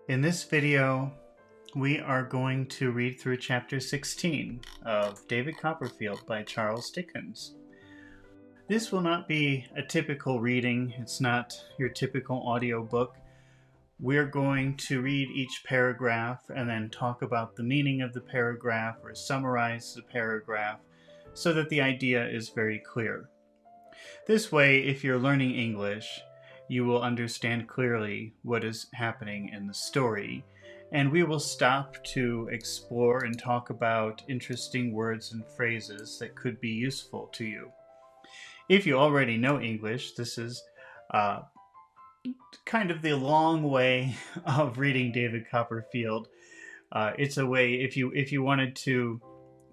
In this video, we are going to read through chapter 16 of David Copperfield by Charles Dickens. This will not be a typical reading. It's not your typical audiobook. We're going to read each paragraph and then talk about the meaning of the paragraph or summarize the paragraph so that the idea is very clear. This way, if you're learning English, you will understand clearly what is happening in the story, and we will stop to explore and talk about interesting words and phrases that could be useful to you. If you already know English, this is kind of the long way of reading David Copperfield. It's a way, if you wanted to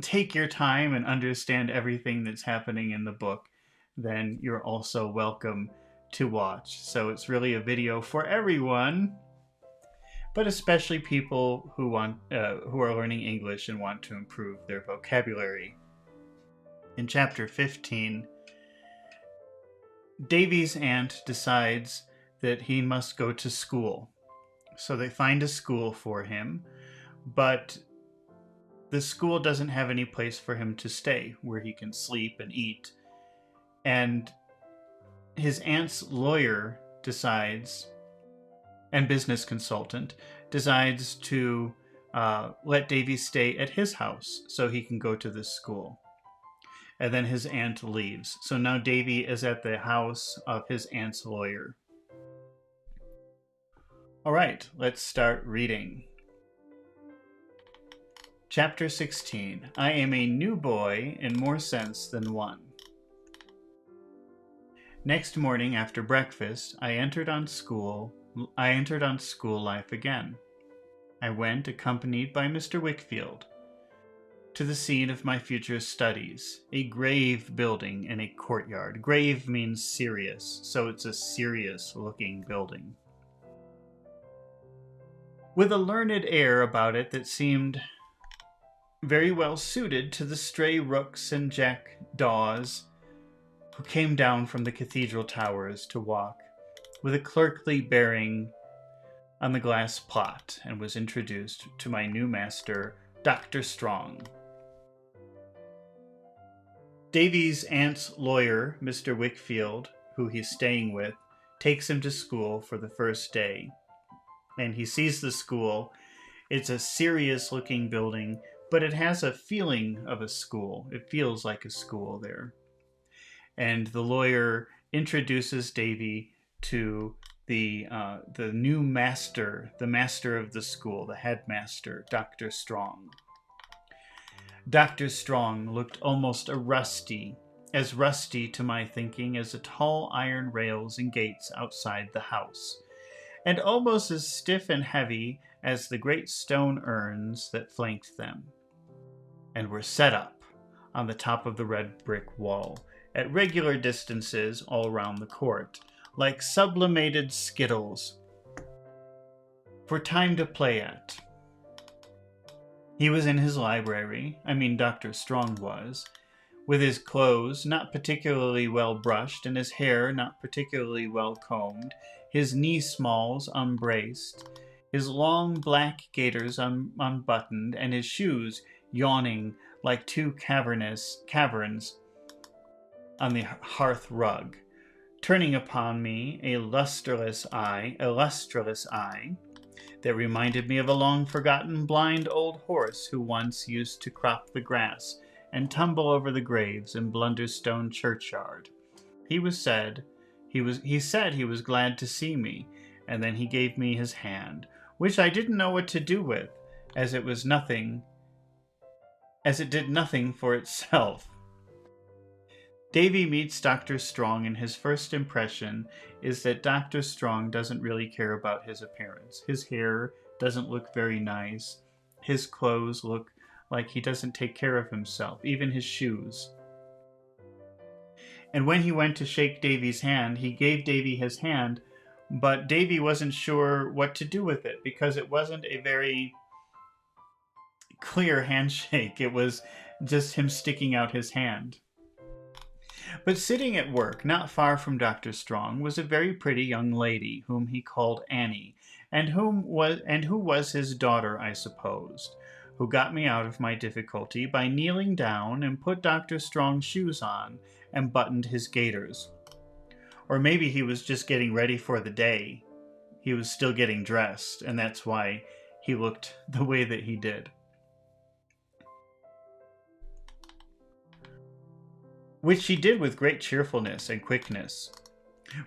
take your time and understand everything that's happening in the book, then you're also welcome to watch. So it's really a video for everyone, but especially people who are learning English and want to improve their vocabulary. In chapter 15, Davy's aunt decides that he must go to school. So they find a school for him, but the school doesn't have any place for him to stay where he can sleep and eat. And his aunt's lawyer decides, and business consultant, decides to let Davy stay at his house so he can go to this school. And then his aunt leaves. So now Davy is at the house of his aunt's lawyer. All right, let's start reading. Chapter 16. I am a new boy in more sense than one. Next morning after breakfast, I entered on school life again. I went, accompanied by Mr. Wickfield, to the scene of my future studies, a grave building in a courtyard. Grave means serious, so it's a serious-looking building, with a learned air about it that seemed very well suited to the stray rooks and jackdaws who came down from the cathedral towers to walk with a clerkly bearing on the glass plot, and was introduced to my new master, Dr. Strong. Davy's aunt's lawyer, Mr. Wickfield, who he's staying with, takes him to school for the first day. And he sees the school. It's a serious-looking building, but it has a feeling of a school. It feels like a school there. And the lawyer introduces Davy to the new master, the master of the school, the headmaster, Dr. Strong. Dr. Strong looked almost as rusty to my thinking as the tall iron rails and gates outside the house, and almost as stiff and heavy as the great stone urns that flanked them, and were set up on the top of the red brick wall, at regular distances all round the court, like sublimated skittles for time to play at. He was in his library, Dr. Strong was, with his clothes not particularly well brushed and his hair not particularly well combed, his knee-smalls unbraced, his long black gaiters unbuttoned, and his shoes yawning like two caverns on the hearth rug, turning upon me a lustreless eye that reminded me of a long-forgotten blind old horse who once used to crop the grass and tumble over the graves in Blunderstone churchyard. He said he was glad to see me, and then he gave me his hand, which I didn't know what to do with, as it did nothing for itself. Davy meets Dr. Strong, and his first impression is that Dr. Strong doesn't really care about his appearance. His hair doesn't look very nice. His clothes look like he doesn't take care of himself, even his shoes. And when he went to shake Davy's hand, he gave Davy his hand, but Davy wasn't sure what to do with it because it wasn't a very clear handshake. It was just him sticking out his hand. But sitting at work, not far from Dr. Strong, was a very pretty young lady, whom he called Annie, and who was his daughter, I supposed, who got me out of my difficulty by kneeling down and put Dr. Strong's shoes on and buttoned his gaiters. Or maybe he was just getting ready for the day. He was still getting dressed, and that's why he looked the way that he did. Which she did with great cheerfulness and quickness.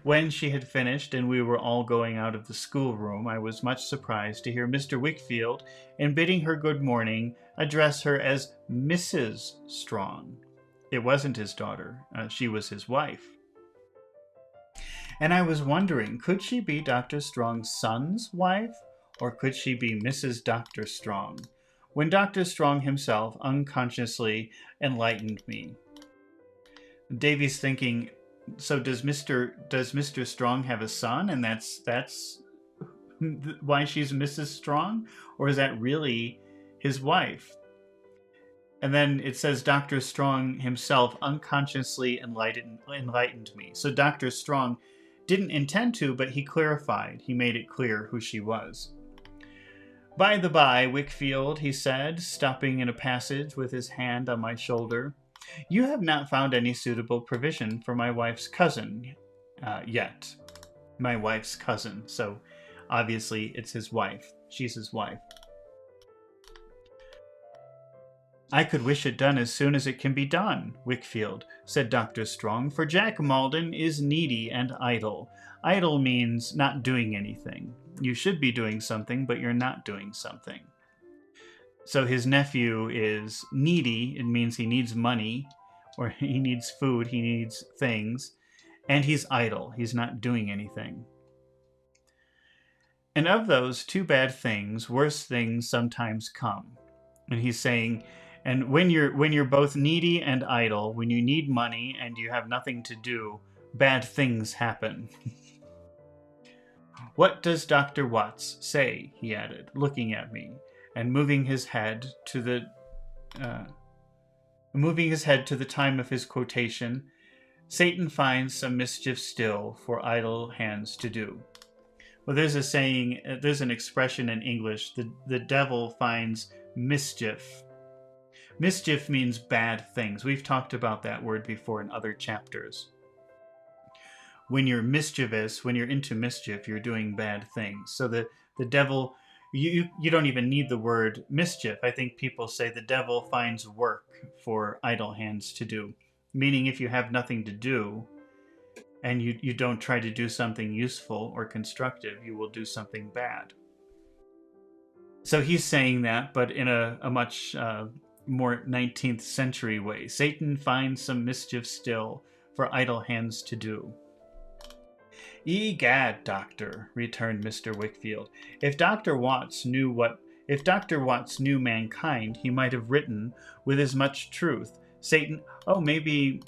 When she had finished and we were all going out of the schoolroom, I was much surprised to hear Mr. Wickfield, in bidding her good morning, address her as Mrs. Strong. It wasn't his daughter. She was his wife. And I was wondering, could she be Dr. Strong's son's wife, or could she be Mrs. Dr. Strong, when Dr. Strong himself unconsciously enlightened me. Davy's thinking, so does Mr. Strong have a son, and that's why she's Mrs. Strong, or is that really his wife? And then it says Dr. Strong himself unconsciously enlightened me. So Dr. Strong didn't intend to, but he clarified. He made it clear who she was. By the by, Wickfield, he said, stopping in a passage with his hand on my shoulder, you have not found any suitable provision for my wife's cousin yet. My wife's cousin. So obviously it's his wife. She's his wife. I could wish it done as soon as it can be done, Wickfield, said Dr. Strong, for Jack Maldon is needy and idle. Idle means not doing anything. You should be doing something, but you're not doing something. So his nephew is needy. It means he needs money, or he needs food, he needs things, and he's idle. He's not doing anything. And of those two bad things, worse things sometimes come. And he's saying, and when you're both needy and idle, when you need money and you have nothing to do, bad things happen. What does Dr. Watts say? He added, looking at me and moving his head to the time of his quotation. Satan finds some mischief still for idle hands to do. Well, there's a saying, there's an expression in English, the devil finds mischief. Mischief means bad things. We've talked about that word before in other chapters. When you're mischievous, when you're into mischief, you're doing bad things. So the devil, you don't even need the word mischief. I think people say the devil finds work for idle hands to do. Meaning if you have nothing to do and you don't try to do something useful or constructive, you will do something bad. So he's saying that, but in a much more 19th century way. Satan finds some mischief still for idle hands to do. Egad, doctor, returned Mr. Wickfield. If Dr. Watts knew mankind, he might have written with as much truth. Satan, maybe.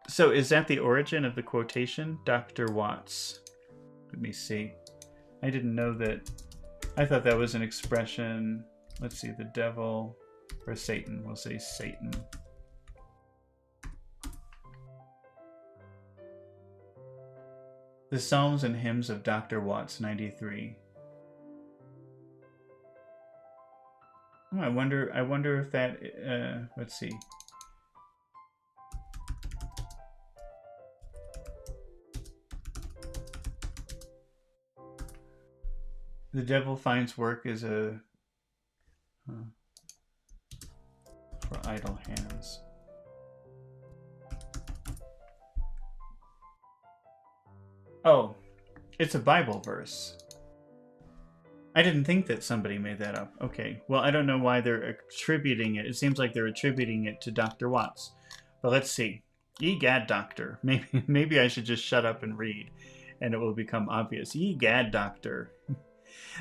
So is that the origin of the quotation? Dr. Watts. Let me see. I didn't know that. I thought that was an expression. Let's see, the devil or Satan. We'll say Satan. The Psalms and Hymns of Dr. Watts, 93. Oh, I wonder if that, let's see. The devil finds work as for idle hands. Oh, it's a Bible verse. I didn't think that somebody made that up. Okay, well, I don't know why they're attributing it. It seems like they're attributing it to Dr. Watts. But let's see. Egad, doctor. Maybe I should just shut up and read, and it will become obvious. Egad, doctor.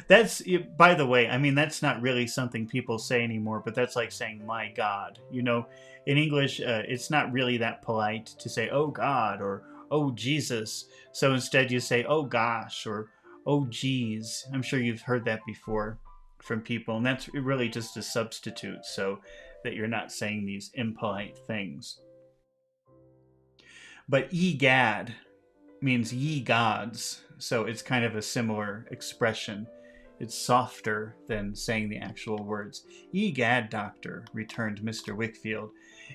That's, by the way, I mean, that's not really something people say anymore, but that's like saying, my God. You know, in English, it's not really that polite to say, oh God, or oh Jesus. So instead you say, oh gosh, or oh geez. I'm sure you've heard that before from people, and that's really just a substitute so that you're not saying these impolite things. But egad means ye gods, so it's kind of a similar expression. It's softer than saying the actual words. Egad, doctor, returned Mr. Wickfield.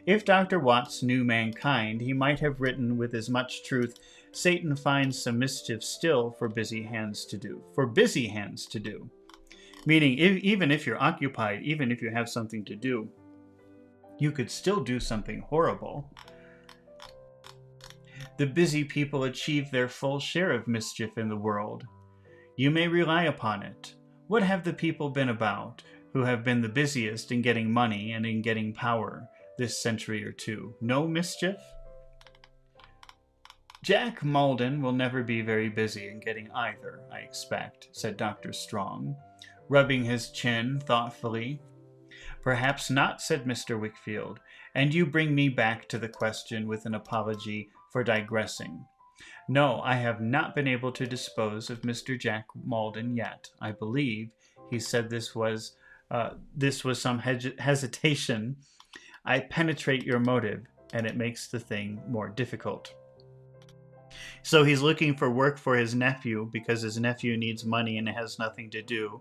If Dr. Watts knew mankind, he might have written with as much truth, Satan finds some mischief still for busy hands to do. For busy hands to do. Meaning, even if you're occupied, even if you have something to do, you could still do something horrible. The busy people achieve their full share of mischief in the world. You may rely upon it. What have the people been about who have been the busiest in getting money and in getting power this century or two? No mischief? Jack Maldon will never be very busy in getting either, I expect, said Dr. Strong, rubbing his chin thoughtfully. Perhaps not, said Mr. Wickfield, and you bring me back to the question with an apology for digressing. No, I have not been able to dispose of Mr. Jack Maldon yet. I believe he said this was some hesitation. I penetrate your motive, and it makes the thing more difficult. So he's looking for work for his nephew because his nephew needs money and has nothing to do.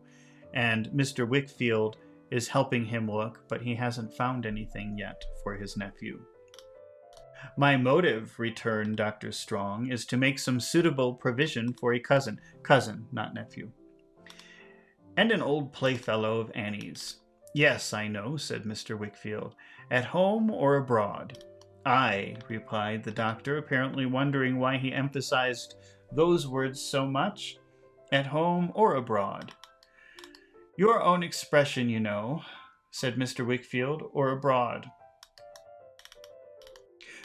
And Mr. Wickfield is helping him look, but he hasn't found anything yet for his nephew. My motive, returned Dr. Strong, is to make some suitable provision for a cousin, not nephew, and an old playfellow of Annie's. Yes, I know, said Mr. Wickfield. At home or abroad? Aye, replied the doctor, apparently wondering why he emphasized those words so much. At home or abroad? Your own expression, you know, said Mr. Wickfield, or abroad.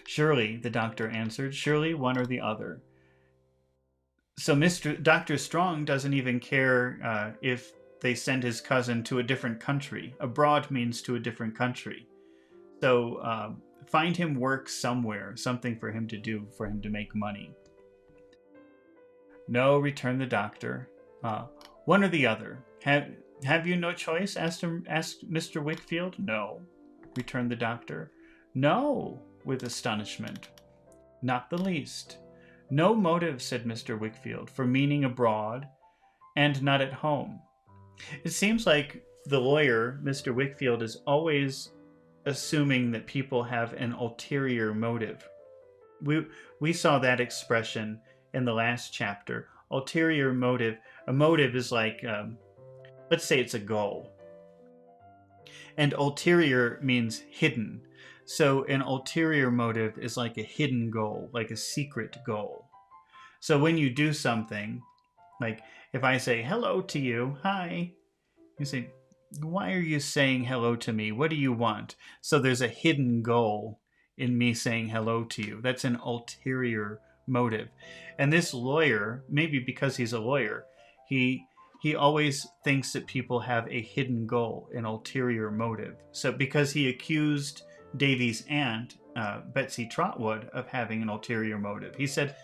Surely, the doctor answered, surely one or the other. So Dr. Strong doesn't even care if they send his cousin to a different country. Abroad means to a different country. So find him work somewhere, something for him to do, for him to make money. No, returned the doctor. One or the other. Have you no choice? asked Mr. Wickfield. No, returned the doctor. No, with astonishment. Not the least. No motive, said Mr. Wickfield, for meaning abroad and not at home. It seems like the lawyer, Mr. Wickfield, is always assuming that people have an ulterior motive. We saw that expression in the last chapter. Ulterior motive. A motive is like, let's say it's a goal. And ulterior means hidden. So an ulterior motive is like a hidden goal, like a secret goal. So when you do something, like if I say hello to you, hi, you say, why are you saying hello to me? What do you want? So there's a hidden goal in me saying hello to you. That's an ulterior motive. And this lawyer, maybe because he's a lawyer, he always thinks that people have a hidden goal, an ulterior motive. So because he accused Davy's aunt, Betsy Trotwood, of having an ulterior motive, he said,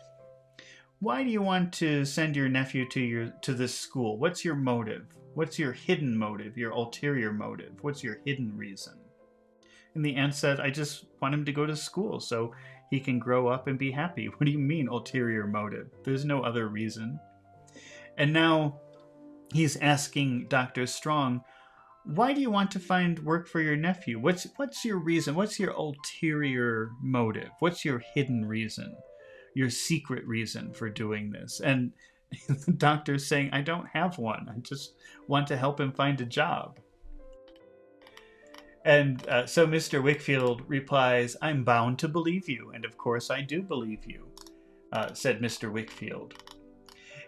why do you want to send your nephew to this school? What's your motive? What's your hidden motive, your ulterior motive? What's your hidden reason? And the aunt said, I just want him to go to school so he can grow up and be happy. What do you mean, ulterior motive? There's no other reason. And now he's asking Dr. Strong, why do you want to find work for your nephew? What's your reason? What's your ulterior motive? What's your hidden reason? Your secret reason for doing this? And the doctor's saying, I don't have one. I just want to help him find a job. And so Mr. Wickfield replies, I'm bound to believe you. And of course I do believe you, said Mr. Wickfield.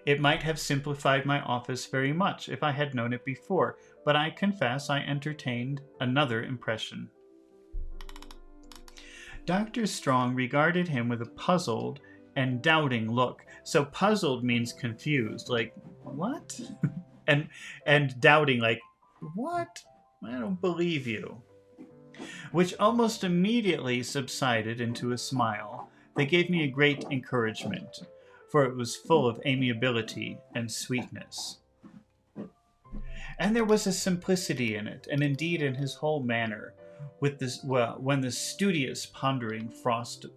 It might have simplified my office very much if I had known it before, but I confess I entertained another impression. Dr. Strong regarded him with a puzzled and doubting look. So puzzled means confused, like, what? and doubting, like, what? I don't believe you. Which almost immediately subsided into a smile that gave me a great encouragement, for it was full of amiability and sweetness. And there was a simplicity in it, and indeed in his whole manner, with this, when the studious, pondering Frost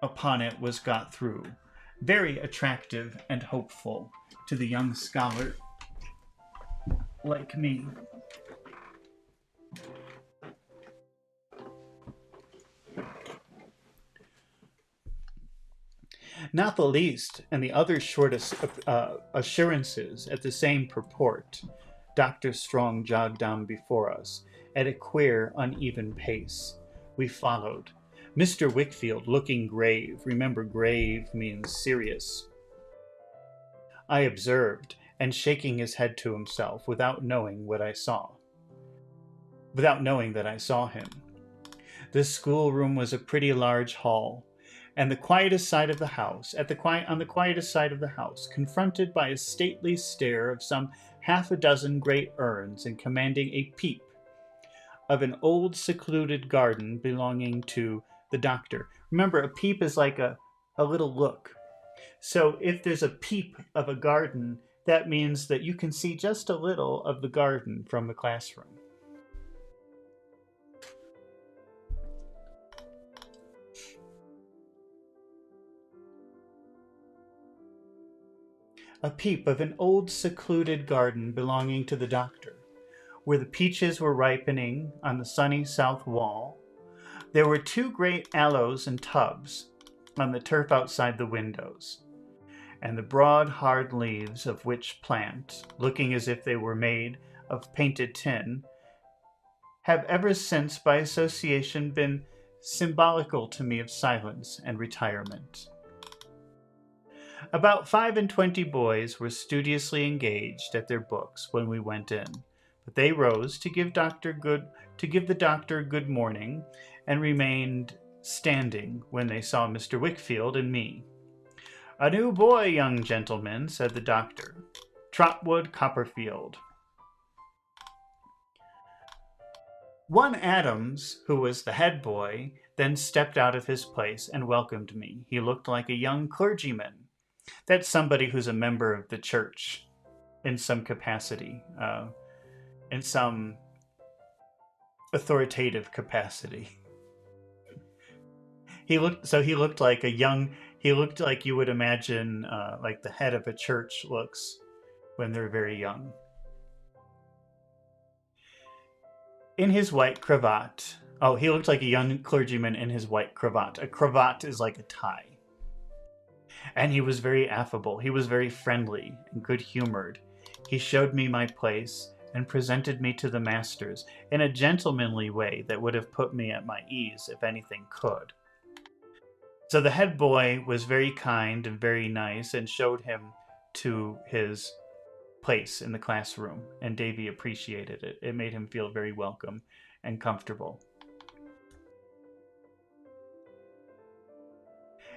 upon it was got through, very attractive and hopeful to the young scholar like me. Not the least, and the other short assurances at the same purport, Dr. Strong jogged on before us at a queer, uneven pace. We followed, Mr. Wickfield looking grave. Remember, grave means serious. I observed, and shaking his head to himself without knowing what I saw. Without knowing that I saw him. This schoolroom was a pretty large hall, and the quietest side of the house, on the quietest side of the house, confronted by a stately stair of some half a dozen great urns and commanding a peep of an old secluded garden belonging to the doctor. Remember, a peep is like a little look. So if there's a peep of a garden, that means that you can see just a little of the garden from the classroom. A peep of an old secluded garden belonging to the doctor, where the peaches were ripening on the sunny south wall. There were 2 great aloes in tubs on the turf outside the windows, and the broad hard leaves of which plant, looking as if they were made of painted tin, have ever since by association been symbolical to me of silence and retirement. About 25 boys were studiously engaged at their books when we went in, but they rose to give the doctor good morning, and remained standing when they saw Mr. Wickfield and me. "A new boy, young gentleman," said the doctor. "Trotwood Copperfield." One Adams, who was the head boy, then stepped out of his place and welcomed me. He looked like a young clergyman. That's somebody who's a member of the church in some capacity, in some authoritative capacity. He looked like you would imagine like the head of a church looks when they're very young. In his white cravat. Oh, he looked like a young clergyman in his white cravat. A cravat is like a tie. And he was very affable. He was very friendly and good-humored. He showed me my place and presented me to the masters in a gentlemanly way that would have put me at my ease if anything could. So the head boy was very kind and very nice and showed him to his place in the classroom, and Davy appreciated it. It made him feel very welcome and comfortable.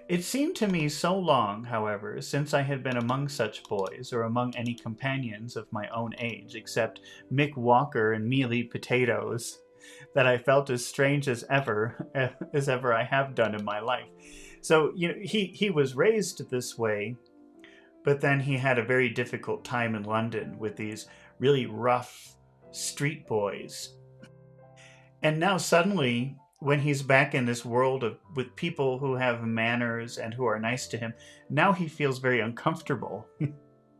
It seemed to me so long, however, since I had been among such boys, or among any companions of my own age, except Mick Walker and Mealy Potatoes, that I felt as strange as ever I have done in my life. So, he was raised this way, but then he had a very difficult time in London with these really rough street boys. And now suddenly, when he's back in this world with people who have manners and who are nice to him, now he feels very uncomfortable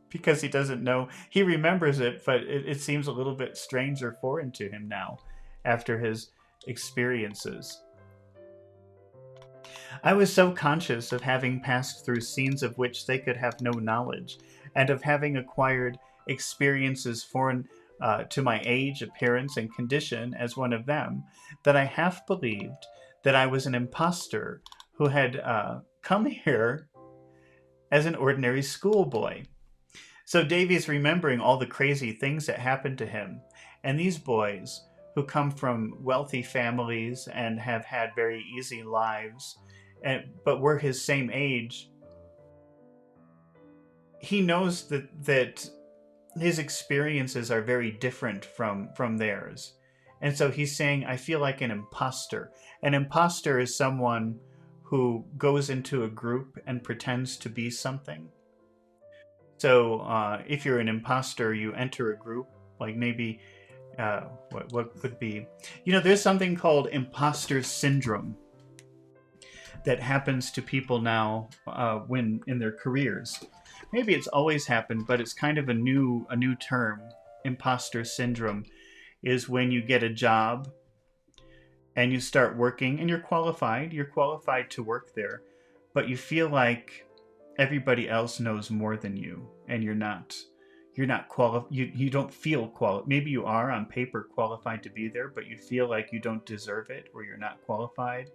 because he doesn't know. He remembers it, but it seems a little bit strange or foreign to him now after his experiences. I was so conscious of having passed through scenes of which they could have no knowledge, and of having acquired experiences foreign to my age, appearance, and condition as one of them, that I half believed that I was an impostor who had come here as an ordinary schoolboy. So Davy's remembering all the crazy things that happened to him, and these boys who come from wealthy families and have had very easy lives, but were his same age. He knows that his experiences are very different from theirs. And so he's saying, I feel like an imposter. An imposter is someone who goes into a group and pretends to be something. So if you're an imposter, you enter a group, like maybe, what could be? There's something called imposter syndrome. that happens to people now when in their careers. Maybe it's always happened, but it's kind of a new term. Imposter syndrome is when you get a job and you start working and you're qualified to work there, but you feel like everybody else knows more than you, and you're not qualified. You don't feel qualified. Maybe you are on paper qualified to be there, but you feel like you don't deserve it, or you're not qualified,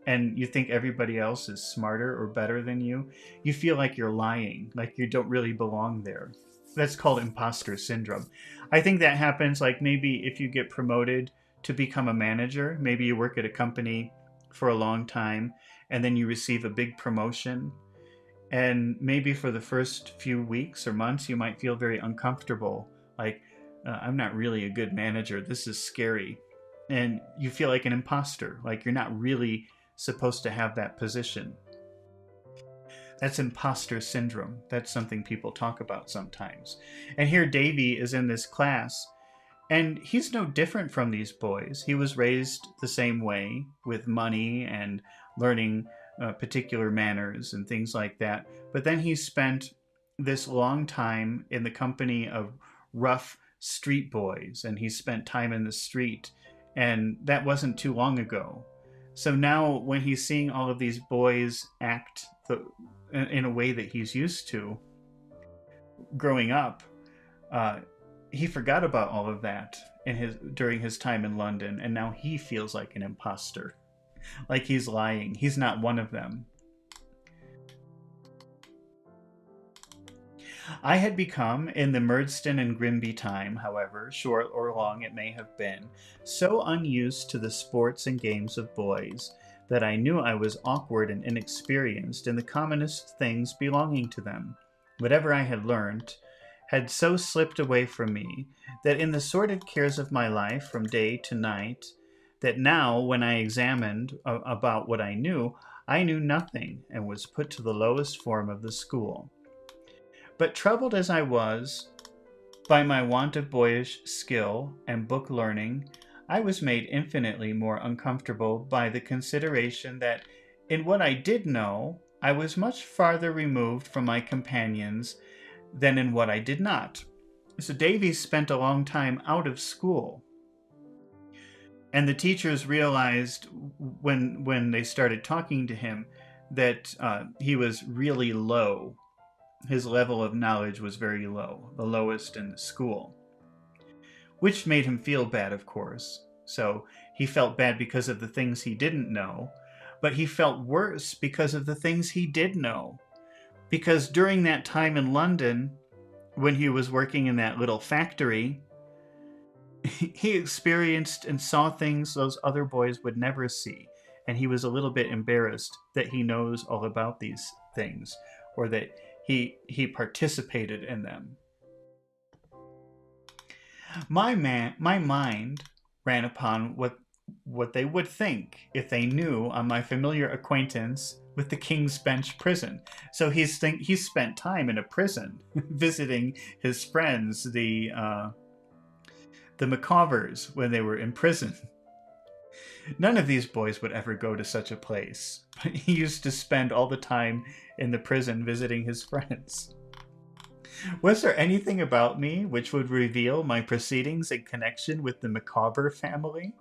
and you think everybody else is smarter or better than you. You feel like you're lying, like you don't really belong there. That's called imposter syndrome. I think that happens like maybe if you get promoted to become a manager, maybe you work at a company for a long time and then you receive a big promotion. And maybe for the first few weeks or months, you might feel very uncomfortable. Like, I'm not really a good manager. This is scary. And you feel like an imposter, like you're not really supposed to have that position. That's imposter syndrome. That's something people talk about sometimes. And here Davy is in this class, and he's no different from these boys. He was raised the same way, with money and learning particular manners and things like that. But then he spent this long time in the company of rough street boys, and he spent time in the street, and that wasn't too long ago. So now when he's seeing all of these boys act in a way that he's used to growing up, he forgot about all of that during his time in London, and now he feels like an imposter, like he's lying. He's not one of them. I had become, in the Murdston and Grimby time, however, short or long it may have been, so unused to the sports and games of boys that I knew I was awkward and inexperienced in the commonest things belonging to them. Whatever I had learnt had so slipped away from me that in the sordid cares of my life from day to night, that now, when I examined about what I knew nothing, and was put to the lowest form of the school. But troubled as I was by my want of boyish skill and book learning, I was made infinitely more uncomfortable by the consideration that in what I did know, I was much farther removed from my companions than in what I did not. So Davy spent a long time out of school. And the teachers realized when they started talking to him that he was really low. His level of knowledge was very low, the lowest in the school. Which made him feel bad, of course. So he felt bad because of the things he didn't know, but he felt worse because of the things he did know. Because during that time in London, when he was working in that little factory, he experienced and saw things those other boys would never see. And he was a little bit embarrassed that he knows all about these things, or that he participated in them. My mind ran upon what they would think if they knew on my familiar acquaintance with the King's Bench prison. So he spent time in a prison visiting his friends, the Micawbers, when they were in prison. None of these boys would ever go to such a place, but he used to spend all the time in the prison visiting his friends. Was there anything about me which would reveal my proceedings in connection with the Micawber family?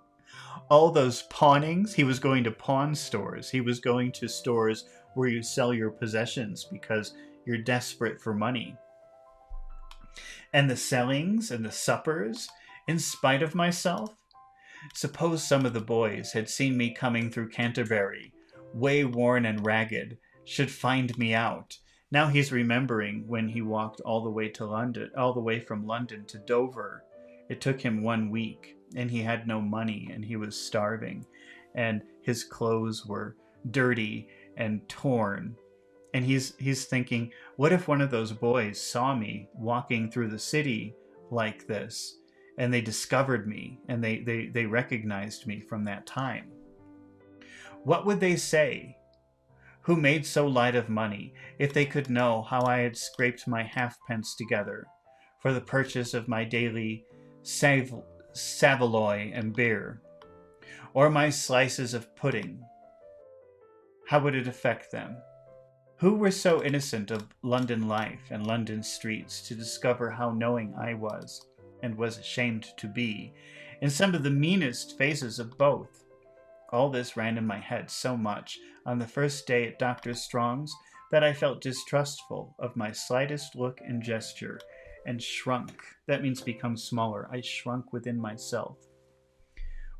All those pawnings, he was going to pawn stores. He was going to stores where you sell your possessions because you're desperate for money. And the sellings and the suppers, in spite of myself. Suppose some of the boys had seen me coming through Canterbury, way-worn and ragged, should find me out. Now he's remembering when he walked all the way from London to Dover. It took him 1 week, and he had no money, and he was starving, and his clothes were dirty and torn. And he's thinking, what if one of those boys saw me walking through the city like this, and they discovered me, and they recognized me from that time? What would they say, who made so light of money, if they could know how I had scraped my halfpence together for the purchase of my daily saveloy and beer, or my slices of pudding? How would it affect them? Who were so innocent of London life and London streets to discover how knowing I was, and was ashamed to be, in some of the meanest phases of both? All this ran in my head so much on the first day at Dr. Strong's that I felt distrustful of my slightest look and gesture, and shrunk. That means become smaller. I shrunk within myself.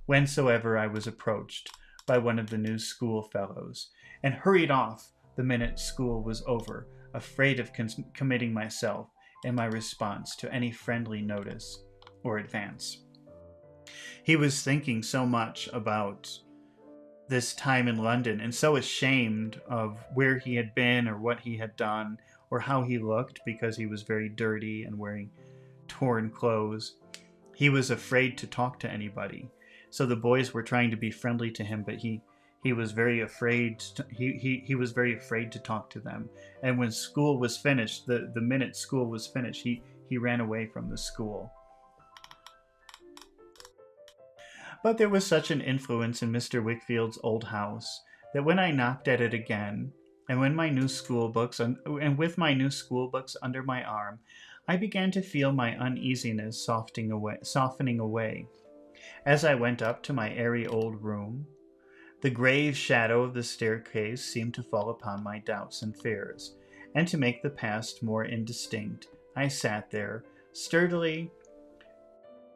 Whensoever I was approached by one of the new schoolfellows, and hurried off the minute school was over, afraid of committing myself in my response to any friendly notice or advance. He was thinking so much about this time in London and so ashamed of where he had been or what he had done or how he looked because he was very dirty and wearing torn clothes. He was afraid to talk to anybody. So the boys were trying to be friendly to him, but he was very afraid. He was very afraid to talk to them. And when school was finished, the minute school was finished, he ran away from the school. But there was such an influence in Mr. Wickfield's old house that when I knocked at it again, and with my new school books under my arm, I began to feel my uneasiness softening away. As I went up to my airy old room, the grave shadow of the staircase seemed to fall upon my doubts and fears, and to make the past more indistinct, I sat there, sturdily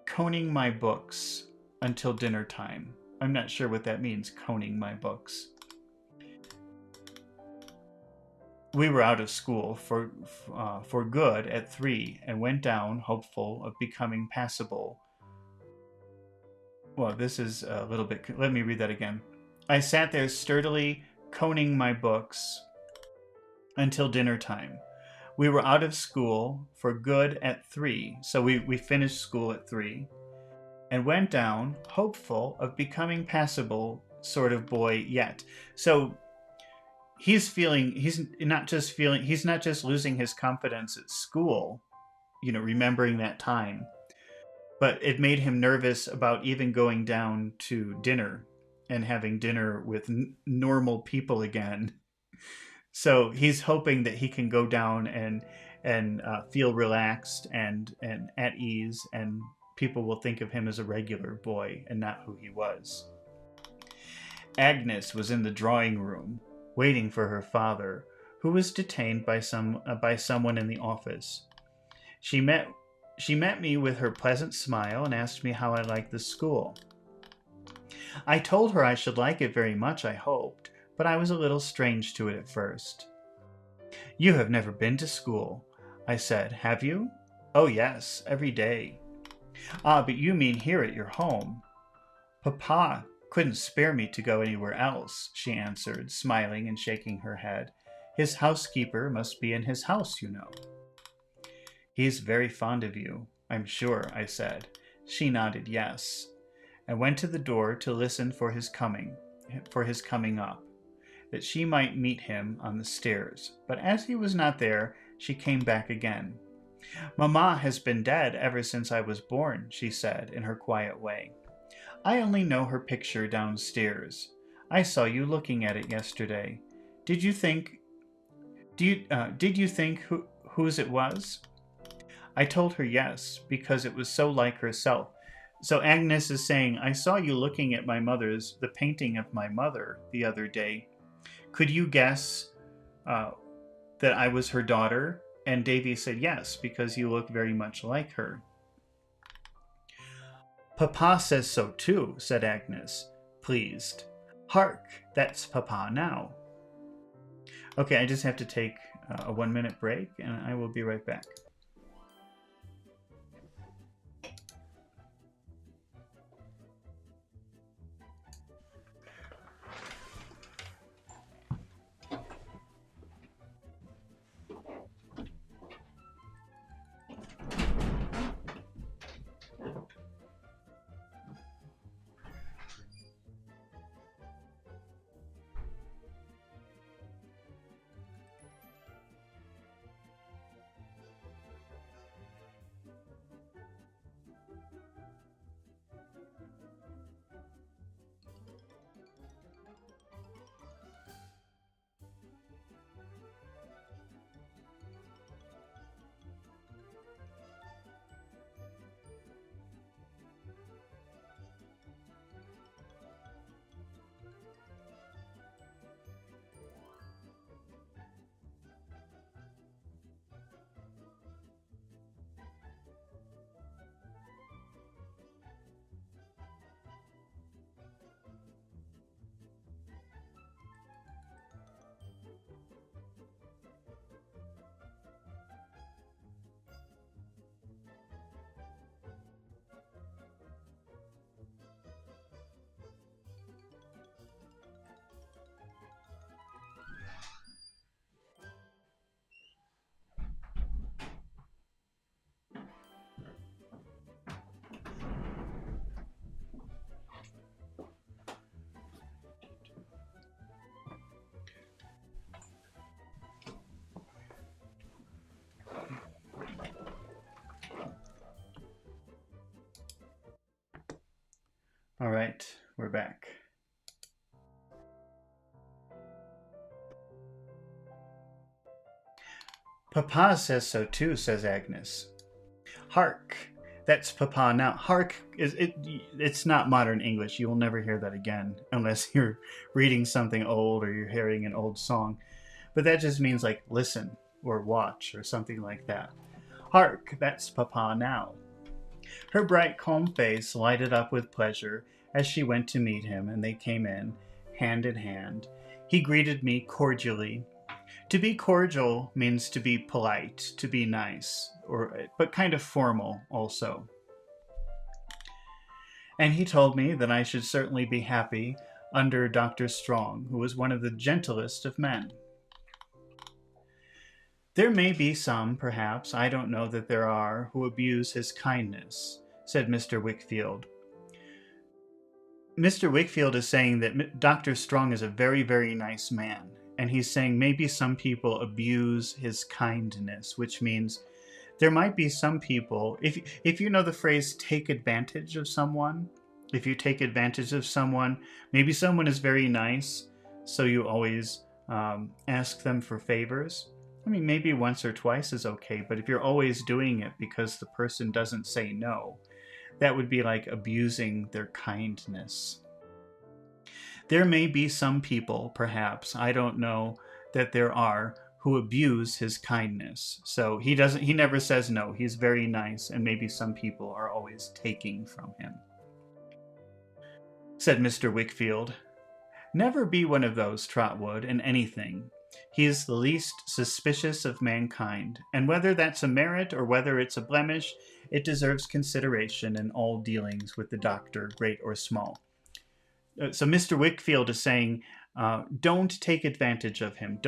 coning my books until dinner time. I'm not sure what that means, coning my books. We were out of school for good at 3, and went down, hopeful of becoming passable. Well, this is a little bit... Let me read that again. I sat there sturdily coning my books until dinner time. We were out of school for good at 3, so we finished school at 3, and went down, hopeful of becoming passable sort of boy yet. So he's not just losing his confidence at school, remembering that time, but it made him nervous about even going down to dinner and having dinner with normal people again. So he's hoping that he can go down and feel relaxed and at ease, and people will think of him as a regular boy and not who he was. Agnes was in the drawing room, waiting for her father, who was detained by someone in the office. She met me with her pleasant smile and asked me how I liked the school. I told her I should like it very much, I hoped, but I was a little strange to it at first. You have never been to school, I said, have you? Oh yes, every day. Ah, but you mean here at your home. Papa couldn't spare me to go anywhere else, she answered, smiling and shaking her head. His housekeeper must be in his house, you know. He's very fond of you, I'm sure, I said. She nodded yes, and went to the door to listen for his coming up, that she might meet him on the stairs. But as he was not there, she came back again. Mamma has been dead ever since I was born, she said in her quiet way. I only know her picture downstairs. I saw you looking at it yesterday. Did you think whose it was? I told her yes, because it was so like herself. So Agnes is saying, I saw you looking at the painting of my mother the other day. Could you guess that I was her daughter? And Davy said yes, because you look very much like her. Papa says so too, said Agnes, pleased. Hark, that's Papa now. Okay, I just have to take a 1-minute break, and I will be right back. All right, we're back. Papa says so too, says Agnes. Hark! That's Papa now. Hark is it? It's not modern English. You will never hear that again unless you're reading something old or you're hearing an old song. But that just means like listen or watch or something like that. Hark! That's Papa now. Her bright, calm face lighted up with pleasure as she went to meet him, and they came in, hand in hand. He greeted me cordially. To be cordial means to be polite, to be nice, but kind of formal also. And he told me that I should certainly be happy under Dr. Strong, who was one of the gentlest of men. There may be some, perhaps, I don't know that there are, who abuse his kindness, said Mr. Wickfield. Mr. Wickfield is saying that Dr. Strong is a very, very nice man. And he's saying maybe some people abuse his kindness, which means there might be some people, if you know the phrase take advantage of someone, if you take advantage of someone, maybe someone is very nice, so you always ask them for favors. I mean, maybe once or twice is okay, but if you're always doing it because the person doesn't say no, that would be like abusing their kindness. There may be some people, perhaps, I don't know that there are, who abuse his kindness. So he never says no. He's very nice, and maybe some people are always taking from him. Said Mr. Wickfield. Never be one of those, Trotwood, in anything. He is the least suspicious of mankind, and whether that's a merit or whether it's a blemish, it deserves consideration in all dealings with the doctor, great or small. So Mr. Wickfield is saying, don't take advantage of him.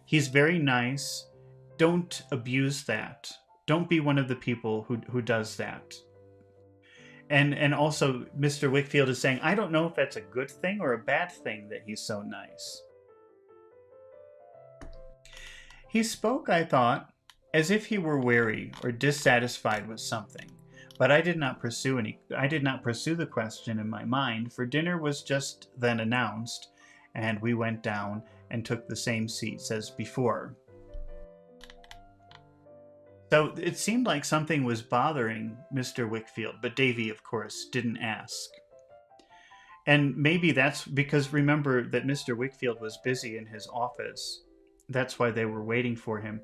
He's very nice. Don't abuse that. Don't be one of the people who does that. And also Mr. Wickfield is saying, I don't know if that's a good thing or a bad thing that he's so nice. He spoke, I thought, as if he were weary or dissatisfied with something. But I did not pursue the question in my mind, for dinner was just then announced, and we went down and took the same seats as before. So it seemed like something was bothering Mr. Wickfield, but Davy, of course, didn't ask. And maybe that's because, remember that Mr. Wickfield was busy in his office. That's why they were waiting for him.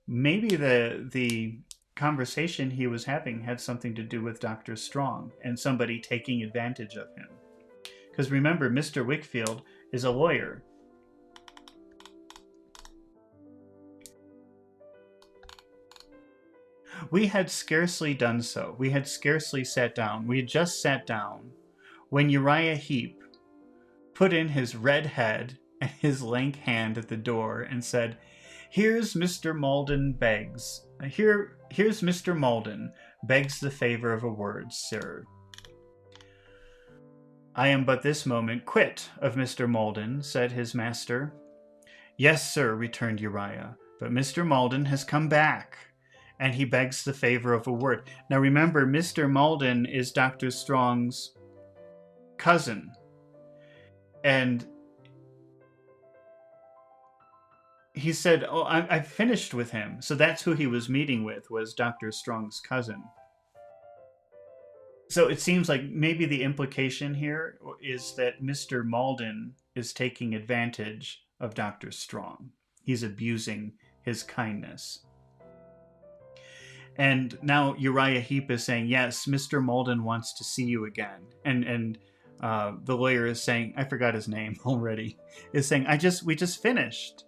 Maybe the conversation he was having had something to do with Dr. Strong and somebody taking advantage of him. Because remember, Mr. Wickfield is a lawyer. We had scarcely done so. We had scarcely sat down. We had just sat down when Uriah Heep put in his red head and his lank hand at the door and said, Here's Mr. Malden begs. Here's Mr. Malden begs the favor of a word, sir. I am but this moment quit of Mr. Malden, said his master. Yes, sir, returned Uriah, but Mr. Malden has come back, and he begs the favor of a word. Now remember, Mr. Malden is Dr. Strong's cousin, and he said, oh, I finished with him. So that's who he was meeting with, was Dr. Strong's cousin. So it seems like maybe the implication here is that Mr. Malden is taking advantage of Dr. Strong. He's abusing his kindness. And now Uriah Heep is saying, yes, Mr. Malden wants to see you again. And the lawyer is saying, I forgot his name already, is saying, we just finished.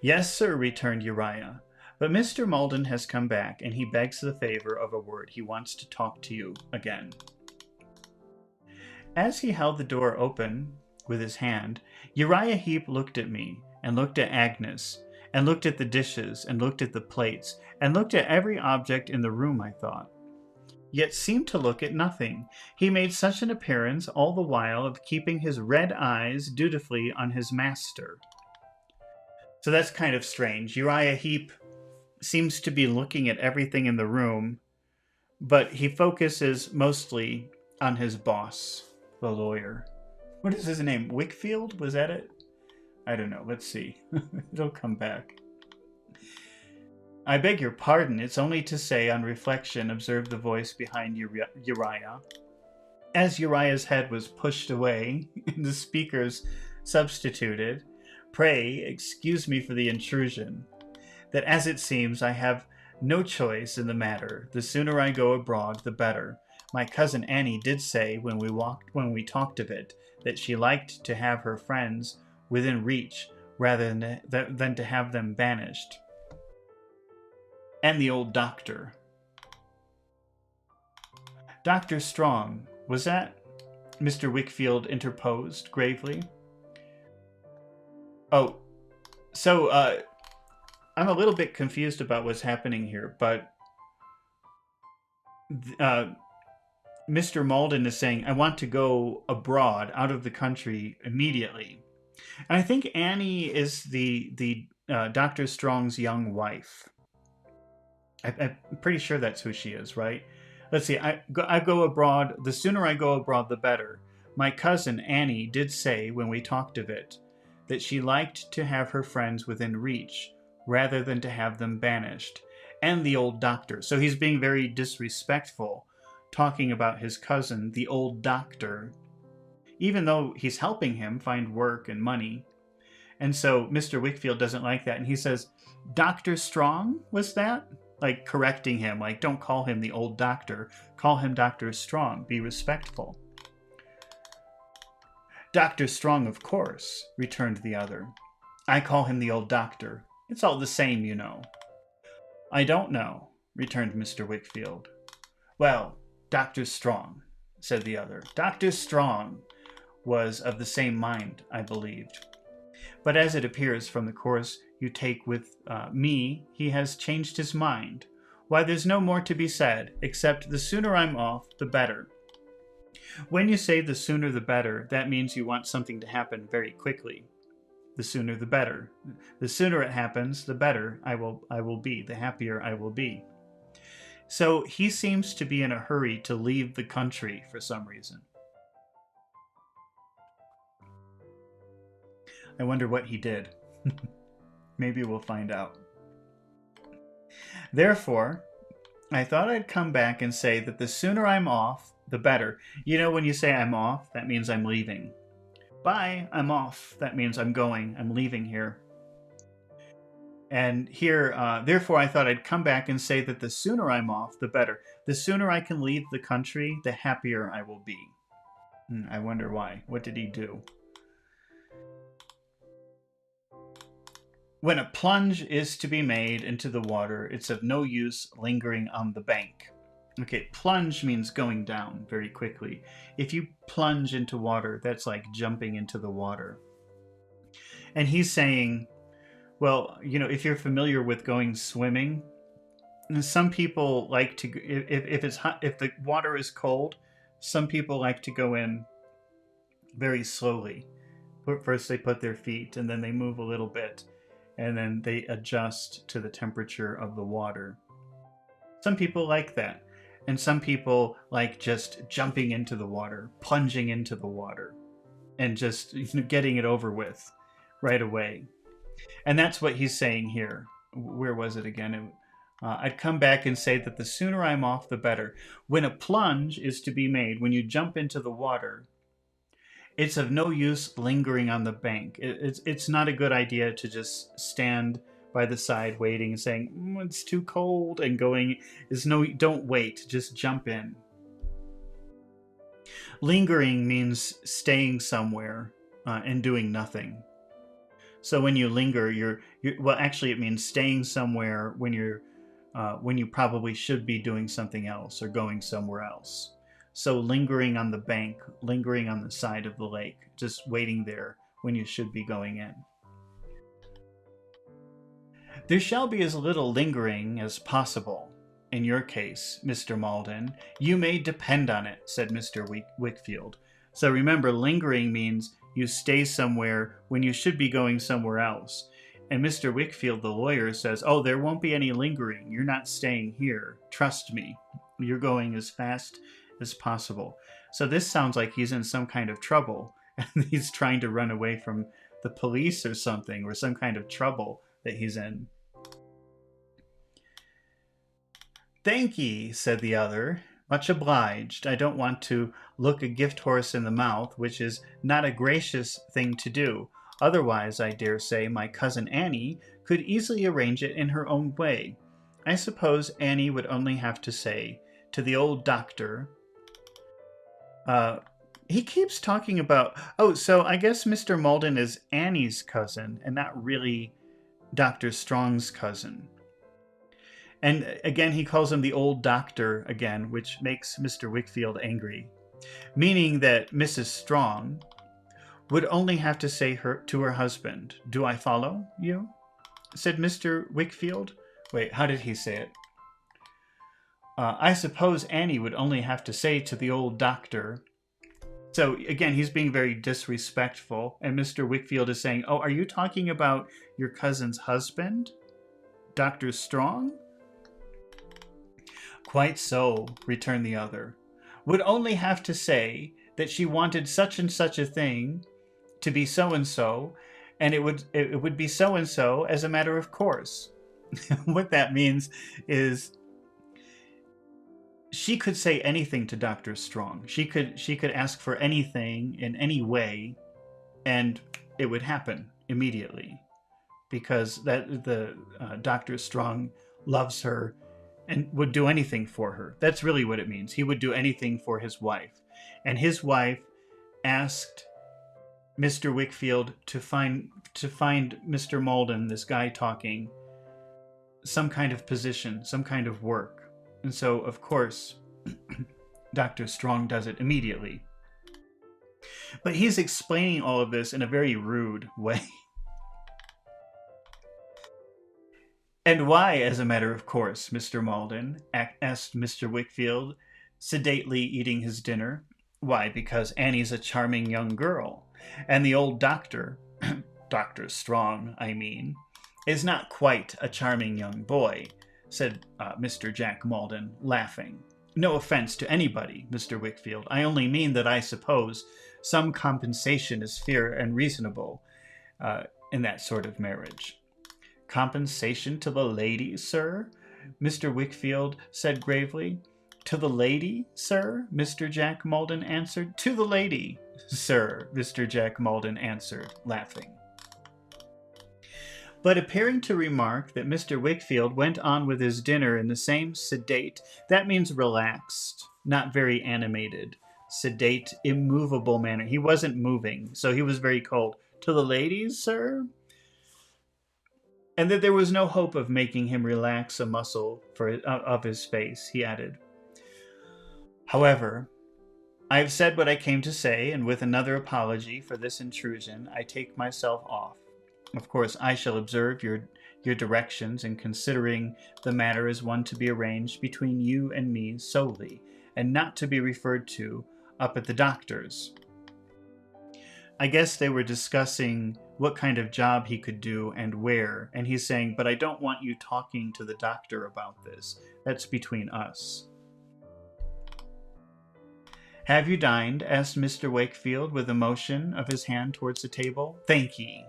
Yes, sir, returned Uriah, but Mr. Malden has come back, and he begs the favor of a word. He wants to talk to you again. As he held the door open with his hand, Uriah Heep looked at me, and looked at Agnes, and looked at the dishes, and looked at the plates, and looked at every object in the room, I thought, yet seemed to look at nothing. He made such an appearance all the while of keeping his red eyes dutifully on his master. So that's kind of strange. Uriah Heep seems to be looking at everything in the room, but he focuses mostly on his boss, the lawyer. What is his name? Wickfield? Was that it? I don't know. Let's see. It'll come back. I beg your pardon. It's only to say, on reflection, observed the voice behind Uriah. As Uriah's head was pushed away, and the speakers substituted, pray, excuse me for the intrusion, that as it seems I have no choice in the matter. The sooner I go abroad, the better. My cousin Annie did say, when we talked of it, that she liked to have her friends within reach rather than to have them banished. And the old doctor. Dr. Strong, was that? Mr. Wickfield interposed gravely. Oh, so I'm a little bit confused about what's happening here, but Mr. Malden is saying, I want to go abroad, out of the country, immediately. And I think Annie is the Dr. Strong's young wife. I'm pretty sure that's who she is, right? Let's see. I go abroad. The sooner I go abroad, the better. My cousin Annie did say, when we talked of it, that she liked to have her friends within reach, rather than to have them banished. And the old doctor. So he's being very disrespectful, talking about his cousin, the old doctor, even though he's helping him find work and money. And so Mr. Wickfield doesn't like that. And he says, Dr. Strong, was that? Like correcting him, like, don't call him the old doctor. Call him Dr. Strong. Be respectful. Dr. Strong, of course, returned the other. I call him the old doctor. It's all the same, you know. I don't know, returned Mr. Wickfield. Well, Dr. Strong, said the other. Dr. Strong was of the same mind, I believed. But as it appears from the course you take with me, he has changed his mind. Why, there's no more to be said, except the sooner I'm off, the better. When you say the sooner the better, that means you want something to happen very quickly. The sooner the better. The sooner it happens, the better I will be, the happier I will be. So he seems to be in a hurry to leave the country for some reason. I wonder what he did. Maybe we'll find out. Therefore, I thought I'd come back and say that the sooner I'm off, the better. You know, when you say I'm off, that means I'm leaving. Bye, I'm off. That means I'm going. I'm leaving here. And here, therefore, I thought I'd come back and say that the sooner I'm off, the better. The sooner I can leave the country, the happier I will be. I wonder why. What did he do? When a plunge is to be made into the water, it's of no use lingering on the bank. Okay, plunge means going down very quickly. If you plunge into water, that's like jumping into the water. And he's saying, well, you know, if you're familiar with going swimming, some people like to, if it's hot, if the water is cold, some people like to go in very slowly. First they put their feet and then they move a little bit. And then they adjust to the temperature of the water. Some people like that. And some people like just jumping into the water, plunging into the water, and just getting it over with right away. And that's what he's saying here. Where was it again? I'd come back and say that the sooner I'm off, the better. When a plunge is to be made, when you jump into the water, it's of no use lingering on the bank. It's not a good idea to just stand by the side waiting and saying, it's too cold, and going is no, don't wait, just jump in. Lingering means staying somewhere and doing nothing. So when you linger, you're well, actually it means staying somewhere when you probably should be doing something else or going somewhere else. So lingering on the bank, lingering on the side of the lake, just waiting there when you should be going in. There shall be as little lingering as possible. In your case, Mr. Malden, you may depend on it, said Mr. Wickfield. So remember, lingering means you stay somewhere when you should be going somewhere else. And Mr. Wickfield, the lawyer, says, oh, there won't be any lingering. You're not staying here. Trust me. You're going as fast as possible. So this sounds like he's in some kind of trouble, and he's trying to run away from the police or something, or some kind of trouble that he's in. "Thank ye," said the other. "Much obliged. I don't want to look a gift horse in the mouth, which is not a gracious thing to do. Otherwise, I dare say, my cousin Annie could easily arrange it in her own way. I suppose Annie would only have to say to the old doctor, he keeps talking about, oh, so I guess Mr. Malden is Annie's cousin and not really Dr. Strong's cousin." And again, he calls him the old doctor again, which makes Mr. Wickfield angry, meaning that Mrs. Strong would only have to say to her husband, "Do I follow you?" said Mr. Wickfield. Wait, how did he say it? I suppose Annie would only have to say to the old doctor. So again, he's being very disrespectful, and Mr. Wickfield is saying, "Oh, are you talking about your cousin's husband, Dr. Strong?" "Quite so," returned the other. "Would only have to say that she wanted such and such a thing to be so and so, and it would be so and so as a matter of course." What that means is she could say anything to Dr. Strong. She could ask for anything in any way, and it would happen immediately, because the Dr. Strong loves her and would do anything for her. That's really what it means. He would do anything for his wife. And his wife asked Mr. Wickfield to find Mr. Malden, this guy talking, some kind of position, some kind of work. And so, of course, Dr. Strong does it immediately. But he's explaining all of this in a very rude way. "And why, as a matter of course, Mr. Malden?" asked Mr. Wickfield, sedately eating his dinner. "Why, because Annie's a charming young girl, and the old doctor, Dr. Strong, I mean, is not quite a charming young boy," said Mr. Jack Malden, laughing. "No offense to anybody, Mr. Wickfield. I only mean that I suppose some compensation is fair and reasonable in that sort of marriage." "Compensation to the lady, sir?" Mr. Wickfield said gravely. "To the lady, sir?" Mr. Jack Malden answered. "To the lady, sir," Mr. Jack Malden answered, laughing. But appearing to remark that Mr. Wickfield went on with his dinner in the same sedate, that means relaxed, not very animated, sedate, immovable manner. He wasn't moving, so he was very cold. "To the ladies, sir?" And that there was no hope of making him relax a muscle of his face, he added. "However, I have said what I came to say, and with another apology for this intrusion, I take myself off. Of course, I shall observe your directions in considering the matter as one to be arranged between you and me solely, and not to be referred to up at the doctor's." I guess they were discussing what kind of job he could do and where, and he's saying, "But I don't want you talking to the doctor about this. That's between us." "Have you dined?" asked Mr. Wakefield, with a motion of his hand towards the table. "Thank ye.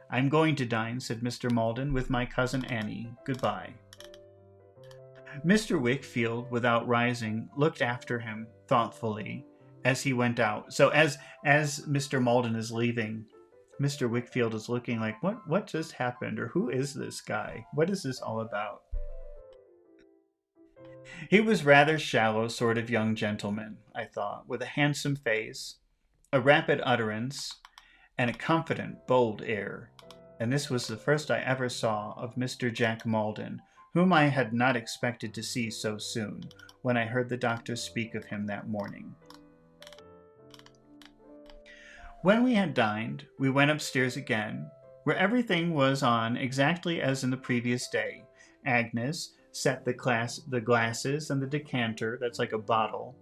I'm going to dine," said Mr. Malden, "with my cousin Annie. Goodbye." Mr. Wickfield, without rising, looked after him thoughtfully as he went out. So as Mr. Malden is leaving, Mr. Wickfield is looking like, what just happened? Or who is this guy? What is this all about? He was rather shallow sort of young gentleman, I thought, with a handsome face, a rapid utterance, and a confident, bold air. And this was the first I ever saw of Mr. Jack Malden, whom I had not expected to see so soon, when I heard the doctor speak of him that morning. When we had dined, we went upstairs again, where everything was on exactly as in the previous day. Agnes set the glasses and the decanter, that's like a bottle,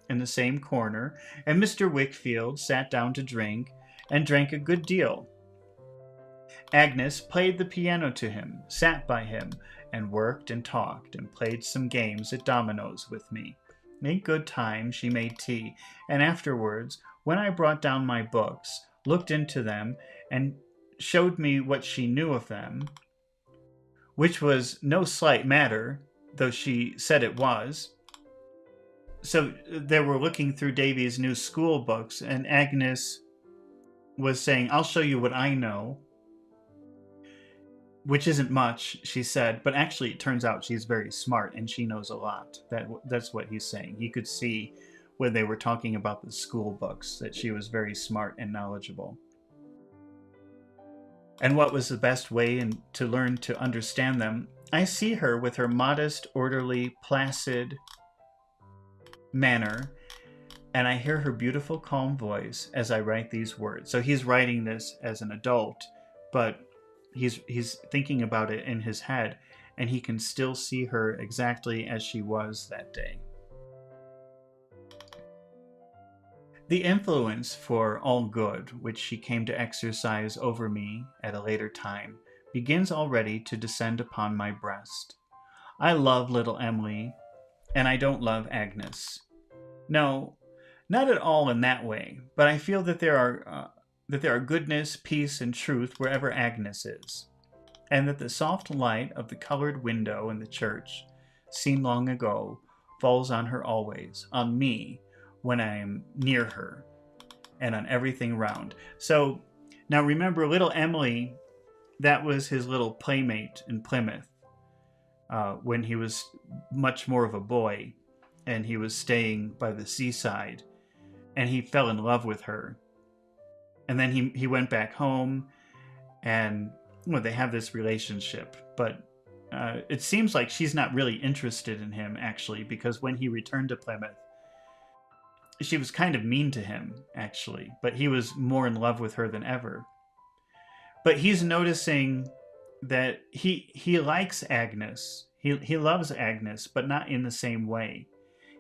in the same corner, and Mr. Wickfield sat down to drink, and drank a good deal. Agnes played the piano to him, sat by him, and worked and talked, and played some games at dominoes with me. made good time. She made tea. And afterwards, when I brought down my books, looked into them, and showed me what she knew of them, which was no slight matter, though she said it was. So they were looking through Davy's new school books, and Agnes was saying, I'll show you what I know, which isn't much, she said, but actually it turns out she's very smart and she knows a lot. That's what he's saying. He could see when they were talking about the school books that she was very smart and knowledgeable. And what was the best way to learn to understand them? I see her with her modest, orderly, placid manner, and I hear her beautiful, calm voice as I write these words. So he's writing this as an adult, but he's thinking about it in his head, and he can still see her exactly as she was that day. The influence for all good, which she came to exercise over me at a later time, begins already to descend upon my breast. I love little Emily, and I don't love Agnes. No, not at all in that way, but I feel that there are goodness, peace, and truth wherever Agnes is, and that the soft light of the colored window in the church, seen long ago, falls on her always, on me, when I am near her, and on everything round. So, now remember, little Emily, that was his little playmate in Plymouth, when he was much more of a boy, and he was staying by the seaside, and he fell in love with her. And then he went back home, and they have this relationship. But it seems like she's not really interested in him, actually, because when he returned to Plymouth, she was kind of mean to him, actually. But he was more in love with her than ever. But he's noticing that he likes Agnes. He loves Agnes, but not in the same way.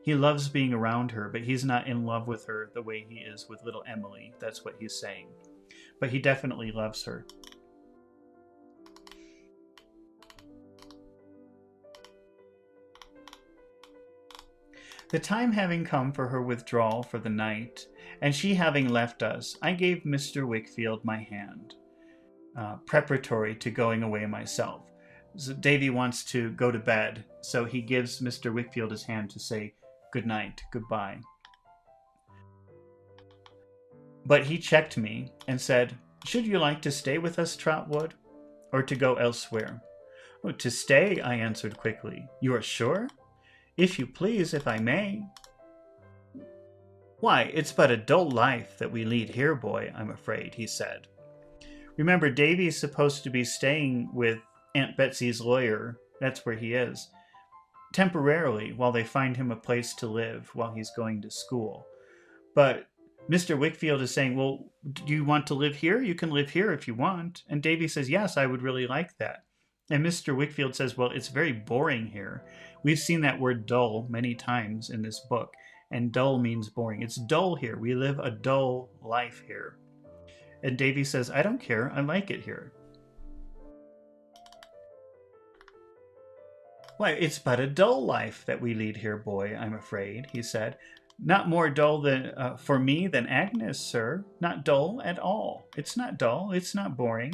He loves being around her, but he's not in love with her the way he is with little Emily. That's what he's saying. But he definitely loves her. The time having come for her withdrawal for the night, and she having left us, I gave Mr. Wickfield my hand, preparatory to going away myself. So Davy wants to go to bed, so he gives Mr. Wickfield his hand to say good night, goodbye. But he checked me and said, should you like to stay with us, Trotwood, or to go elsewhere? Oh, to stay, I answered quickly. You are sure? If you please, if I may. Why, it's but a dull life that we lead here, boy, I'm afraid, he said. Remember, Davy's supposed to be staying with Aunt Betsy's lawyer, that's where he is, temporarily while they find him a place to live while he's going to school. But Mr. Wickfield is saying, well, do you want to live here? You can live here if you want. And Davy says, yes, I would really like that. And Mr. Wickfield says, well, it's very boring here. We've seen that word dull many times in this book, and dull means boring. It's dull here. We live a dull life here. And Davy says, I don't care. I like it here. Why, it's but a dull life that we lead here, boy, I'm afraid, he said. Not more dull than for me than Agnes, sir. Not dull at all. It's not dull. It's not boring.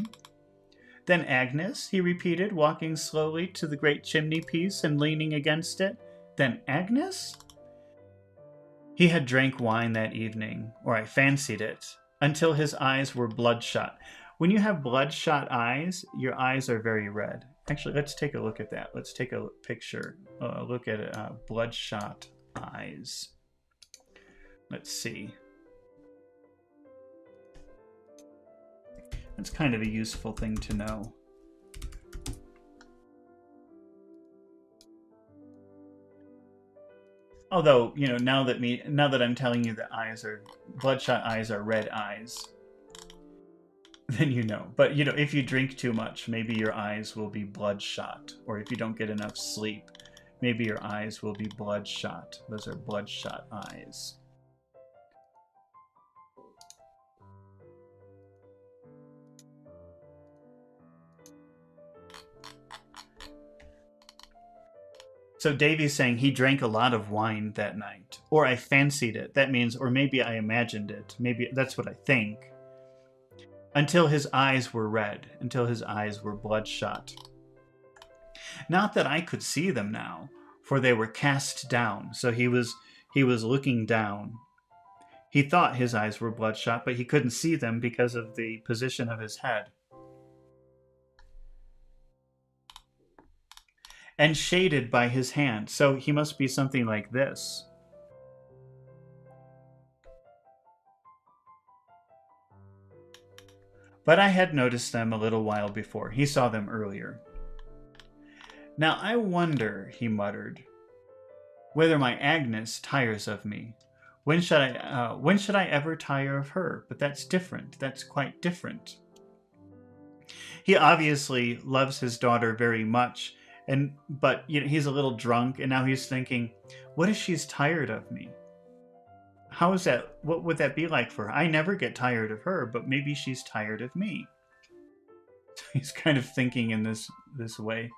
Then Agnes, he repeated, walking slowly to the great chimney-piece and leaning against it. Then Agnes? He had drank wine that evening, or I fancied it, until his eyes were bloodshot. When you have bloodshot eyes, your eyes are very red. Actually, let's take a look at that. Let's take a picture, look at bloodshot eyes. Let's see. That's kind of a useful thing to know. Although, now that I'm telling you that bloodshot eyes are red eyes, then you know. But, if you drink too much, maybe your eyes will be bloodshot. Or if you don't get enough sleep, maybe your eyes will be bloodshot. Those are bloodshot eyes. So Davy's saying he drank a lot of wine that night. Or I fancied it. That means, or maybe I imagined it. Maybe that's what I think. Until his eyes were red, until his eyes were bloodshot. Not that I could see them now, for they were cast down. So he was looking down. He thought his eyes were bloodshot, but he couldn't see them because of the position of his head. And shaded by his hand. So he must be something like this. But I had noticed them a little while before. He saw them earlier. Now I wonder, he muttered, whether my Agnes tires of me. When should I ever tire of her? But that's different. That's quite different. He obviously loves his daughter very much, but he's a little drunk, and now he's thinking, what if she's tired of me? How is that? What would that be like for her? I never get tired of her, but maybe she's tired of me. So he's kind of thinking in this way.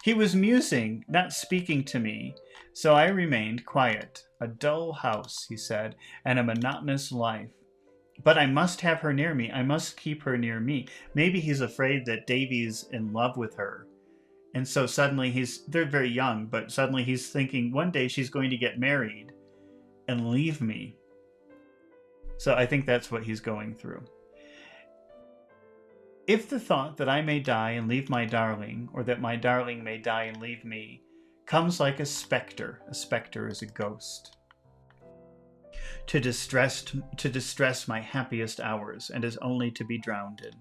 He was musing, not speaking to me, so I remained quiet. A dull house, he said, and a monotonous life. But I must have her near me. I must keep her near me. Maybe he's afraid that Davy's in love with her. And so suddenly they're very young, but suddenly he's thinking one day she's going to get married and leave me. So I think that's what he's going through. If the thought that I may die and leave my darling, or that my darling may die and leave me, comes like a specter is a ghost, to distress my happiest hours, and is only to be drowned in.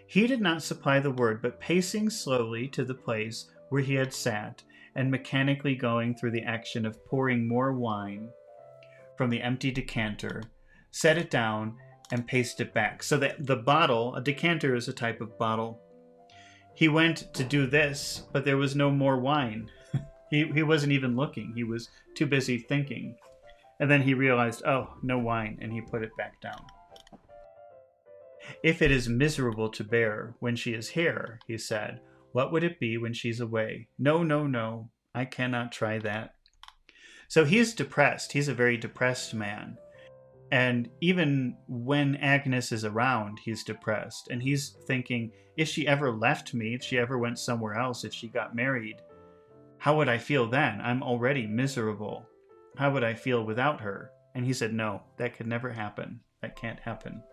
He did not supply the word, but pacing slowly to the place where he had sat, and mechanically going through the action of pouring more wine from the empty decanter, set it down and paced it back. So that the bottle, a decanter is a type of bottle. He went to do this, but there was no more wine. He wasn't even looking. He was too busy thinking. And then he realized, oh, no wine, and he put it back down. If it is miserable to bear when she is here, he said, what would it be when she's away? No, no, no, I cannot try that. So he's depressed. He's a very depressed man. And even when Agnes is around, he's depressed. And he's thinking, if she ever left me, if she ever went somewhere else, if she got married, how would I feel then? I'm already miserable. How would I feel without her? And he said, no, that could never happen. That can't happen.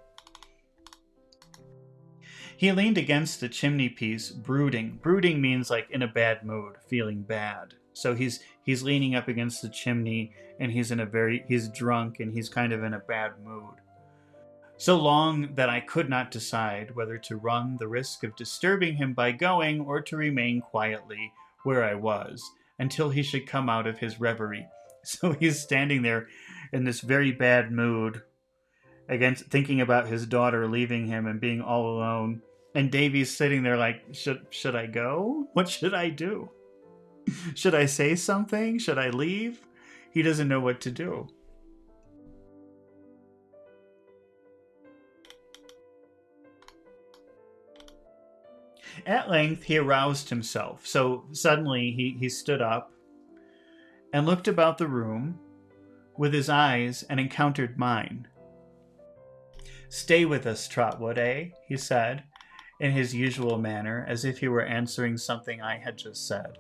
He leaned against the chimney piece, brooding. Brooding means like in a bad mood, feeling bad. So he's leaning up against the chimney, and he's drunk, and he's kind of in a bad mood. So long that I could not decide whether to run the risk of disturbing him by going, or to remain quietly where I was until he should come out of his reverie. So he's standing there in this very bad mood, thinking about his daughter leaving him and being all alone. And Davy's sitting there like, should I go? What should I do? Should I say something? Should I leave? He doesn't know what to do. At length he aroused himself. So suddenly he stood up and looked about the room with his eyes and encountered mine. Stay with us, Trotwood, eh? He said, in his usual manner, as if he were answering something I had just said.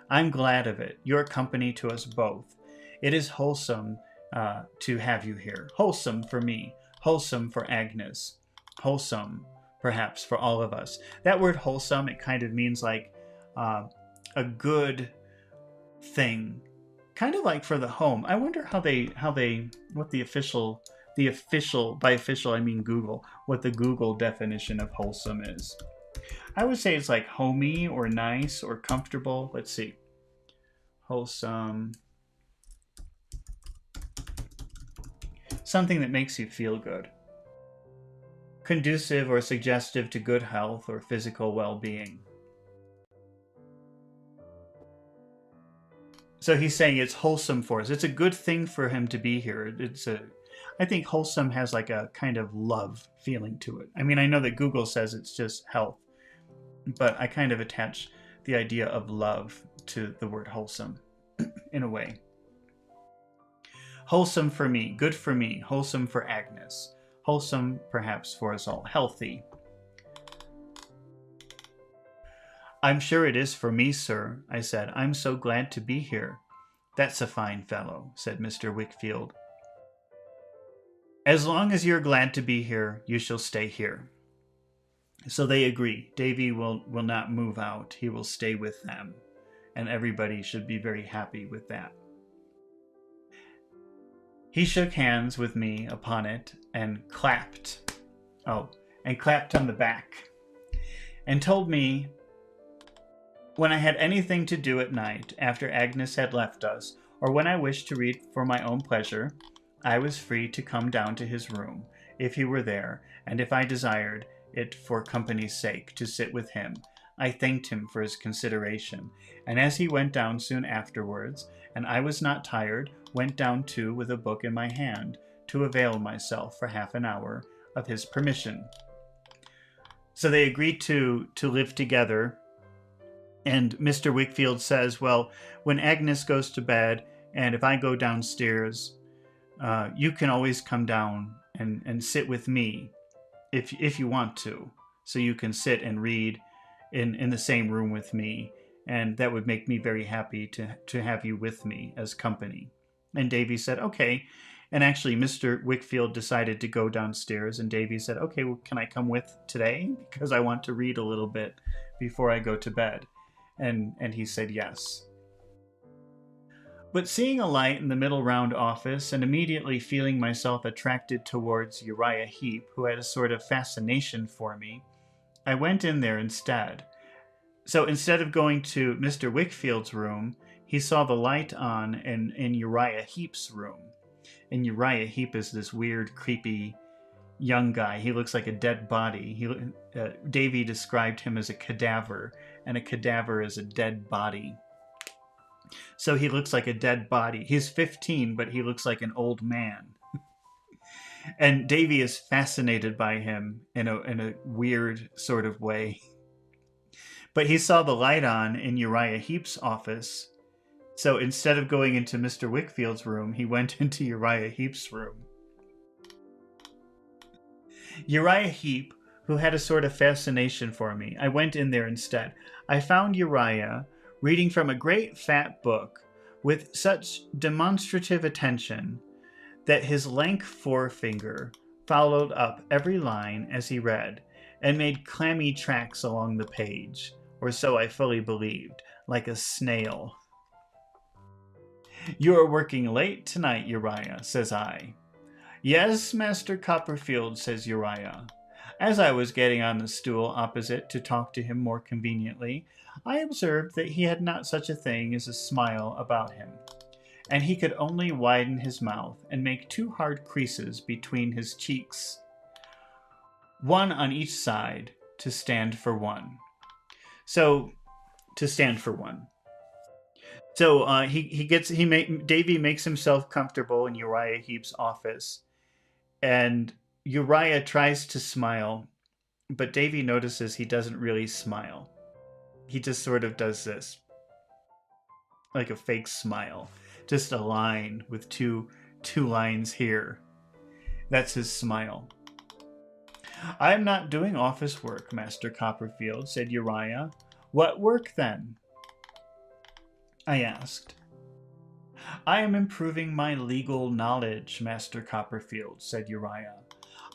I'm glad of it, your company to us both. It is wholesome to have you here. Wholesome for me, wholesome for Agnes, wholesome, perhaps, for all of us. That word wholesome, it kind of means like a good thing, kind of like for the home. I wonder what the official, by official I mean Google, what the Google definition of wholesome is. I would say it's like homey or nice or comfortable. Let's see. Wholesome. Something that makes you feel good. Conducive or suggestive to good health or physical well-being. So he's saying it's wholesome for us. It's a good thing for him to be here. I think wholesome has like a kind of love feeling to it. I mean, I know that Google says it's just health, but I kind of attach the idea of love to the word wholesome in a way. Wholesome for me, good for me, wholesome for Agnes, wholesome perhaps for us all, healthy. I'm sure it is for me, sir, I said. I'm so glad to be here. That's a fine fellow, said Mr. Wickfield. As long as you're glad to be here, you shall stay here. So they agree. Davy will not move out. He will stay with them. And everybody should be very happy with that. He shook hands with me upon it and clapped. And clapped on the back. And told me when I had anything to do at night after Agnes had left us, or when I wished to read for my own pleasure, I was free to come down to his room, if he were there, and if I desired it for company's sake, to sit with him. I thanked him for his consideration, and as he went down soon afterwards, and I was not tired, went down too with a book in my hand, to avail myself for half an hour of his permission. So they agreed to live together, and Mr. Wickfield says, well, when Agnes goes to bed, and if I go downstairs, you can always come down and sit with me if you want to. So you can sit and read in the same room with me, and that would make me very happy to have you with me as company. And Davy said, okay. And actually, Mr. Wickfield decided to go downstairs, and Davy said, okay, well, can I come with today? Because I want to read a little bit before I go to bed. And he said yes. But seeing a light in the middle round office and immediately feeling myself attracted towards Uriah Heep, who had a sort of fascination for me, I went in there instead. So instead of going to Mr. Wickfield's room, he saw the light on in Uriah Heep's room. And Uriah Heep is this weird, creepy young guy. He looks like a dead body. Davy described him as a cadaver, and a cadaver is a dead body. So he looks like a dead body. He's 15, but he looks like an old man. And Davy is fascinated by him in a weird sort of way. But he saw the light on in Uriah Heep's office. So instead of going into Mr. Wickfield's room, he went into Uriah Heep's room. Uriah Heep, who had a sort of fascination for me, I went in there instead. I found Uriah reading from a great fat book with such demonstrative attention that his lank forefinger followed up every line as he read and made clammy tracks along the page, or so I fully believed, like a snail. You are working late tonight, Uriah, says I. Yes, Master Copperfield, says Uriah. As I was getting on the stool opposite to talk to him more conveniently, I observed that he had not such a thing as a smile about him, and he could only widen his mouth and make 2 hard creases between his cheeks, one on each side, to stand for one. So, to stand for one. So Davy makes himself comfortable in Uriah Heep's office, and Uriah tries to smile, but Davy notices he doesn't really smile. He just sort of does this, like a fake smile, just a line with two lines here. That's his smile. I am not doing office work, Master Copperfield, said Uriah. What work then? I asked. I am improving my legal knowledge, Master Copperfield, said Uriah.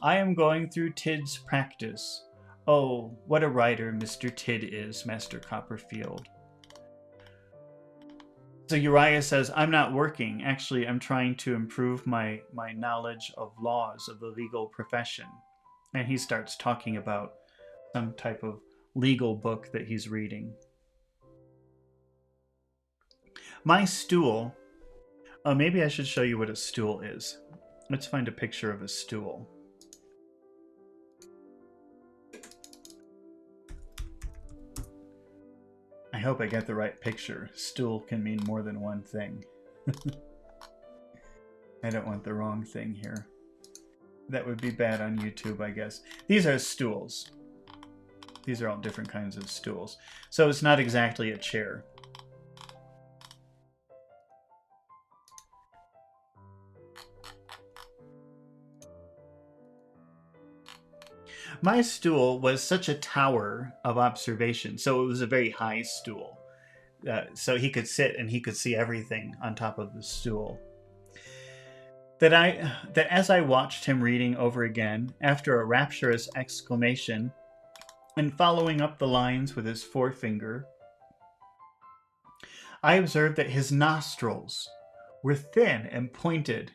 I am going through Tidd's practice. Oh, what a writer Mr. Tidd is, Master Copperfield. So Uriah says, I'm not working. Actually, I'm trying to improve my knowledge of laws of the legal profession. And he starts talking about some type of legal book that he's reading. My stool. Oh, maybe I should show you what a stool is. Let's find a picture of a stool. I hope I get the right picture. Stool can mean more than one thing. I don't want the wrong thing here. That would be bad on YouTube, I guess. These are stools. These are all different kinds of stools. So it's not exactly a chair. My stool was such a tower of observation, so it was a very high stool. So he could sit and he could see everything on top of the stool. That as I watched him reading over again, after a rapturous exclamation, and following up the lines with his forefinger, I observed that his nostrils were thin and pointed,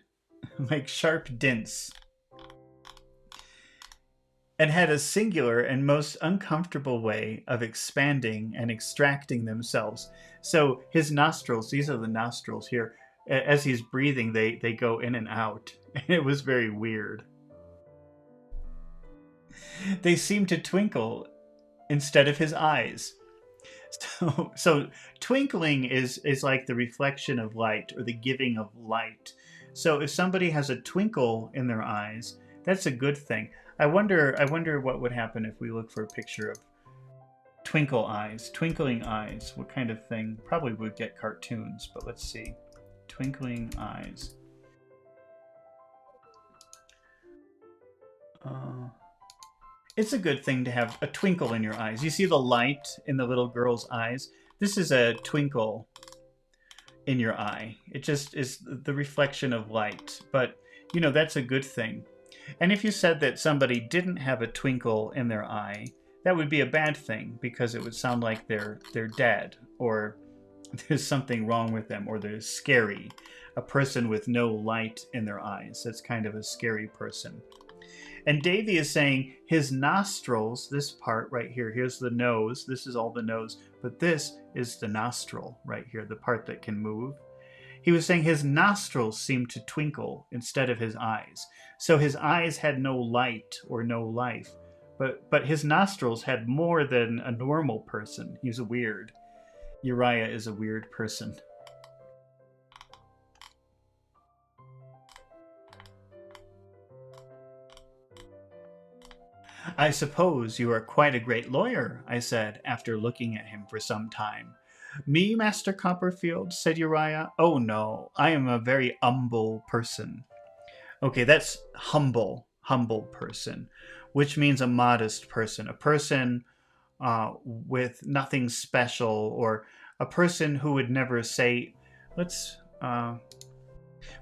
like sharp dints, and had a singular and most uncomfortable way of expanding and extracting themselves. So his nostrils, these are the nostrils here, as he's breathing, they go in and out. And it was very weird. They seemed to twinkle instead of his eyes. So twinkling is like the reflection of light or the giving of light. So if somebody has a twinkle in their eyes, that's a good thing. I wonder what would happen if we look for a picture of twinkling eyes. What kind of thing? Probably would get cartoons, but let's see. Twinkling eyes. It's a good thing to have a twinkle in your eyes. You see the light in the little girl's eyes? This is a twinkle in your eye. It just is the reflection of light. But, you know, that's a good thing. And if you said that somebody didn't have a twinkle in their eye, that would be a bad thing because it would sound like they're dead, or there's something wrong with them, or they're scary. A person with no light in their eyes. That's kind of a scary person. And Davy is saying his nostrils, this part right here, here's the nose, this is all the nose, but this is the nostril right here, the part that can move. He was saying his nostrils seemed to twinkle instead of his eyes. So his eyes had no light or no life, but his nostrils had more than a normal person. He's weird. Uriah is a weird person. I suppose you are quite a great lawyer, I said, after looking at him for some time. Me, Master Copperfield, said Uriah. Oh no, I am a very humble person. Okay, that's humble person, which means a modest person, a person with nothing special, or a person who would never say,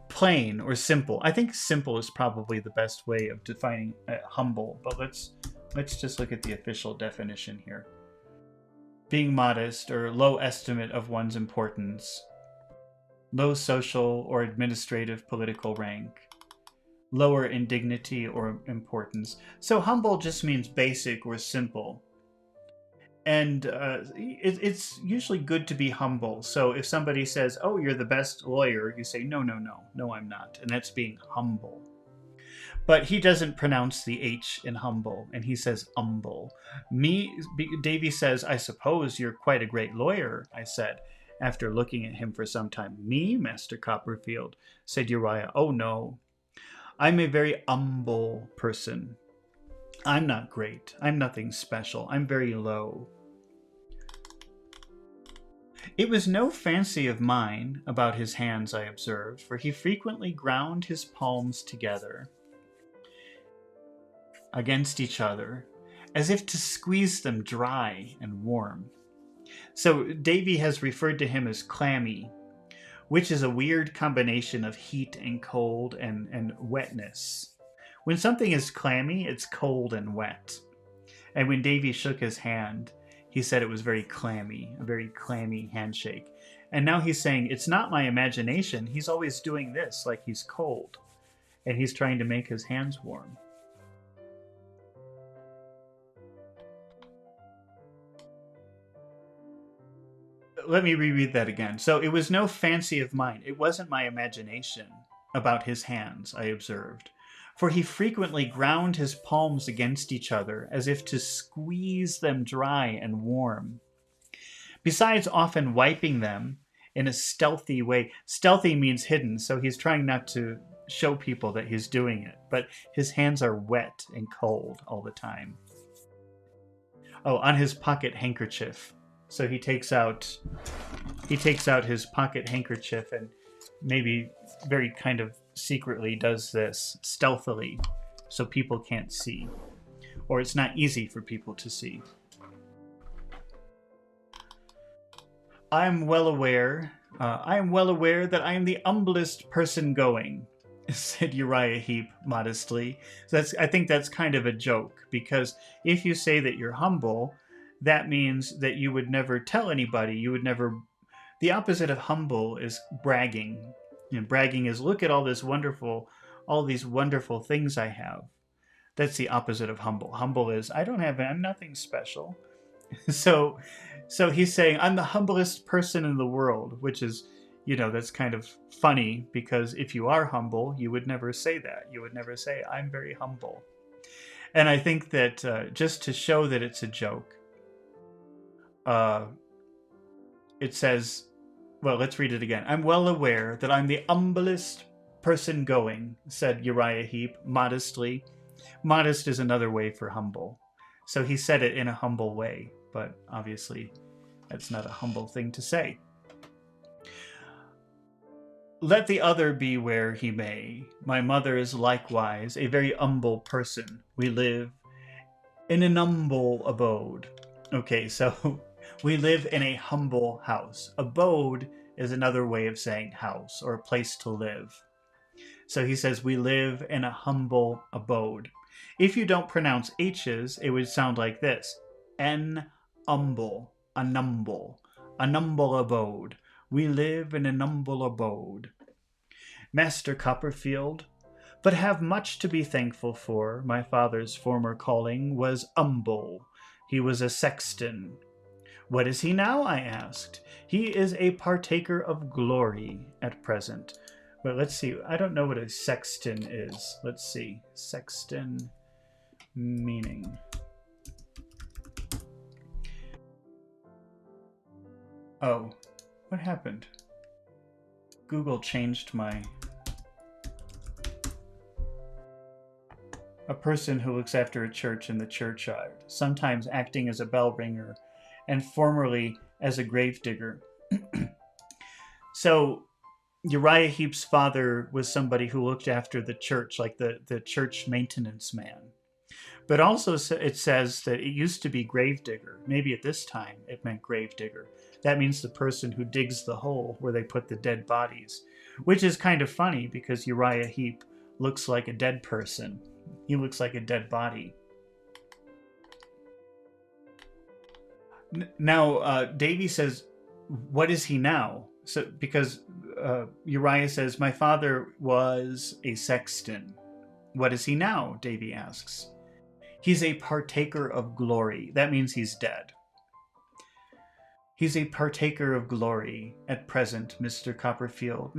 plain or simple. I think simple is probably the best way of defining humble, but let's just look at the official definition here. Being modest or low estimate of one's importance, low social or administrative political rank, lower in dignity or importance. So humble just means basic or simple. And it's usually good to be humble. So if somebody says, oh, you're the best lawyer, you say, no, I'm not. And that's being humble. But he doesn't pronounce the H in humble, and he says humble. Davy says, I suppose you're quite a great lawyer, I said, after looking at him for some time. Me, Master Copperfield, said Uriah. Oh, no. I'm a very humble person. I'm not great. I'm nothing special. I'm very low. It was no fancy of mine about his hands, I observed, for he frequently ground his palms together against each other, as if to squeeze them dry and warm. So Davy has referred to him as clammy, which is a weird combination of heat and cold and wetness. When something is clammy, it's cold and wet. And when Davy shook his hand, he said it was very clammy, a very clammy handshake. And now he's saying, it's not my imagination. He's always doing this, like he's cold. And he's trying to make his hands warm. Let me reread that again. So it was no fancy of mine. It wasn't my imagination about his hands, I observed. For he frequently ground his palms against each other as if to squeeze them dry and warm. Besides often wiping them in a stealthy way. Stealthy means hidden, so he's trying not to show people that he's doing it. But his hands are wet and cold all the time. Oh, on his pocket handkerchief. So he takes out his pocket handkerchief and maybe very kind of secretly does this stealthily so people can't see. or it's not easy for people to see. I am well aware that I am the humblest person going, said Uriah Heep modestly. So I think that's kind of a joke, because if you say that you're humble, that means that you would never tell anybody. You would never. The opposite of humble is bragging. Bragging is, look at all these wonderful things I have. That's the opposite of humble. Humble is, I'm nothing special. So he's saying, I'm the humblest person in the world, which is, that's kind of funny, because if you are humble, you would never say that. You would never say, I'm very humble. And I think that just to show that it's a joke, it says, well, let's read it again. I'm well aware that I'm the humblest person going, said Uriah Heep modestly. Modest is another way for humble. So he said it in a humble way, but obviously that's not a humble thing to say. Let the other be where he may. My mother is likewise a very humble person. We live in an humble abode. Okay, so we live in a humble house. Abode is another way of saying house or a place to live. So he says we live in a humble abode. If you don't pronounce H's, it would sound like this. An humble, a numble abode. We live in an humble abode. Master Copperfield, but have much to be thankful for. My father's former calling was humble. He was a sexton. What is he now? I asked. He is a partaker of glory at present. But let's see. I don't know what a sexton is. Let's see. Sexton meaning. Oh, what happened? Google changed my... A person who looks after a church in the churchyard, sometimes acting as a bell ringer, and formerly as a gravedigger. So Uriah Heep's father was somebody who looked after the church, like the church maintenance man. But also it says that it used to be gravedigger. Maybe at this time it meant gravedigger. That means the person who digs the hole where they put the dead bodies, which is kind of funny because Uriah Heep looks like a dead person. He looks like a dead body. Now, Davy says, what is he now? So, because Uriah says, my father was a sexton. What is he now? Davy asks. He's a partaker of glory. That means he's dead. He's a partaker of glory at present, Master Copperfield,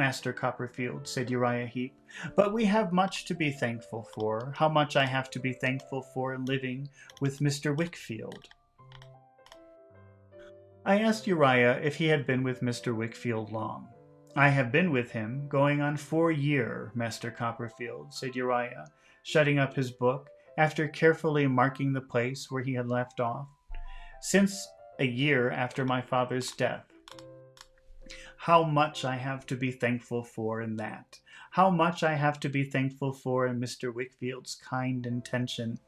said Uriah Heep. But we have much to be thankful for. How much I have to be thankful for in living with Mr. Wickfield. I asked Uriah if he had been with Mr. Wickfield long. I have been with him, going on 4 years, Master Copperfield, said Uriah, shutting up his book, after carefully marking the place where he had left off. Since a year after my father's death. How much I have to be thankful for in that. How much I have to be thankful for in Mr. Wickfield's kind intention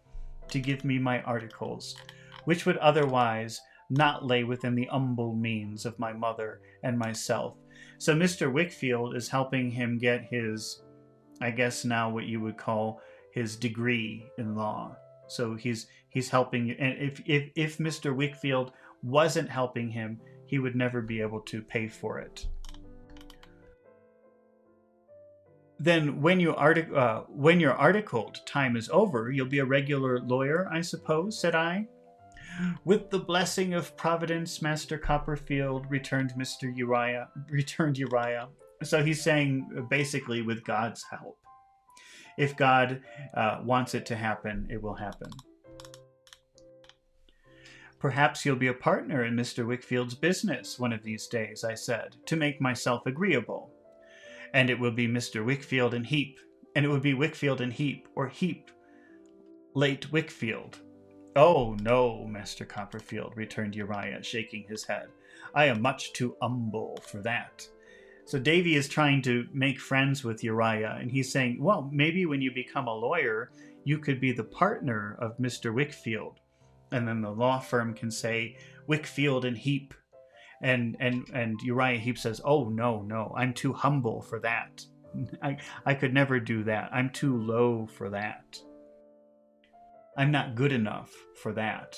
to give me my articles, which would otherwise not lay within the humble means of my mother and myself. So Mr. Wickfield is helping him get his, I guess now what you would call his degree in law. So he's helping you. And if Mr. Wickfield wasn't helping him, he would never be able to pay for it. Then when you're articled, time is over, you'll be a regular lawyer, I suppose, said I. With the blessing of Providence, Master Copperfield, returned Uriah. So he's saying basically with God's help. If God wants it to happen, it will happen. Perhaps you'll be a partner in Mr. Wickfield's business one of these days, I said, to make myself agreeable. And it will be Mr. Wickfield and Heep, and it would be Wickfield and Heep, or Heep, late Wickfield. Oh, no, Master Copperfield, returned Uriah, shaking his head. I am much too humble for that. So Davy is trying to make friends with Uriah, and he's saying, well, maybe when you become a lawyer, you could be the partner of Mr. Wickfield. And then the law firm can say, Wickfield and Heap. And Uriah Heep says, oh, no, I'm too humble for that. I could never do that. I'm too low for that. I'm not good enough for that.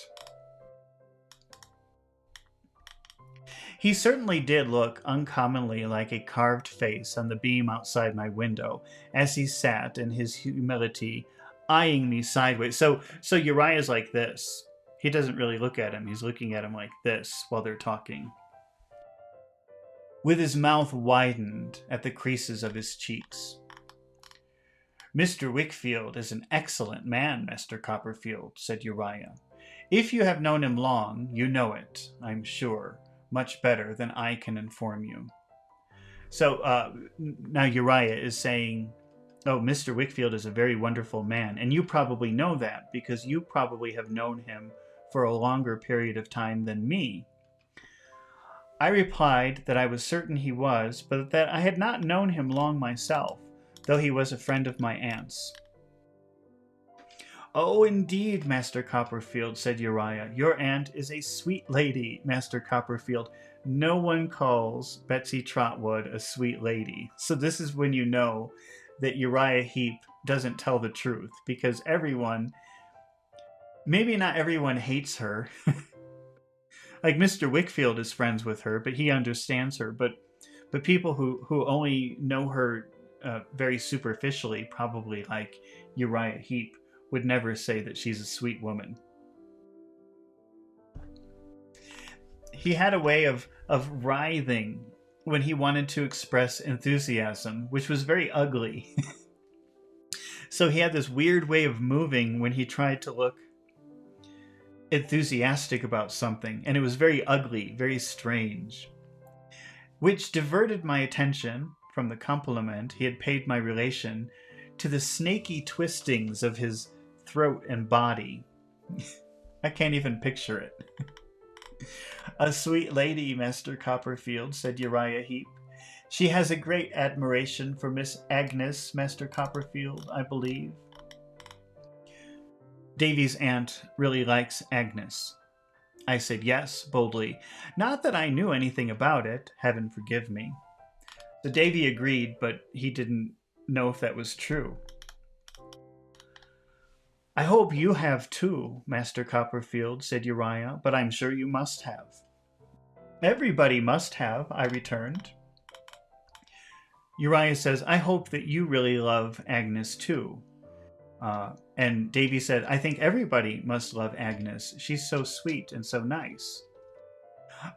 He certainly did look uncommonly like a carved face on the beam outside my window as he sat in his humility, eyeing me sideways. So Uriah's like this. He doesn't really look at him. He's looking at him like this while they're talking, with his mouth widened at the creases of his cheeks. Mr. Wickfield is an excellent man, Mr. Copperfield, said Uriah. If you have known him long, you know it, I'm sure, much better than I can inform you. So now Uriah is saying, oh, Mr. Wickfield is a very wonderful man, and you probably know that because you probably have known him for a longer period of time than me. I replied that I was certain he was, but that I had not known him long myself, though he was a friend of my aunt's. Oh, indeed, Master Copperfield, said Uriah. Your aunt is a sweet lady, Master Copperfield. No one calls Betsy Trotwood a sweet lady. So this is when you know that Uriah Heep doesn't tell the truth, because everyone, maybe not everyone hates her. Like Mr. Wickfield is friends with her, but he understands her. But people who only know her very superficially, probably like Uriah Heep, would never say that she's a sweet woman. He had a way of writhing when he wanted to express enthusiasm, which was very ugly. So he had this weird way of moving when he tried to look enthusiastic about something, and it was very ugly, very strange, which diverted my attention from the compliment he had paid my relation to the snaky twistings of his throat and body. I can't even picture it. A sweet lady, Master Copperfield, said Uriah Heep. She has a great admiration for Miss Agnes, Master Copperfield, I believe. Davy's aunt really likes Agnes. I said yes, boldly. Not that I knew anything about it, heaven forgive me. So Davy agreed, but he didn't know if that was true. I hope you have too, Master Copperfield, said Uriah, but I'm sure you must have. Everybody must have, I returned. Uriah says, I hope that you really love Agnes too. And Davy said, I think everybody must love Agnes. She's so sweet and so nice.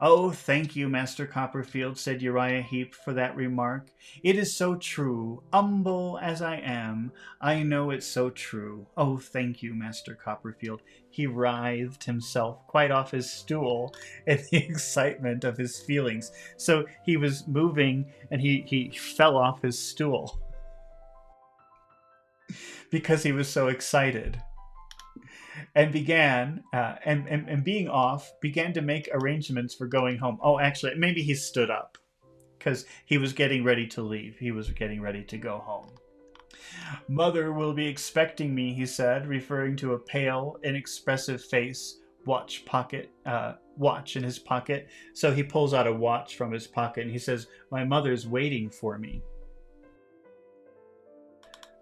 Oh, thank you, Master Copperfield, said Uriah Heep, for that remark. It is so true. Humble as I am, I know it's so true. Oh, thank you, Master Copperfield. He writhed himself quite off his stool in the excitement of his feelings. So he was moving and he fell off his stool because he was so excited. And began, and being off, began to make arrangements for going home. Oh, actually, maybe he stood up because he was getting ready to leave. He was getting ready to go home. Mother will be expecting me, he said, referring to a pale, inexpressive face, watch in his pocket. So he pulls out a watch from his pocket and he says, my mother's waiting for me.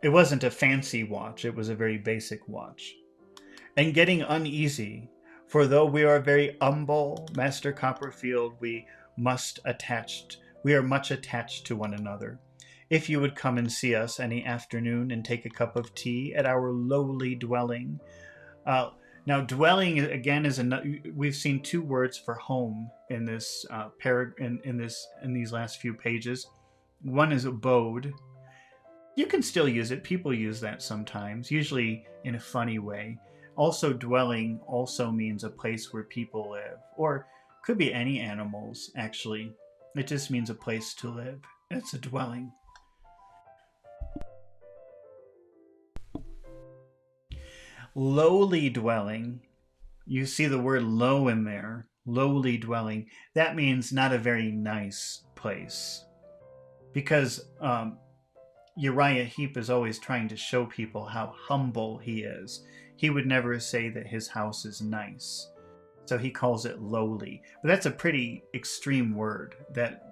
It wasn't a fancy watch. It was a very basic watch. And getting uneasy, for though we are very humble, Master Copperfield, we are much attached to one another. If you would come and see us any afternoon and take a cup of tea at our lowly dwelling. Now, dwelling again is we've seen two words for home in this in these last few pages. One is abode. You can still use it. People use that sometimes, usually in a funny way. Also, dwelling also means a place where people live, or could be any animals, actually. It just means a place to live. It's a dwelling. Lowly dwelling. You see the word low in there. Lowly dwelling. That means not a very nice place. Because Uriah Heep is always trying to show people how humble he is. He would never say that his house is nice. So he calls it lowly. But that's a pretty extreme word. That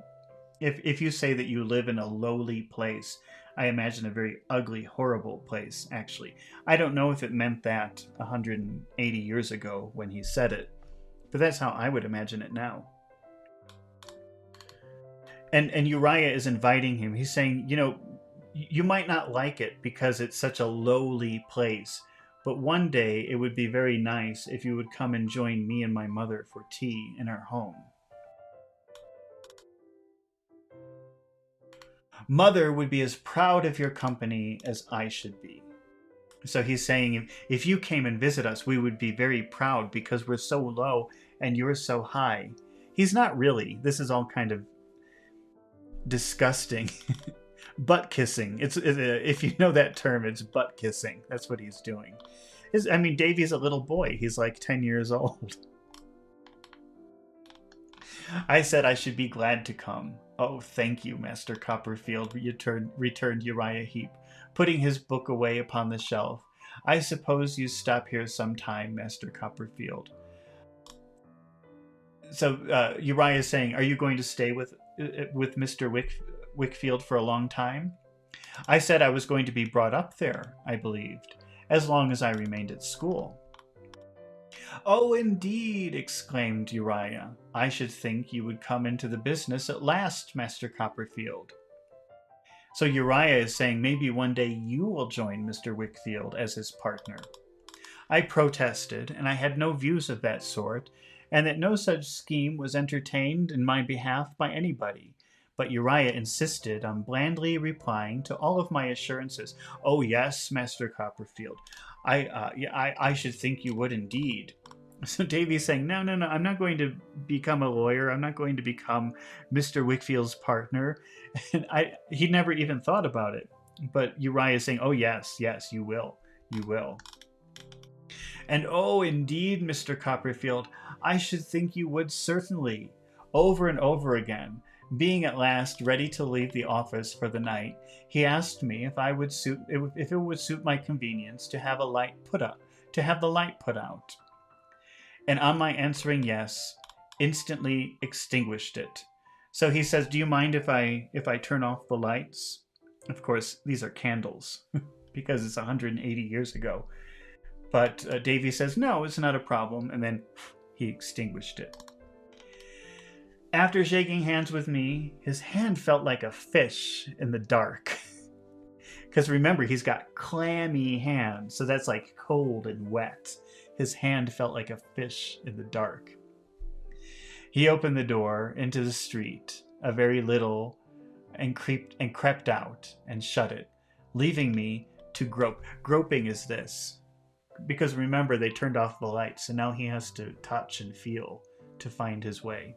if you say that you live in a lowly place, I imagine a very ugly, horrible place, actually. I don't know if it meant that 180 years ago when he said it, but that's how I would imagine it now. And Uriah is inviting him. He's saying, you might not like it because it's such a lowly place, but one day it would be very nice if you would come and join me and my mother for tea in our home. Mother would be as proud of your company as I should be. So he's saying, if you came and visit us, we would be very proud because we're so low and you're so high. He's not really. This is all kind of disgusting. Butt kissing. If you know that term, it's butt kissing. That's what he's doing. Davy's a little boy. He's like 10 years old. I said I should be glad to come. Oh, thank you, Master Copperfield, returned Uriah Heep, putting his book away upon the shelf. I suppose you stop here sometime, Master Copperfield. So Uriah is saying, are you going to stay with Mr. Wickfield for a long time? I said I was going to be brought up there, I believed, as long as I remained at school. Oh, indeed, exclaimed Uriah. I should think you would come into the business at last, Master Copperfield. So Uriah is saying maybe one day you will join Mr. Wickfield as his partner. I protested, and I had no views of that sort, and that no such scheme was entertained in my behalf by anybody. But Uriah insisted on blandly replying to all of my assurances. Oh, yes, Master Copperfield. I should think you would indeed. So Davy's saying, no, I'm not going to become a lawyer. I'm not going to become Mr. Wickfield's partner. And he never even thought about it. But Uriah is saying, oh, yes, you will. You will. And oh, indeed, Mr. Copperfield, I should think you would certainly. Over and over again, being at last ready to leave the office for the night, he asked me if it would suit my convenience to have the light put out. And on my answering yes, instantly extinguished it. So he says, do you mind if I turn off the lights? Of course, these are candles because it's 180 years ago. But Davy says, no, it's not a problem. And then he extinguished it. After shaking hands with me, his hand felt like a fish in the dark. Because remember, he's got clammy hands, so that's like cold and wet. His hand felt like a fish in the dark. He opened the door into the street, a very little, and crept out and shut it, leaving me to grope. Groping is this. Because remember, they turned off the lights, and now he has to touch and feel to find his way.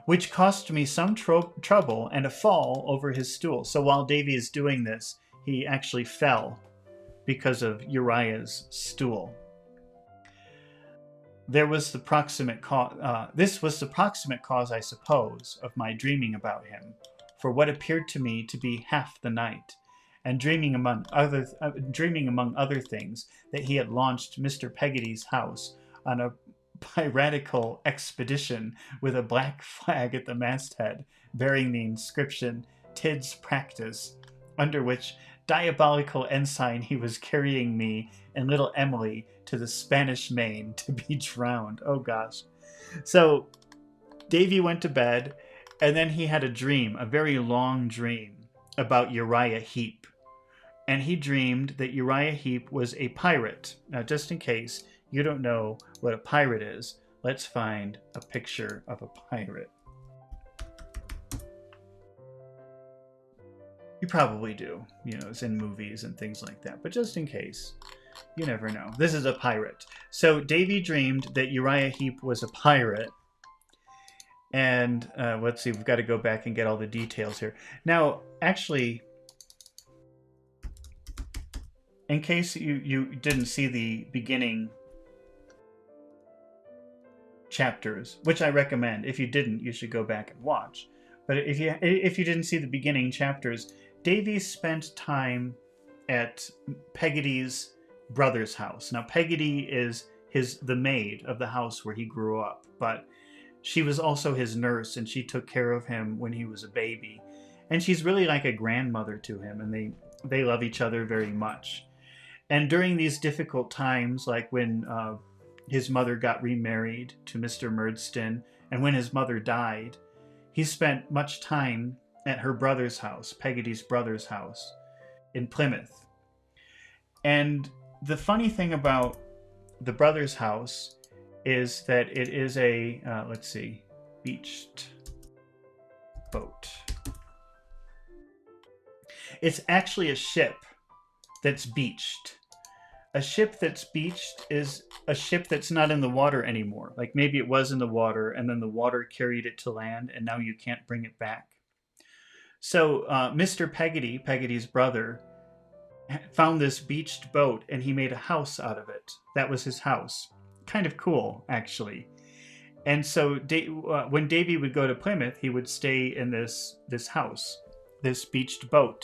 Which cost me some trouble and a fall over his stool. So while Davy is doing this, he actually fell because of Uriah's stool. This was the proximate cause, I suppose, of my dreaming about him, for what appeared to me to be half the night, and dreaming among other things that he had launched Mr. Peggotty's house on a piratical expedition with a black flag at the masthead bearing the inscription Tid's Practice, under which diabolical ensign he was carrying me and little Emily to the Spanish Main to be drowned. Oh gosh. So Davy went to bed, and then he had a dream, a very long dream, about Uriah Heep. And he dreamed that Uriah Heep was a pirate. Now, just in case you don't know what a pirate is, let's find a picture of a pirate. You probably do. It's in movies and things like that. But just in case, you never know. This is a pirate. So Davy dreamed that Uriah Heep was a pirate. And let's see, we've got to go back and get all the details here. Now, actually, in case you didn't see the beginning chapters, which I recommend. If you didn't, you should go back and watch. But if you didn't see the beginning chapters, Davy spent time at Peggotty's brother's house. Now Peggotty is the maid of the house where he grew up, but she was also his nurse, and she took care of him when he was a baby. And she's really like a grandmother to him, and they love each other very much. And during these difficult times, like when his mother got remarried to Mr. Murdstone, and when his mother died, he spent much time at her brother's house, Peggotty's brother's house in Plymouth. And the funny thing about the brother's house is that it is a, beached boat. It's actually a ship that's beached. A ship that's beached is a ship that's not in the water anymore. Like maybe it was in the water and then the water carried it to land and now you can't bring it back. So Mr. Peggotty, Peggotty's brother, found this beached boat and he made a house out of it. That was his house. Kind of cool, actually. And so when Davy would go to Plymouth, he would stay in this house, this beached boat,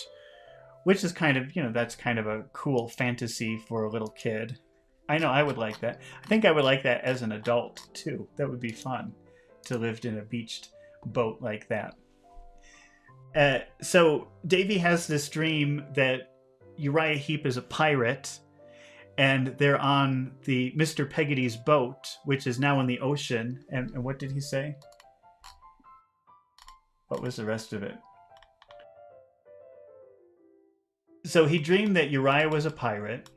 which is kind of, that's kind of a cool fantasy for a little kid. I know I would like that. I think I would like that as an adult, too. That would be fun, to live in a beached boat like that. So Davy has this dream that Uriah Heep is a pirate, and they're on the Mr. Peggotty's boat, which is now in the ocean. And what did he say? What was the rest of it? So he dreamed that Uriah was a pirate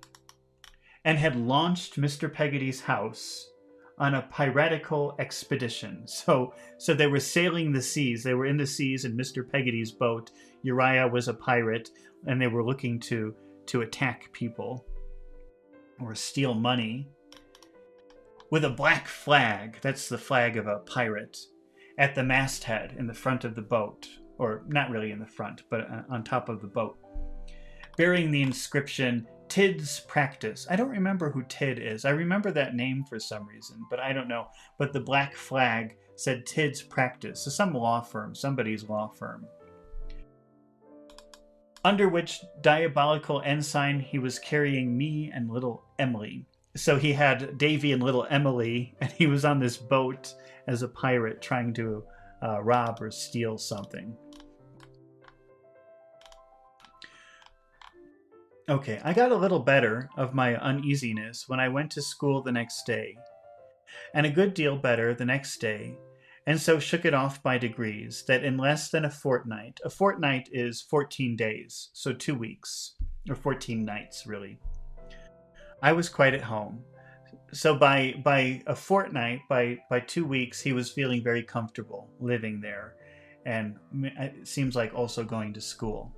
and had launched Mr. Peggotty's house on a piratical expedition. So they were sailing the seas. They were in the seas in Mr. Peggotty's boat. Uriah was a pirate, and they were looking to attack people or steal money with a black flag. That's the flag of a pirate at the masthead in the front of the boat, or not really in the front, but on top of the boat, bearing the inscription, Tid's Practice. I don't remember who Tid is. I remember that name for some reason, but I don't know. But the black flag said Tid's Practice. So some law firm, somebody's law firm. Under which diabolical ensign he was carrying me and little Emily. So he had Davy and little Emily, and he was on this boat as a pirate trying to rob or steal something. Okay, I got a little better of my uneasiness when I went to school the next day, and a good deal better the next day, and so shook it off by degrees, that in less than a fortnight is 14 days, so 2 weeks, or 14 nights, really, I was quite at home. So by a fortnight, by 2 weeks, he was feeling very comfortable living there, and it seems like also going to school.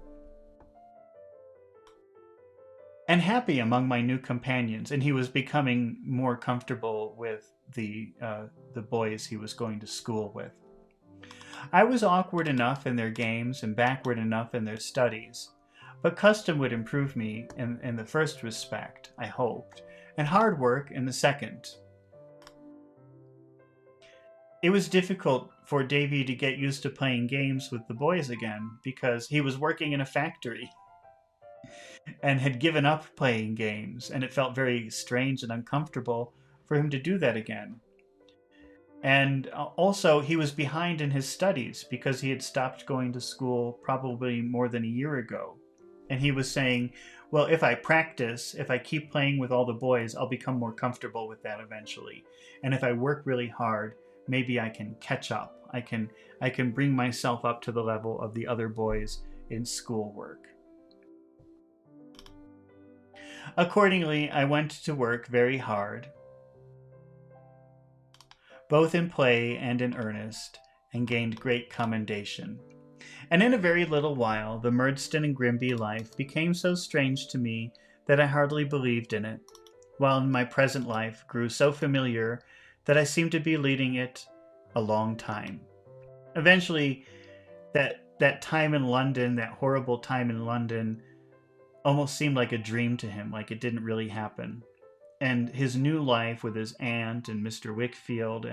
And happy among my new companions, and he was becoming more comfortable with the boys he was going to school with. I was awkward enough in their games and backward enough in their studies, but custom would improve me in the first respect, I hoped, and hard work in the second. It was difficult for Davy to get used to playing games with the boys again, because he was working in a factory and had given up playing games, and it felt very strange and uncomfortable for him to do that again. And also, he was behind in his studies because he had stopped going to school probably more than a year ago. And he was saying, well, if I practice, if I keep playing with all the boys, I'll become more comfortable with that eventually. And if I work really hard, maybe I can catch up. I can bring myself up to the level of the other boys in schoolwork. Accordingly, I went to work very hard, both in play and in earnest, and gained great commendation. And in a very little while, the Murdstone and Grimby life became so strange to me that I hardly believed in it, while in my present life grew so familiar that I seemed to be leading it a long time. Eventually, that time in London, that horrible time in London, almost seemed like a dream to him, like it didn't really happen. And his new life with his aunt and Mr. Wickfield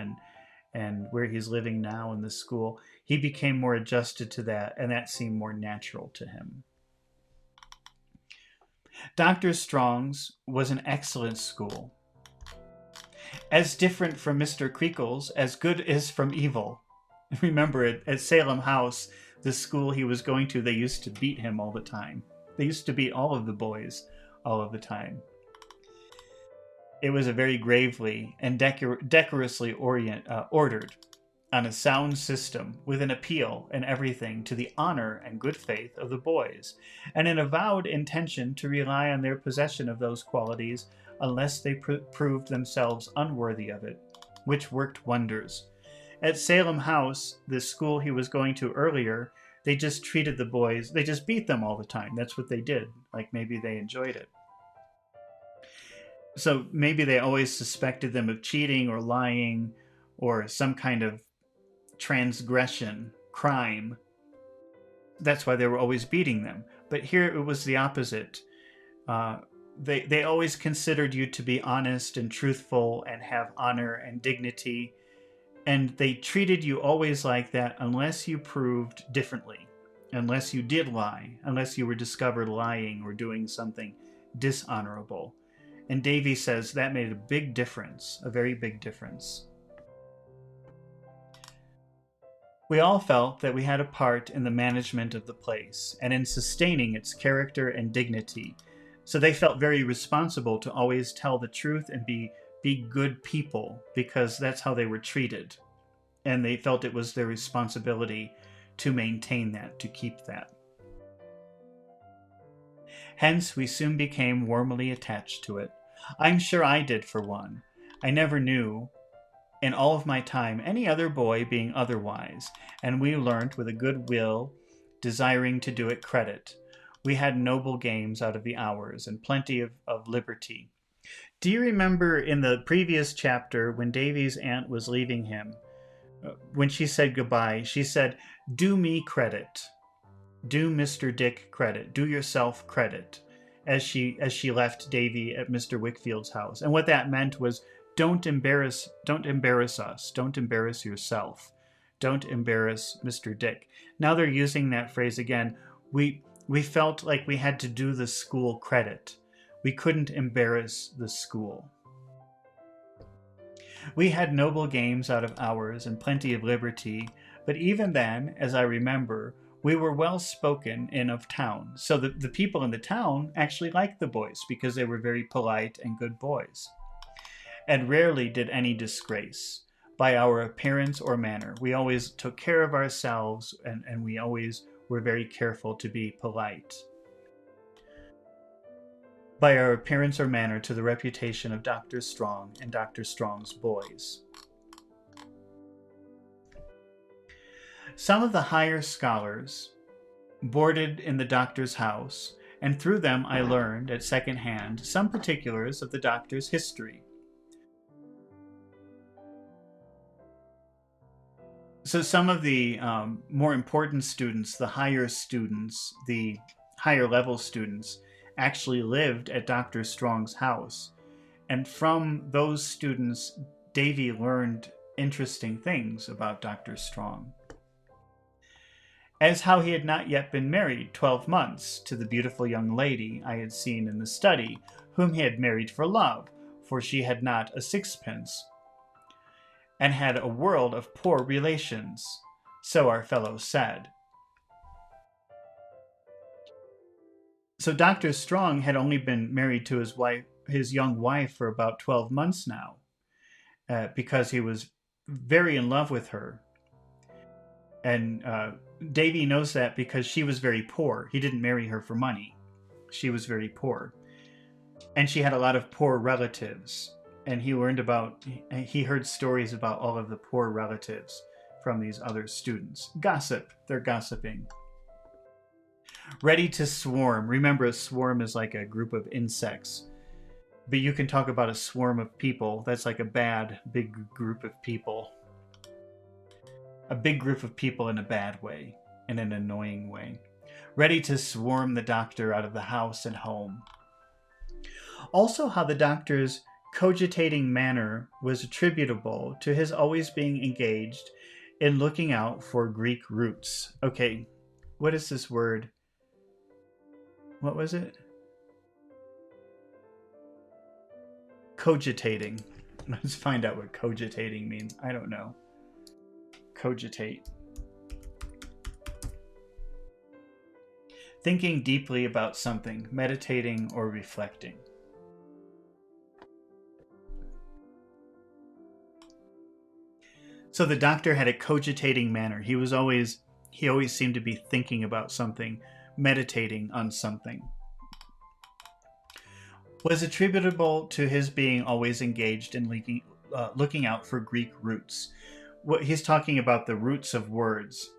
and where he's living now in the school, he became more adjusted to that, and that seemed more natural to him. Dr. Strong's was an excellent school. As different from Mr. Creakle's as good is from evil. Remember, at Salem House, the school he was going to, they used to beat him all the time. They used to beat all of the boys all of the time. It was a very gravely and decorously ordered, on a sound system, with an appeal and everything to the honor and good faith of the boys, and an avowed intention to rely on their possession of those qualities unless they proved themselves unworthy of it, which worked wonders. At Salem House, the school he was going to earlier, they just treated the boys, they just beat them all the time. That's what they did. Like maybe they enjoyed it. So maybe they always suspected them of cheating or lying or some kind of transgression, crime. That's why they were always beating them. But here it was the opposite. They always considered you to be honest and truthful and have honor and dignity. And they treated you always like that unless you proved differently, unless you did lie, unless you were discovered lying or doing something dishonorable. And Davy says that made a big difference, a very big difference. We all felt that we had a part in the management of the place and in sustaining its character and dignity. So they felt very responsible to always tell the truth and be good people, because that's how they were treated. And they felt it was their responsibility to maintain that, to keep that. Hence, we soon became warmly attached to it. I'm sure I did, for one. I never knew, in all of my time, any other boy being otherwise, and we learnt with a good will, desiring to do it credit. We had noble games out of the hours, and plenty of liberty. Do you remember in the previous chapter when Davy's aunt was leaving him, when she said goodbye, she said, "Do me credit. Do Mr. Dick credit. Do yourself credit," as she left Davy at Mr. Wickfield's house. And what that meant was, don't embarrass us. Don't embarrass yourself. Don't embarrass Mr. Dick. Now they're using that phrase again. We felt like we had to do the school credit. We couldn't embarrass the school. We had noble games out of hours and plenty of liberty, but even then, as I remember, we were well spoken in of town. So the people in the town actually liked the boys because they were very polite and good boys. And rarely did any disgrace by our appearance or manner. We always took care of ourselves, and we always were very careful to be polite. By our appearance or manner, to the reputation of Dr. Strong and Dr. Strong's boys. Some of the higher scholars boarded in the doctor's house, and through them I learned at second hand some particulars of the doctor's history. So some of the more important students, the higher students, the higher level students, actually lived at Dr. Strong's house. And from those students, Davy learned interesting things about Dr. Strong. As how he had not yet been married 12 months to the beautiful young lady I had seen in the study, whom he had married for love, for she had not a sixpence, and had a world of poor relations, so our fellow said. So Dr. Strong had only been married to his young wife for about 12 months now, because he was very in love with her. And Davy knows that because she was very poor. He didn't marry her for money. She was very poor. And she had a lot of poor relatives. And he heard stories about all of the poor relatives from these other students. Gossip. They're gossiping. Ready to swarm. Remember, a swarm is like a group of insects. But you can talk about a swarm of people. That's like a bad, big group of people. A big group of people in a bad way, in an annoying way. Ready to swarm the doctor out of the house and home. Also how the doctor's cogitating manner was attributable to his always being engaged in looking out for Greek roots. Okay, what is this word? What was it? Cogitating. Let's find out what cogitating means. I don't know. Cogitate. Thinking deeply about something, meditating or reflecting. So the doctor had a cogitating manner. He always seemed to be thinking about something, meditating on something. Was attributable to his being always engaged in looking out for Greek roots. What he's talking about, the roots of words.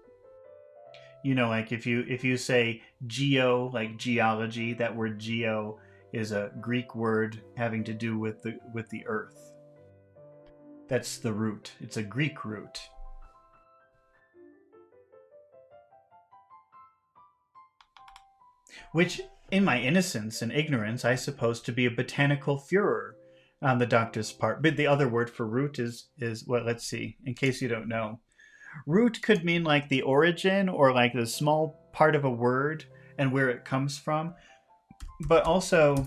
You know, like if you say geo, like geology, that word geo is a Greek word having to do with the earth. That's the root. It's a Greek root. Which, in my innocence and ignorance, I suppose to be a botanical furor on the doctor's part. But the other word for root is what? Let's see, in case you don't know. Root could mean like the origin or like the small part of a word and where it comes from. But also,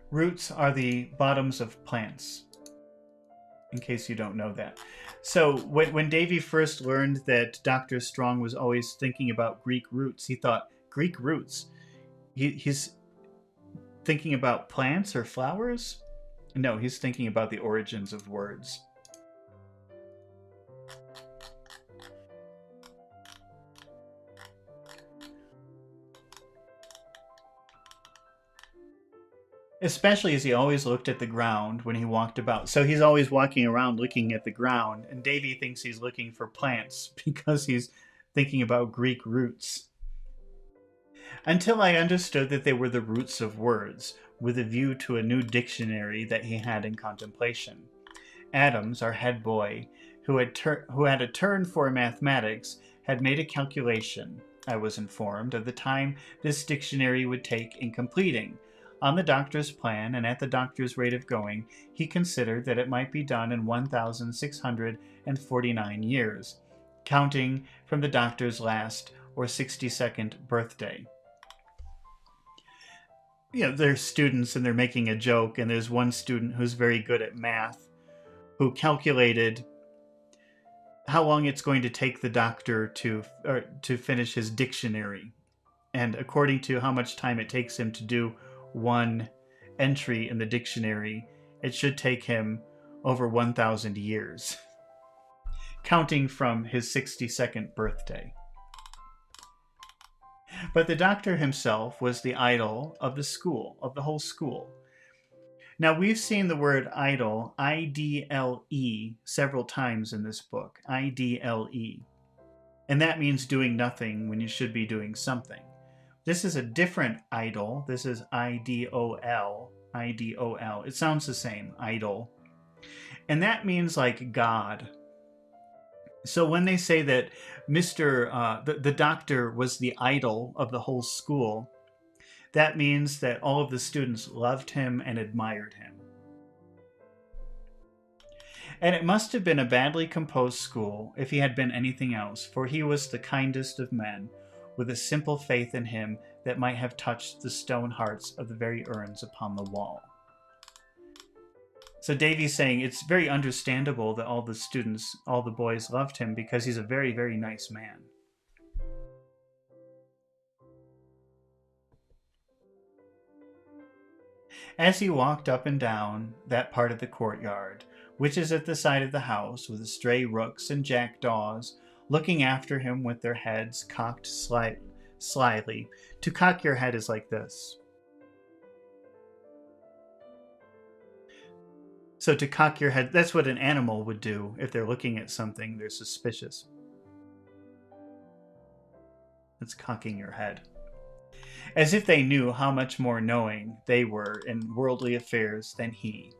roots are the bottoms of plants, in case you don't know that. So when Davy first learned that Dr. Strong was always thinking about Greek roots, he thought, Greek roots? He's thinking about plants or flowers? No, he's thinking about the origins of words. Especially as he always looked at the ground when he walked about. So he's always walking around looking at the ground, and Davy thinks he's looking for plants because he's thinking about Greek roots. Until I understood that they were the roots of words, with a view to a new dictionary that he had in contemplation. Adams, our head boy, who had a turn for mathematics, had made a calculation, I was informed, of the time this dictionary would take in completing. On the doctor's plan, and at the doctor's rate of going, he considered that it might be done in 1,649 years, counting from the doctor's last or 62nd birthday. You know, there's students and they're making a joke, and there's one student who's very good at math who calculated how long it's going to take the doctor to finish his dictionary. And according to how much time it takes him to do one entry in the dictionary, it should take him over 1,000 years, counting from his 62nd birthday. But the doctor himself was the idol of the school, of the whole school. Now, we've seen the word idle, I-D-L-E, several times in this book, I-D-L-E. And that means doing nothing when you should be doing something. This is a different idol. This is I-D-O-L, I-D-O-L. It sounds the same, idol. And that means like God. So when they say that the doctor was the idol of the whole school, that means that all of the students loved him and admired him. And it must have been a badly composed school if he had been anything else, for he was the kindest of men, with a simple faith in him that might have touched the stone hearts of the very urns upon the wall. So Davy's saying it's very understandable that all the students, all the boys loved him because he's a very, very nice man. As he walked up and down that part of the courtyard, which is at the side of the house, with the stray rooks and jackdaws looking after him with their heads cocked slyly. To cock your head is like this. So to cock your head, that's what an animal would do if they're looking at something they're suspicious. That's cocking your head. As if they knew how much more knowing they were in worldly affairs than he.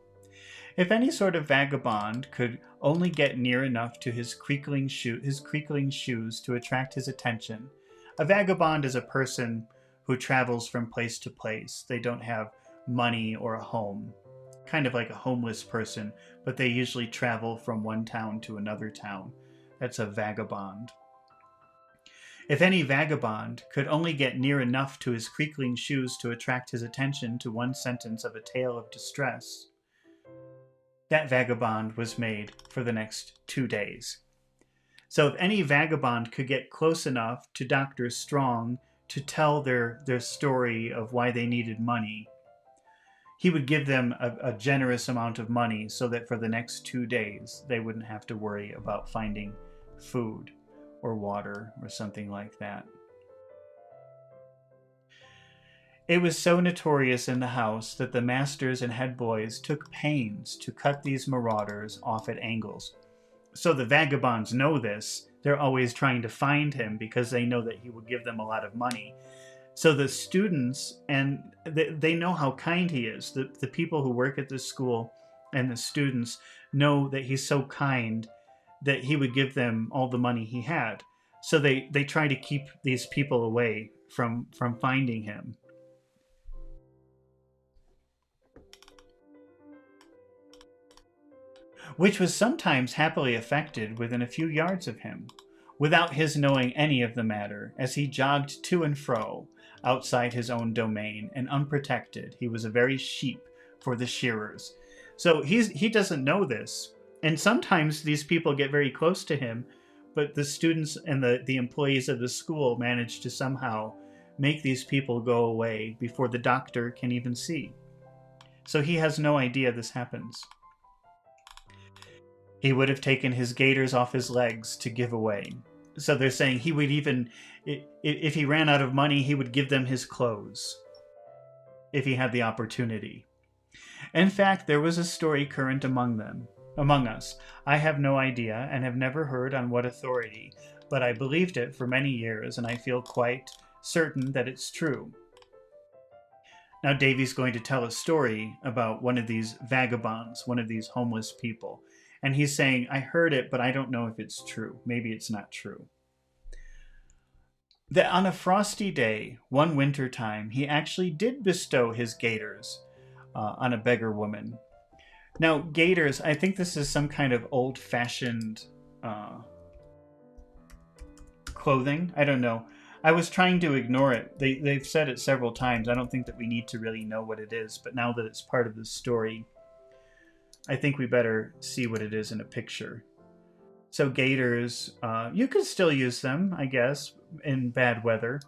If any sort of vagabond could only get near enough to his creaking shoes to attract his attention. A vagabond is a person who travels from place to place. They don't have money or a home, kind of like a homeless person, but they usually travel from one town to another town. That's a vagabond. If any vagabond could only get near enough to his creaking shoes to attract his attention to one sentence of a tale of distress, that vagabond was made for the next 2 days. So if any vagabond could get close enough to Dr. Strong to tell their story of why they needed money, he would give them a generous amount of money so that for the next 2 days they wouldn't have to worry about finding food or water or something like that. It was so notorious in the house that the masters and head boys took pains to cut these marauders off at angles. So the vagabonds know this. They're always trying to find him because they know that he will give them a lot of money. So the students, and they know how kind he is. The people who work at this school and the students know that he's so kind that he would give them all the money he had. So they try to keep these people away from finding him. Which was sometimes happily effected within a few yards of him, without his knowing any of the matter, as he jogged to and fro outside his own domain, and unprotected. He was a very sheep for the shearers. So he doesn't know this. And sometimes these people get very close to him, but the students and the employees of the school manage to somehow make these people go away before the doctor can even see. So he has no idea this happens. He would have taken his gaiters off his legs to give away. So they're saying he would even, if he ran out of money, he would give them his clothes if he had the opportunity. In fact, there was a story current among us. I have no idea and have never heard on what authority, but I believed it for many years, and I feel quite certain that it's true. Now Davy's going to tell a story about one of these vagabonds, one of these homeless people. And he's saying, I heard it, but I don't know if it's true. Maybe it's not true. That on a frosty day, one winter time, he actually did bestow his gaiters on a beggar woman. Now, gaiters, I think this is some kind of old-fashioned clothing. I don't know. I was trying to ignore it. They've said it several times. I don't think that we need to really know what it is, but now that it's part of the story, I think we better see what it is in a picture. So gaiters, you could still use them, I guess, in bad weather.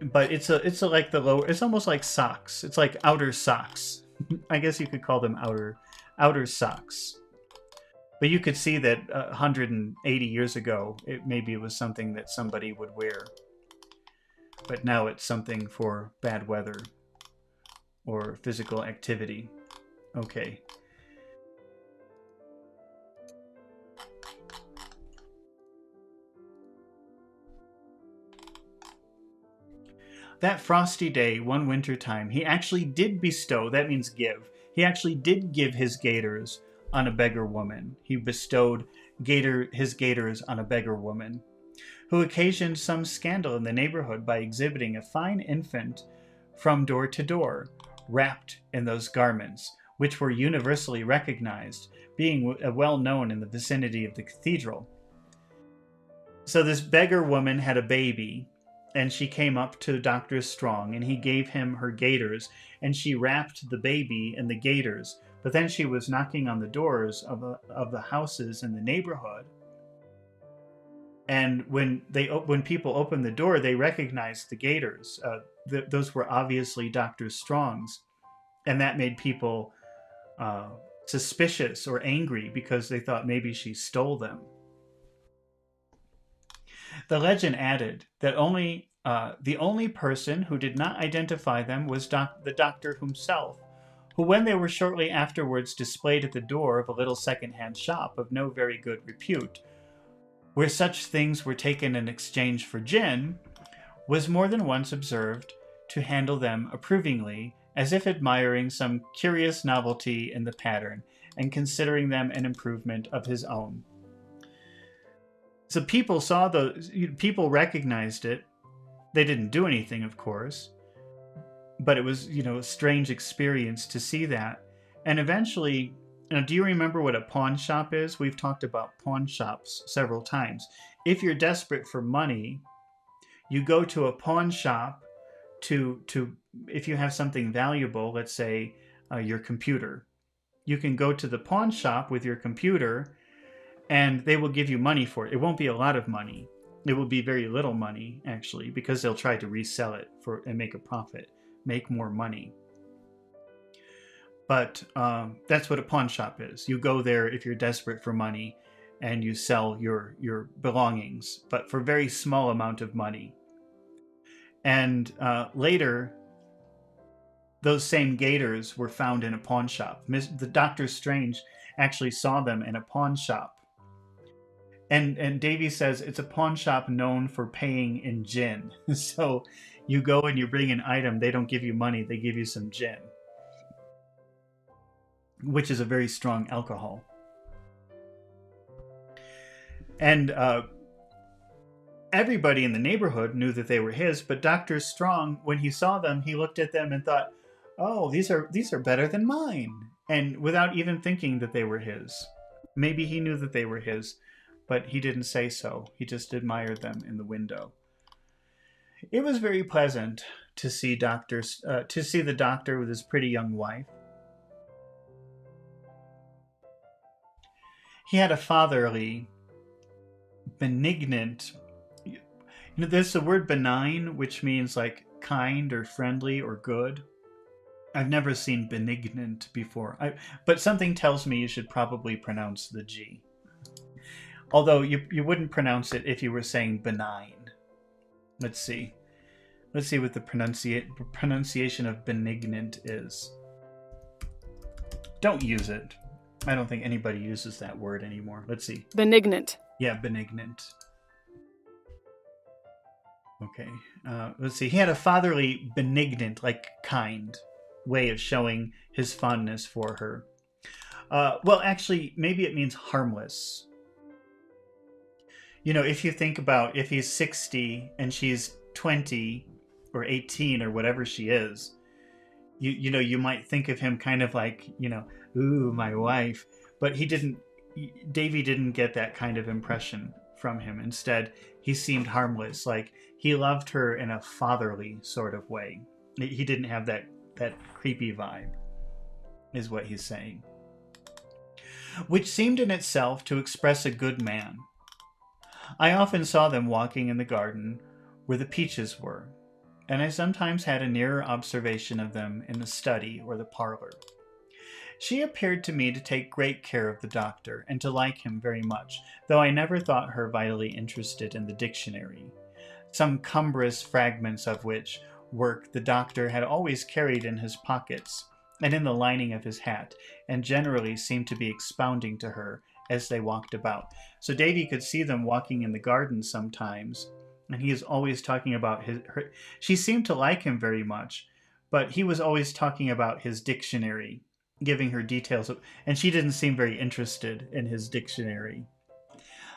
But it's like the lower. It's almost like socks. It's like outer socks. I guess you could call them outer socks. But you could see that 180 years ago, maybe it was something that somebody would wear. But now it's something for bad weather or physical activity. Okay. That frosty day, one winter time, he actually did bestow, that means give. He actually did give his gaiters on a beggar woman. He bestowed his gaiters on a beggar woman, who occasioned some scandal in the neighborhood by exhibiting a fine infant from door to door, wrapped in those garments, which were universally recognized, being well known in the vicinity of the cathedral. So this beggar woman had a baby, and she came up to Dr. Strong, and he gave him her gaiters, and she wrapped the baby in the gaiters. But then she was knocking on the doors of the houses in the neighborhood, and when people opened the door, they recognized the gaiters. Those were obviously Dr. Strong's, and that made people suspicious or angry because they thought maybe she stole them. The legend added that the only person who did not identify them was the doctor himself, who, when they were shortly afterwards displayed at the door of a little second-hand shop of no very good repute, where such things were taken in exchange for gin, was more than once observed to handle them approvingly, as if admiring some curious novelty in the pattern, and considering them an improvement of his own. So people saw people recognized it. They didn't do anything, of course, but it was, a strange experience to see that. And eventually, do you remember what a pawn shop is? We've talked about pawn shops several times. If you're desperate for money, you go to a pawn shop to if you have something valuable, let's say your computer. You can go to the pawn shop with your computer and they will give you money for it. It won't be a lot of money. It will be very little money, actually, because they'll try to resell it and make a profit, make more money. But that's what a pawn shop is. You go there if you're desperate for money and you sell your belongings, but for a very small amount of money. And later, those same gaiters were found in a pawn shop. The Dr. Strange actually saw them in a pawn shop. And Davy says it's a pawn shop known for paying in gin. So you go and you bring an item, they don't give you money, they give you some gin, which is a very strong alcohol. And everybody in the neighborhood knew that they were his, but Dr. Strong, when he saw them, he looked at them and thought, oh, these are better than mine. And without even thinking that they were his. Maybe he knew that they were his, but he didn't say so. He just admired them in the window. It was very pleasant to see the doctor with his pretty young wife. He had a fatherly, benignant, there's the word benign, which means like kind or friendly or good. I've never seen benignant before, but something tells me you should probably pronounce the G. Although you wouldn't pronounce it if you were saying benign. Let's see what the pronunciation of benignant is. Don't use it. I don't think anybody uses that word anymore. Let's see. Benignant. Yeah, benignant. Okay. Let's see. He had a fatherly, benignant, like kind, way of showing his fondness for her. Well, actually, maybe it means harmless. If you think about if he's 60 and she's 20 or 18 or whatever she is, you might think of him kind of like, ooh, my wife. But Davy didn't get that kind of impression from him. Instead, he seemed harmless, like he loved her in a fatherly sort of way. He didn't have that creepy vibe, is what he's saying. Which seemed in itself to express a good man. I often saw them walking in the garden where the peaches were, and I sometimes had a nearer observation of them in the study or the parlor. She appeared to me to take great care of the doctor and to like him very much, though I never thought her vitally interested in the dictionary, some cumbrous fragments of which work the doctor had always carried in his pockets and in the lining of his hat, and generally seemed to be expounding to her as they walked about. So Davy could see them walking in the garden sometimes, and he is always talking about her. She seemed to like him very much, but he was always talking about his dictionary, giving her details, and she didn't seem very interested in his dictionary.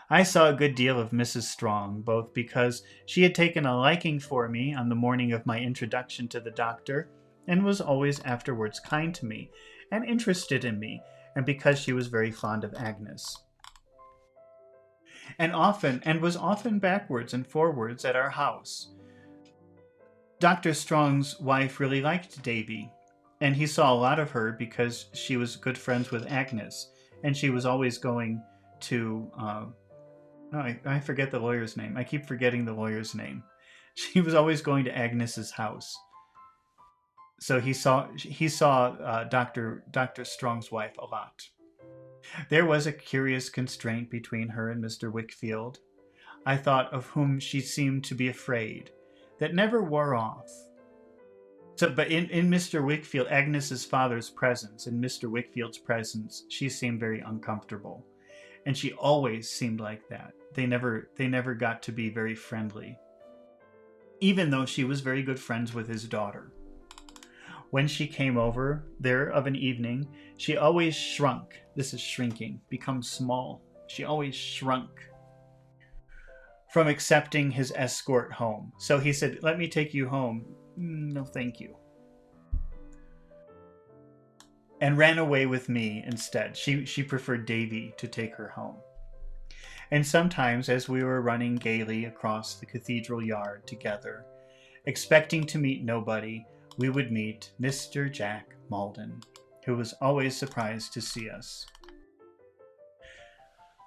I saw a good deal of Mrs. Strong, both because she had taken a liking for me on the morning of my introduction to the doctor, and was always afterwards kind to me, and interested in me, and because she was very fond of Agnes. And was often backwards and forwards at our house. Dr. Strong's wife really liked Davy, and he saw a lot of her because she was good friends with Agnes, and she was always going to I forget the lawyer's name. I keep forgetting the lawyer's name. She was always going to Agnes's house. So he saw Dr. Strong's wife a lot. There was a curious constraint between her and Mr. Wickfield, I thought, of whom she seemed to be afraid, that never wore off. So, but in Mr. Wickfield, Agnes's father's presence, in Mr. Wickfield's presence, she seemed very uncomfortable. And she always seemed like that. They never got to be very friendly, even though she was very good friends with his daughter. When she came over there of an evening, she always shrunk. This is shrinking, become small. She always shrunk. from accepting his escort home. So he said, "Let me take you home." "No, thank you." And ran away with me instead. She preferred Davy to take her home. And sometimes, as we were running gaily across the cathedral yard together, expecting to meet nobody, we would meet Mr. Jack Maldon, who was always surprised to see us.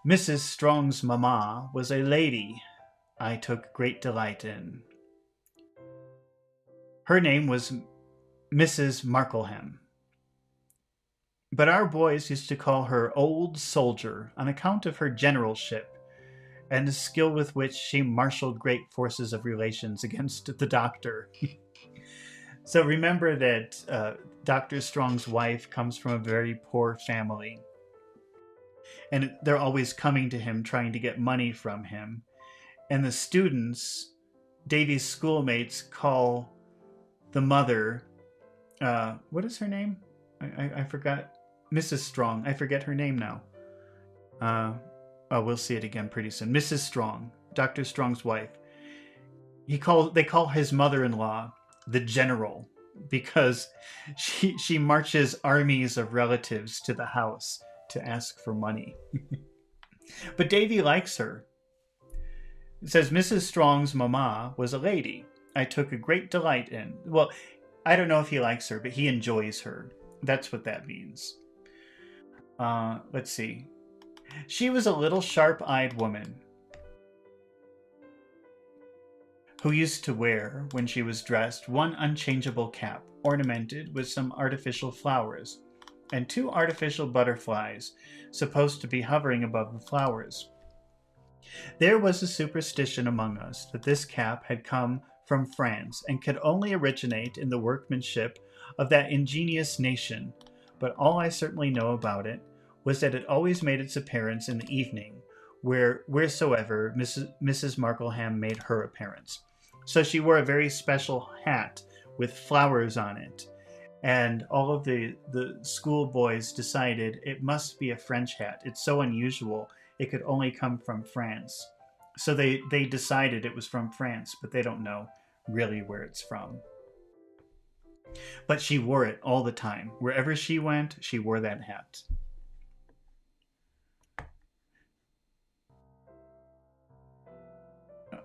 Mrs. Strong's mamma was a lady I took great delight in. Her name was Mrs. Markleham, but our boys used to call her Old Soldier on account of her generalship and the skill with which she marshaled great forces of relations against the doctor. So remember that Dr. Strong's wife comes from a very poor family, and they're always coming to him trying to get money from him. And the students, Davy's schoolmates, call the mother, what is her name? I forgot. Mrs. Strong. I forget her name now. We'll see it again pretty soon. Mrs. Strong, Dr. Strong's wife. They call his mother-in-law the General because she marches armies of relatives to the house to ask for money. But Davy likes her. It says, Mrs. Strong's mamma was a lady I took a great delight in. Well, I don't know if he likes her, but he enjoys her. That's what that means. Let's see. She was a little sharp-eyed woman who used to wear, when she was dressed, one unchangeable cap, ornamented with some artificial flowers, and 2 artificial butterflies, supposed to be hovering above the flowers. There was a superstition among us that this cap had come from France, and could only originate in the workmanship of that ingenious nation, but all I certainly know about it was that it always made its appearance in the evening, wheresoever Mrs. Markleham made her appearance. So she wore a very special hat with flowers on it, and all of the schoolboys decided it must be a French hat. It's so unusual, it could only come from France. So they decided it was from France, but they don't know really where it's from. But she wore it all the time. Wherever she went, she wore that hat.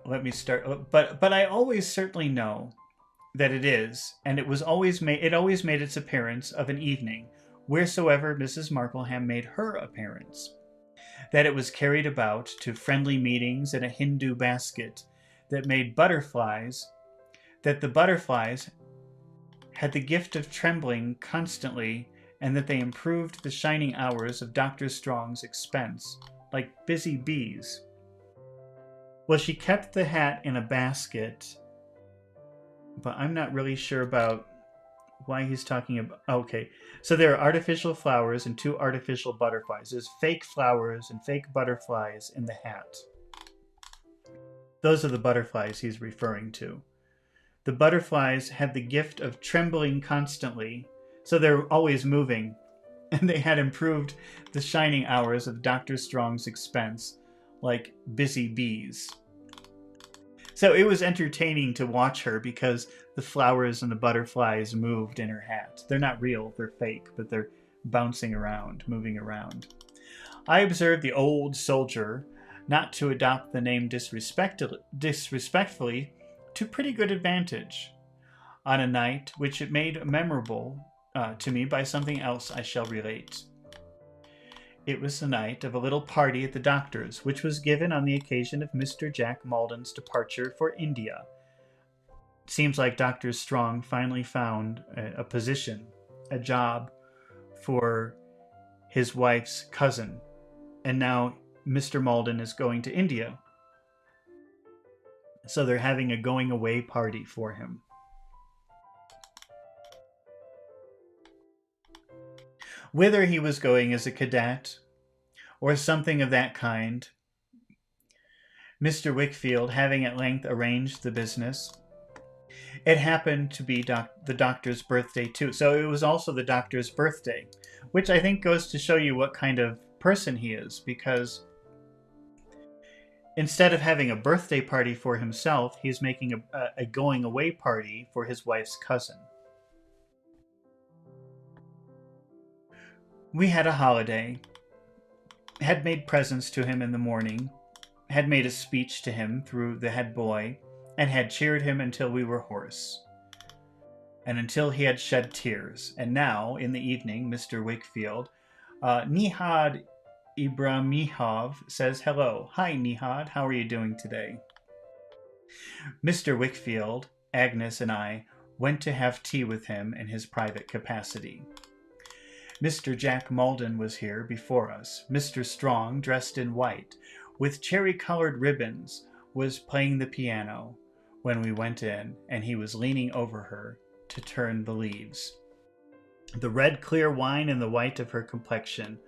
Let me start. But I always certainly know that it is, and it always made its appearance of an evening, wheresoever Mrs. Markleham made her appearance. That it was carried about to friendly meetings in a Hindu basket that made butterflies, that the butterflies had the gift of trembling constantly, and that they improved the shining hours of Dr. Strong's expense, like busy bees. Well, she kept the hat in a basket, but I'm not really sure about why he's talking about... Okay, so there are artificial flowers and 2 artificial butterflies. There's fake flowers and fake butterflies in the hat. Those are the butterflies he's referring to. The butterflies had the gift of trembling constantly, so they're always moving, and they had improved the shining hours of Dr. Strong's expense, like busy bees. So it was entertaining to watch her because the flowers and the butterflies moved in her hat. They're not real, they're fake, but they're bouncing around, moving around. I observed the old soldier not to adopt the name disrespectfully to pretty good advantage on a night which it made memorable to me by something else I shall relate. It was the night of a little party at the doctor's, which was given on the occasion of Mr. Jack Maldon's departure for India. Seems like Dr. Strong finally found a position, a job for his wife's cousin, and now Mr. Maldon is going to India. So they're having a going away party for him. Whither he was going as a cadet, or something of that kind, Mr. Wickfield having at length arranged the business. It happened to be the doctor's birthday too, so it was also the doctor's birthday, which I think goes to show you what kind of person he is, because Instead of having a birthday party for himself, he's making a going away party for his wife's cousin. We had a holiday, had made presents to him in the morning, had made a speech to him through the head boy, and had cheered him until we were hoarse, and until he had shed tears. And now, in the evening, Mr. Wakefield, Nihad Ibramihov says hello. Hi, Nihad. How are you doing today? Mr. Wakefield, Agnes, and I went to have tea with him in his private capacity. Mr. Jack Maldon was here before us. Mr. Strong, dressed in white, with cherry-colored ribbons, was playing the piano when we went in, and he was leaning over her to turn the leaves. The red, clear wine in the white of her complexion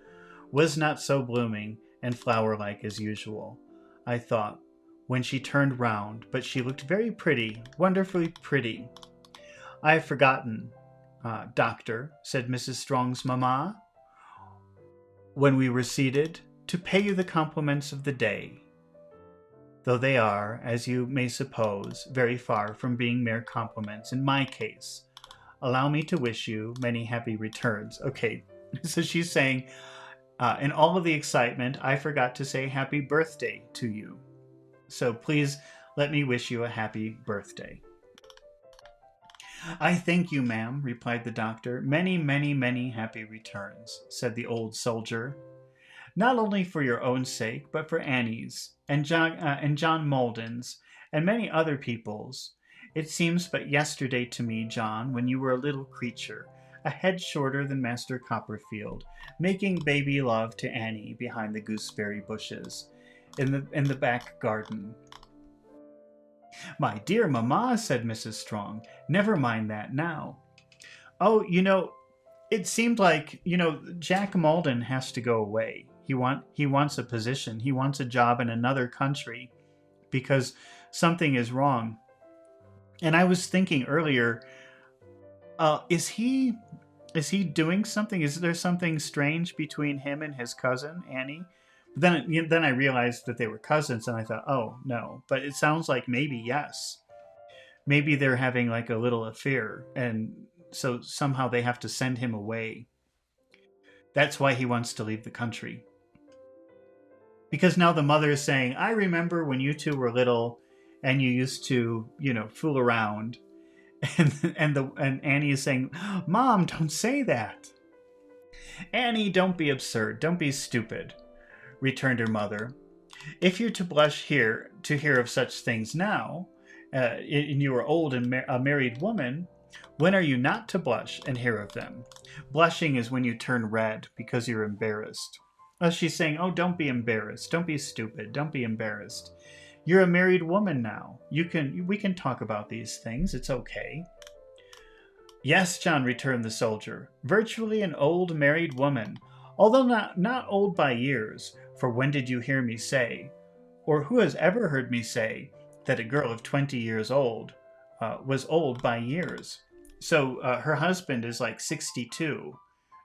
was not so blooming and flower-like as usual, I thought, when she turned round, but she looked very pretty, wonderfully pretty. I have forgotten, Doctor, said Mrs. Strong's mamma, when we were seated, to pay you the compliments of the day, though they are, as you may suppose, very far from being mere compliments in my case. Allow me to wish you many happy returns. Okay, so she's saying, in all of the excitement, I forgot to say happy birthday to you. So please let me wish you a happy birthday. I thank you, ma'am, replied the doctor. Many, many, many happy returns, said the old soldier. Not only for your own sake, but for Annie's, and John Maldon's, and many other people's. It seems but yesterday to me, John, when you were a little creature, a head shorter than Master Copperfield, making baby love to Annie behind the gooseberry bushes in the back garden. My dear mamma, said Mrs. Strong, never mind that now. Oh, it seemed like, Jack Maldon has to go away. He wants a position. He wants a job in another country because something is wrong. And I was thinking earlier, is he doing something? Is there something strange between him and his cousin, Annie? Then I realized that they were cousins, and I thought, oh, no. But it sounds like maybe yes. Maybe they're having like a little affair, and so somehow they have to send him away. That's why he wants to leave the country. Because now the mother is saying, I remember when you two were little and you used to, fool around. And Annie is saying, Mom, don't say that. Annie, don't be absurd. Don't be stupid, returned her mother. If you're to blush here to hear of such things now, and you are old and a married woman, when are you not to blush and hear of them? Blushing is when you turn red because you're embarrassed. She's saying, oh, don't be embarrassed. Don't be stupid. Don't be embarrassed. You're a married woman now. We can talk about these things. It's okay. Yes, John, returned the soldier, virtually an old married woman, although not old by years, for when did you hear me say, or who has ever heard me say, that a girl of 20 years old was old by years? So her husband is like 62,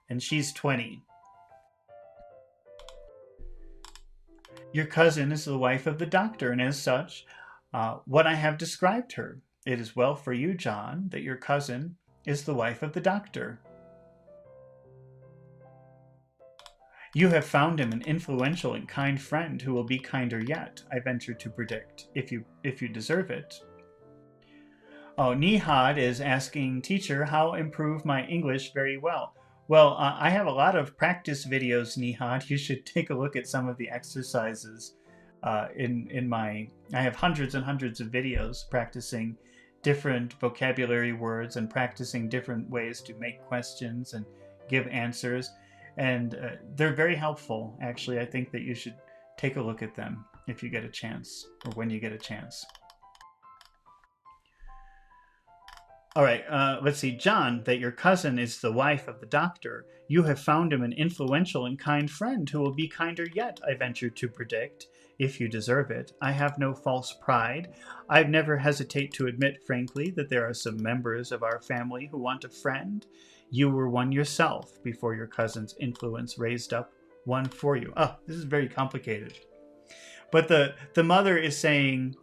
and she's 20. Your cousin is the wife of the doctor, and as such, what I have described her. It is well for you, John, that your cousin is the wife of the doctor. You have found him an influential and kind friend who will be kinder yet, I venture to predict, if you deserve it. Oh, Nihad is asking, teacher, how improve my English very well. Well, I have a lot of practice videos, Nihad. You should take a look at some of the exercises I have hundreds and hundreds of videos practicing different vocabulary words and practicing different ways to make questions and give answers. And they're very helpful, actually. I think that you should take a look at them if you get a chance, or when you get a chance. All right, let's see. John, that your cousin is the wife of the doctor. You have found him an influential and kind friend who will be kinder yet, I venture to predict, if you deserve it. I have no false pride. I'd never hesitate to admit, frankly, that there are some members of our family who want a friend. You were one yourself before your cousin's influence raised up one for you. Oh, this is very complicated. But the mother is saying,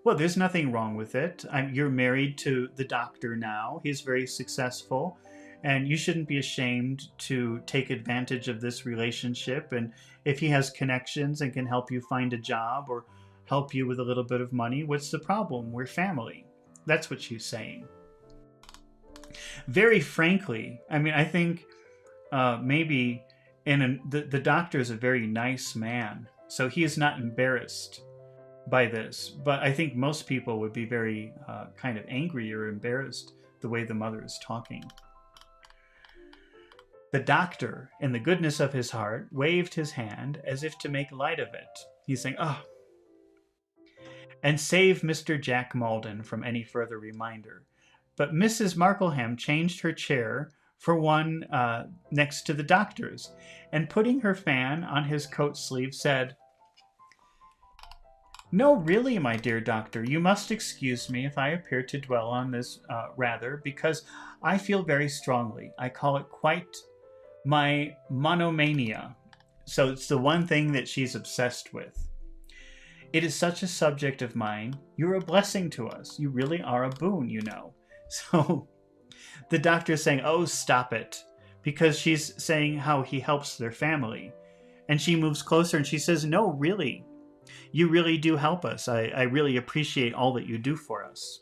well, there's nothing wrong with it. You're married to the doctor now. He's very successful. And you shouldn't be ashamed to take advantage of this relationship. And if he has connections and can help you find a job or help you with a little bit of money, what's the problem? We're family. That's what she's saying. Very frankly, I mean, I think maybe the doctor is a very nice man. So he is not embarrassed by this. But I think most people would be very kind of angry or embarrassed the way the mother is talking. The doctor, in the goodness of his heart, waved his hand as if to make light of it. He's saying, oh, and save Mr. Jack Maldon from any further reminder. But Mrs. Markleham changed her chair for one next to the doctor's, and putting her fan on his coat sleeve, said, no, really, my dear doctor, you must excuse me if I appear to dwell on this rather, because I feel very strongly. I call it quite my monomania. So it's the one thing that she's obsessed with. It is such a subject of mine. You're a blessing to us. You really are a boon, you know. So the doctor's saying, oh, stop it. Because she's saying how he helps their family. And she moves closer and she says, no, really. You really do help us. I really appreciate all that you do for us.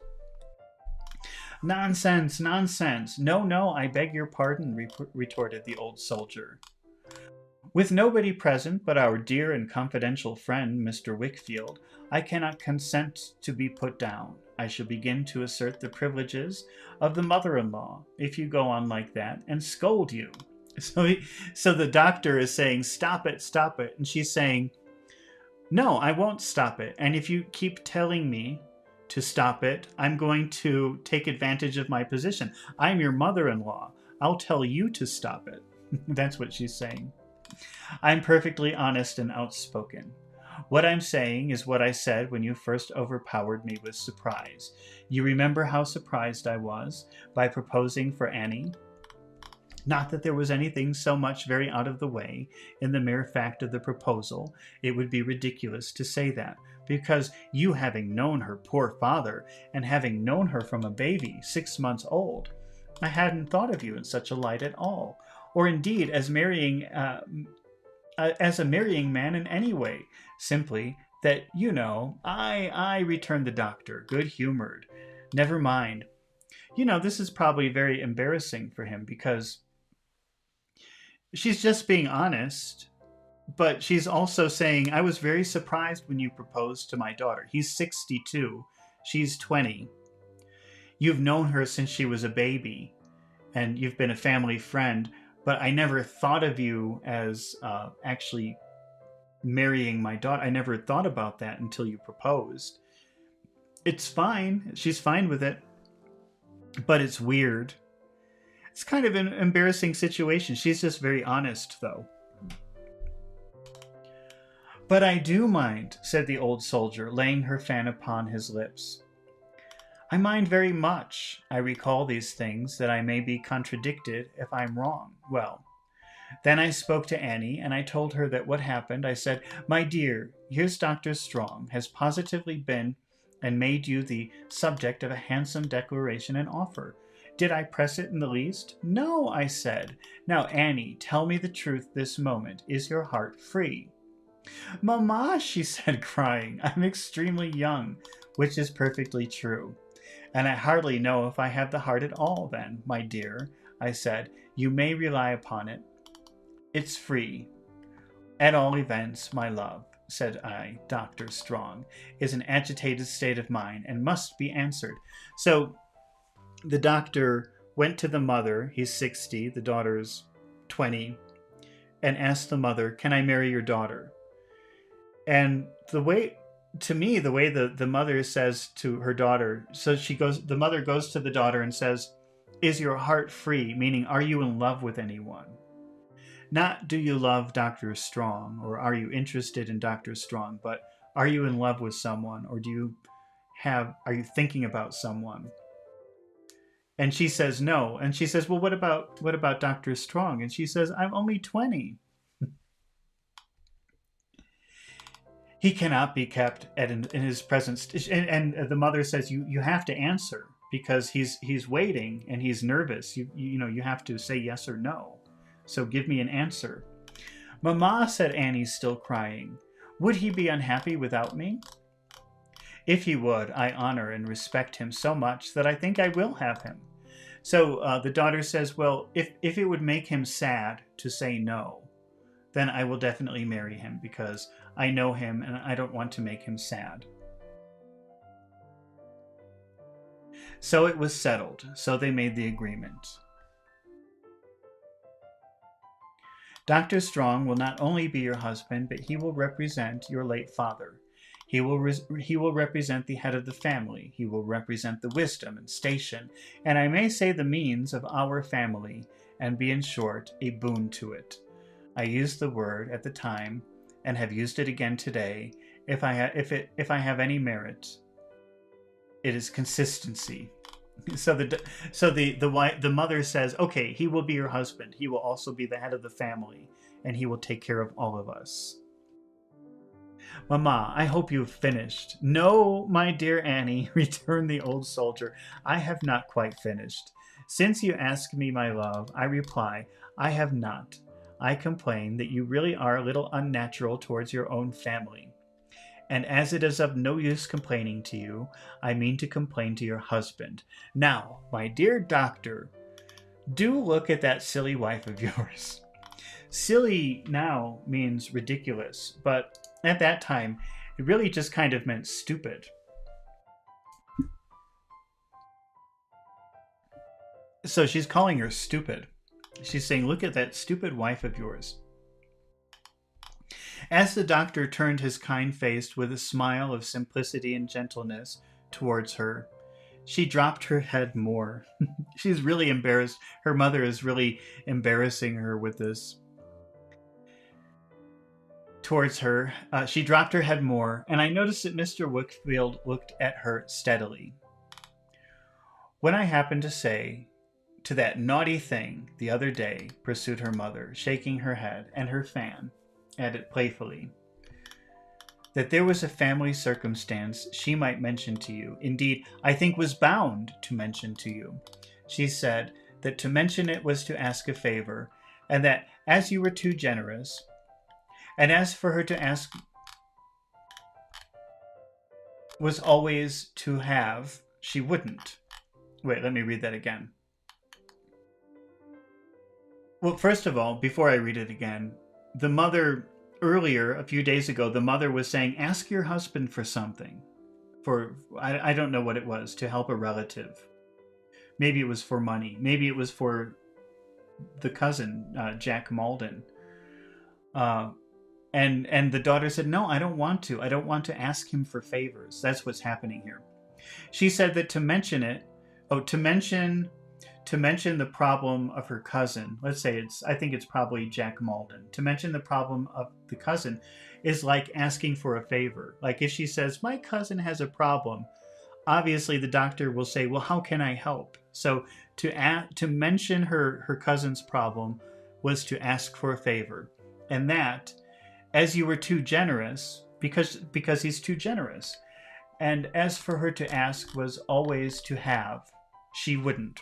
Nonsense, nonsense. No, no, I beg your pardon, retorted the old soldier. With nobody present but our dear and confidential friend, Mr. Wickfield, I cannot consent to be put down. I shall begin to assert the privileges of the mother-in-law, if you go on like that, and scold you. So the doctor is saying, stop it, and she's saying, no, I won't stop it, and if you keep telling me to stop it, I'm going to take advantage of my position. I'm your mother-in-law. I'll tell you to stop it. That's what she's saying. I'm perfectly honest and outspoken. What I'm saying is what I said when you first overpowered me with surprise. You remember how surprised I was by proposing for Annie? Not that there was anything so much very out of the way in the mere fact of the proposal. It would be ridiculous to say that, because you having known her poor father, and having known her from a baby 6 months old, I hadn't thought of you in such a light at all, or indeed as a marrying man in any way. Simply that, you know, I returned the doctor, good-humored. Never mind. You know, this is probably very embarrassing for him, because she's just being honest, but she's also saying, I was very surprised when you proposed to my daughter. He's 62. She's 20. You've known her since she was a baby, and you've been a family friend, but I never thought of you as actually marrying my daughter. I never thought about that until you proposed. It's fine. She's fine with it, but it's weird. It's kind of an embarrassing situation. She's just very honest, though. But I do mind, said the old soldier, laying her fan upon his lips. I mind very much. I recall these things, that I may be contradicted if I'm wrong. Well, then I spoke to Annie, and I told her that what happened. I said, my dear, here's Dr. Strong has positively been and made you the subject of a handsome declaration and offer. Did I press it in the least? No, I said. Now, Annie, tell me the truth this moment. Is your heart free? Mamma, she said, crying, I'm extremely young, which is perfectly true. And I hardly know if I have the heart at all, then, my dear, I said. You may rely upon it. It's free. At all events, my love, said I, Dr. Strong, is an agitated state of mind and must be answered. So the doctor went to the mother, he's 60, the daughter's 20, and asked the mother, can I marry your daughter? And the way the mother says to her daughter, so the mother goes to the daughter and says, is your heart free? Meaning, are you in love with anyone? Not do you love Dr. Strong, or are you interested in Dr. Strong, but are you in love with someone, or are you thinking about someone? And she says no. And she says, well, what about Dr. Strong? And she says, I'm only 20. He cannot be kept in his presence. And the mother says, you have to answer because he's waiting and he's nervous. You have to say yes or no. So give me an answer. Mamma, said Annie, still crying, would he be unhappy without me? If he would, I honor and respect him so much that I think I will have him. So the daughter says, well, if it would make him sad to say no, then I will definitely marry him because I know him and I don't want to make him sad. So it was settled. So they made the agreement. Dr. Strong will not only be your husband, but he will represent your late father. He will represent the head of the family. He will represent the wisdom and station, and I may say the means of our family, and be in short a boon to it. I used the word at the time, and have used it again today. If I have any merit, it is consistency. So the mother says, okay, he will be your husband. He will also be the head of the family, and he will take care of all of us. Mamma, I hope you have finished. No, my dear Annie, returned the old soldier, I have not quite finished. Since you ask me, my love, I reply, I have not. I complain that you really are a little unnatural towards your own family. And as it is of no use complaining to you, I mean to complain to your husband. Now, my dear doctor, do look at that silly wife of yours. Silly now means ridiculous, but at that time, it really just kind of meant stupid. So she's calling her stupid. She's saying, look at that stupid wife of yours. As the doctor turned his kind face with a smile of simplicity and gentleness towards her, she dropped her head more. She's really embarrassed. Her mother is really embarrassing her with this. Towards her, she dropped her head more, and I noticed that Mr. Wickfield looked at her steadily. When I happened to say to that naughty thing the other day, pursued her mother, shaking her head, and her fan added playfully, that there was a family circumstance she might mention to you, indeed, I think was bound to mention to you. She said that to mention it was to ask a favor, and that as you were too generous, and as for her to ask was always to have, she wouldn't. Wait, let me read that again. Well, first of all, before I read it again, the mother, earlier, a few days ago, the mother was saying, ask your husband for something. I don't know what it was, to help a relative. Maybe it was for money. Maybe it was for the cousin, Jack Malden. And the daughter said, no, I don't want to. I don't want to ask him for favors. That's what's happening here. She said that to mention it, to mention the problem of her cousin, let's say I think it's probably Jack Malden. To mention the problem of the cousin is like asking for a favor. Like if she says, my cousin has a problem, obviously the doctor will say, well, how can I help? So to mention her cousin's problem was to ask for a favor. And that, as you were too generous, because he's too generous. And as for her to ask was always to have, she wouldn't.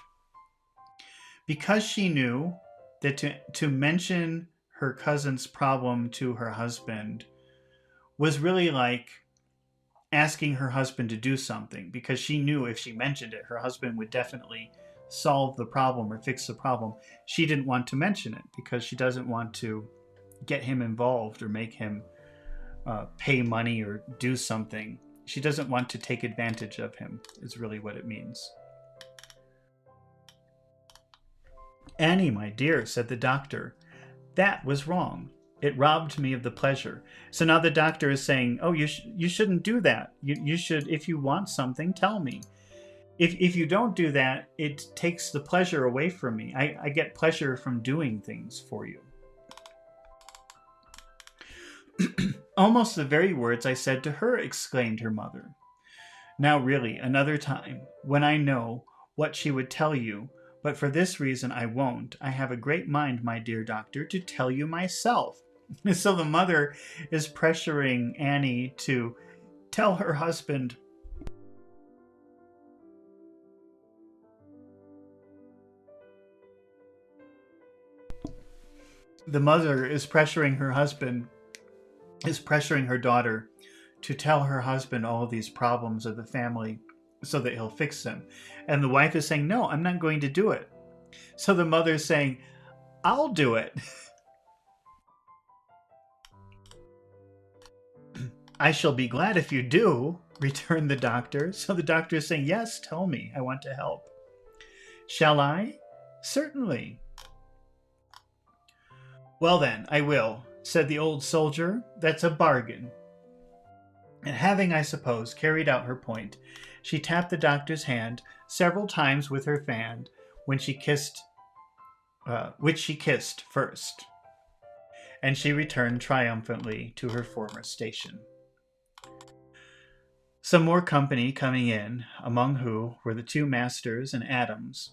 Because she knew that to mention her cousin's problem to her husband was really like asking her husband to do something, because she knew if she mentioned it, her husband would definitely solve the problem or fix the problem. She didn't want to mention it because she doesn't want to get him involved or make him pay money or do something. She doesn't want to take advantage of him, is really what it means. Annie, my dear, said the doctor, that was wrong. It robbed me of the pleasure. So now the doctor is saying, oh, you shouldn't do that. You should, if you want something, tell me. If you don't do that, it takes the pleasure away from me. I get pleasure from doing things for you. Almost the very words I said to her, exclaimed her mother. Now really, another time, when I know what she would tell you, but for this reason I won't. I have a great mind, my dear doctor, to tell you myself. So the mother is pressuring Annie to tell her husband. The mother is pressuring her husband, is pressuring her daughter to tell her husband all of these problems of the family so that he'll fix them. And the wife is saying, no, I'm not going to do it. So the mother is saying, I'll do it. I shall be glad if you do, returned the doctor. So the doctor is saying, yes, tell me, I want to help. Shall I? Certainly. Well then, I will, said the old soldier. That's a bargain. And having, I suppose, carried out her point, she tapped the doctor's hand several times with her fan, which she kissed first, and she returned triumphantly to her former station. Some more company coming in, among who were the two masters and Adams,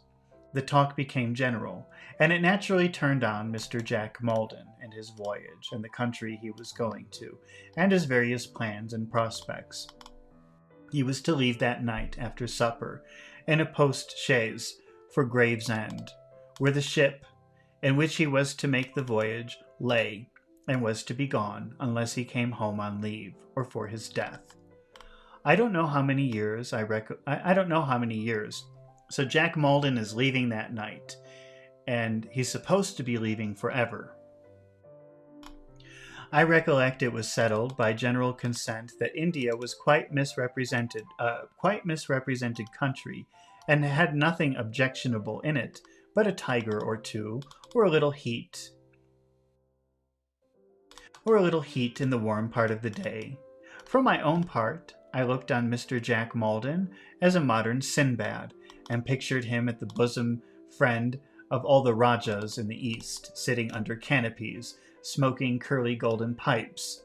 the talk became general, and it naturally turned on Mr. Jack Maldon and his voyage, and the country he was going to, and his various plans and prospects. He was to leave that night after supper in a post-chaise for Gravesend, where the ship in which he was to make the voyage lay, and was to be gone unless he came home on leave or for his death. I don't know how many years. So Jack Maldon is leaving that night, and he's supposed to be leaving forever. I recollect it was settled by general consent that India was quite misrepresented country, and had nothing objectionable in it but a tiger or two, or a little heat in the warm part of the day. For my own part, I looked on Mr. Jack Maldon as a modern Sinbad, and pictured him at the bosom friend of all the Rajas in the East, sitting under canopies, smoking curly golden pipes,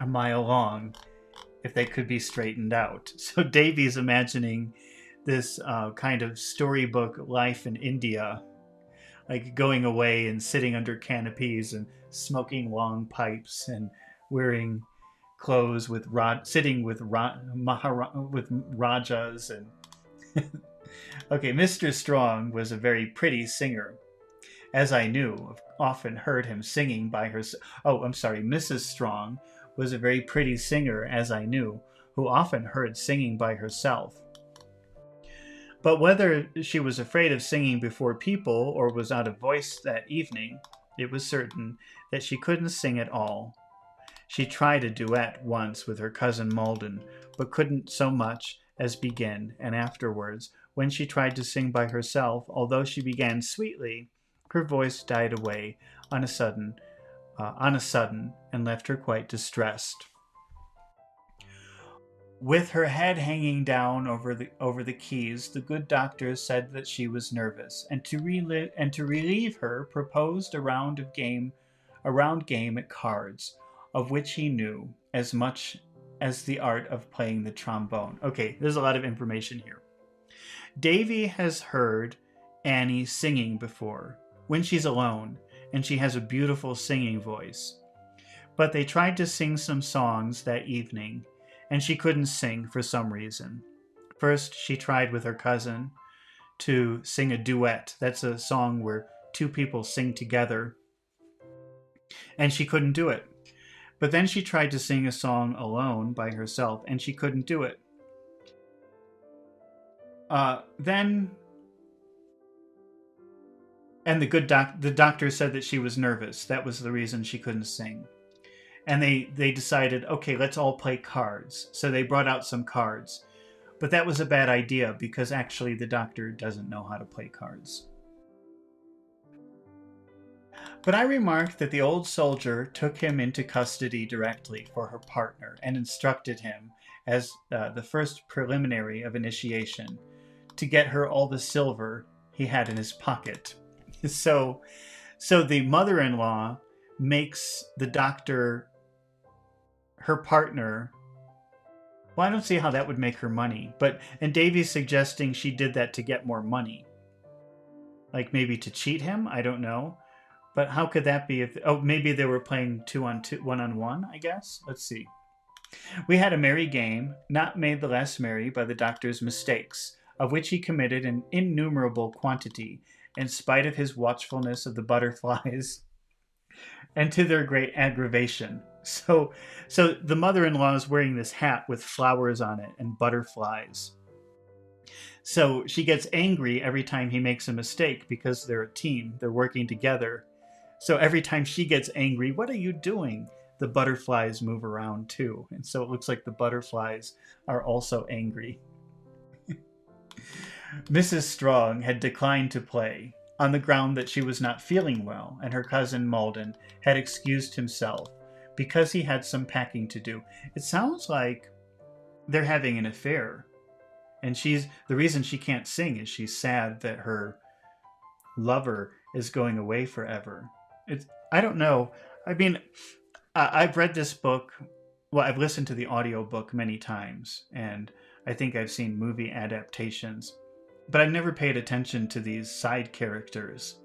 a mile long, if they could be straightened out. So Davy's imagining this kind of storybook life in India, like going away and sitting under canopies and smoking long pipes and wearing clothes with sitting with Rajas and Okay, Mr. Strong was a very pretty singer, as I knew, often heard him singing by herself. Mrs. Strong was a very pretty singer, as I knew, who often heard singing by herself. But whether she was afraid of singing before people or was out of voice that evening, it was certain that she couldn't sing at all. She tried a duet once with her cousin Maldon, but couldn't so much as begin, and afterwards, when she tried to sing by herself, although she began sweetly, her voice died away on a sudden, and left her quite distressed. With her head hanging down over the keys, the good doctor said that she was nervous, and to relieve her, proposed a round game at cards, of which he knew as much as the art of playing the trombone. Okay, there's a lot of information here. Davy has heard Annie singing before, when she's alone, and she has a beautiful singing voice. But they tried to sing some songs that evening, and she couldn't sing for some reason. First, she tried with her cousin to sing a duet. That's a song where two people sing together, and she couldn't do it. But then she tried to sing a song alone by herself, and she couldn't do it. The doctor said that she was nervous. That was the reason she couldn't sing. And they decided, okay, let's all play cards. So they brought out some cards. But that was a bad idea, because actually the doctor doesn't know how to play cards. But I remarked that the old soldier took him into custody directly for her partner, and instructed him, as the first preliminary of initiation, to get her all the silver he had in his pocket. So the mother-in-law makes the doctor her partner. Well, I don't see how that would make her money. And Davy's suggesting she did that to get more money. Like maybe to cheat him? I don't know. But how could that be if, oh, maybe they were playing 2-on-2, 1-on-1, I guess? Let's see. We had a merry game, not made the less merry by the doctor's mistakes, of which he committed an innumerable quantity, in spite of his watchfulness of the butterflies, and to their great aggravation. So the mother-in-law is wearing this hat with flowers on it and butterflies. So she gets angry every time he makes a mistake because they're a team, they're working together. So every time she gets angry, what are you doing? The butterflies move around too. And so it looks like the butterflies are also angry. Mrs. Strong had declined to play on the ground that she was not feeling well, and her cousin Malden had excused himself because he had some packing to do. It sounds like they're having an affair. And the reason she can't sing is she's sad that her lover is going away forever. I don't know. I mean, I've read this book. Well, I've listened to the audiobook many times, and I think I've seen movie adaptations, but I've never paid attention to these side characters.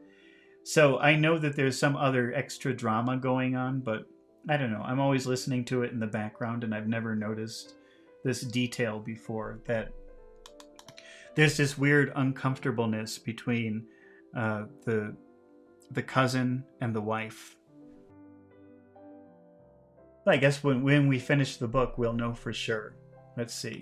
So I know that there's some other extra drama going on, but I don't know. I'm always listening to it in the background, and I've never noticed this detail before, that there's this weird uncomfortableness between the cousin and the wife. I guess when we finish the book, we'll know for sure. Let's see.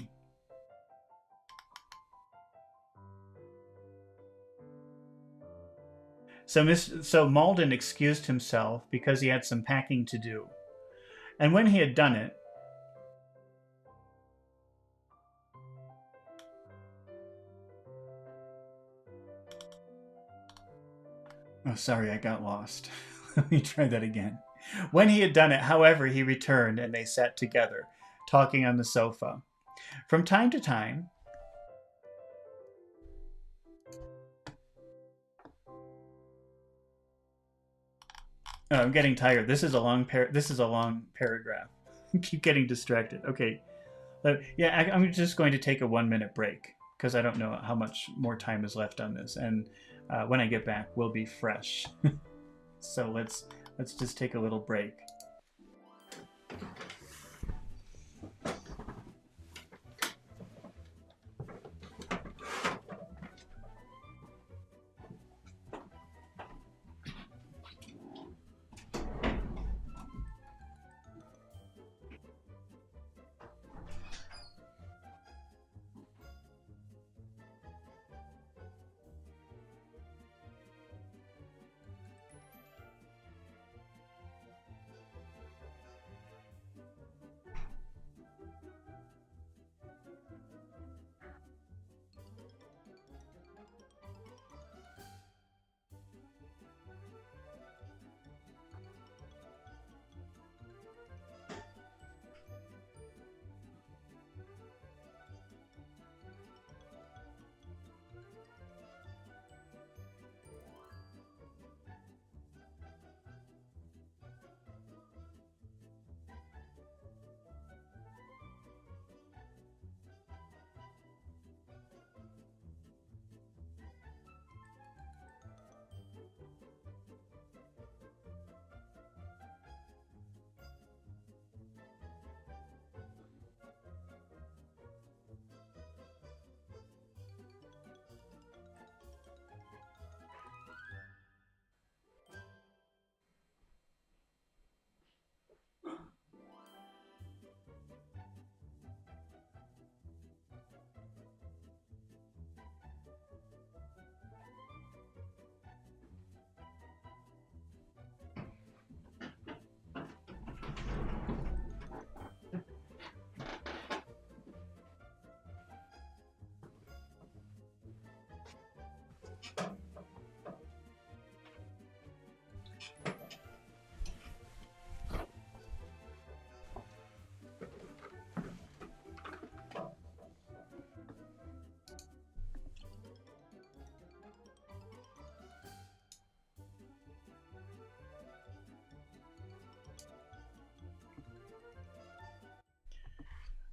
So Malden excused himself because he had some packing to do. And when he had done it, oh, sorry, I got lost. Let me try that again. When he had done it, however, he returned, and they sat together, talking on the sofa. From time to time, oh, I'm getting tired. This is a long paragraph. I keep getting distracted. Okay. Yeah, I'm just going to take a 1-minute break because I don't know how much more time is left on this. And when I get back, we'll be fresh. So let's just take a little break.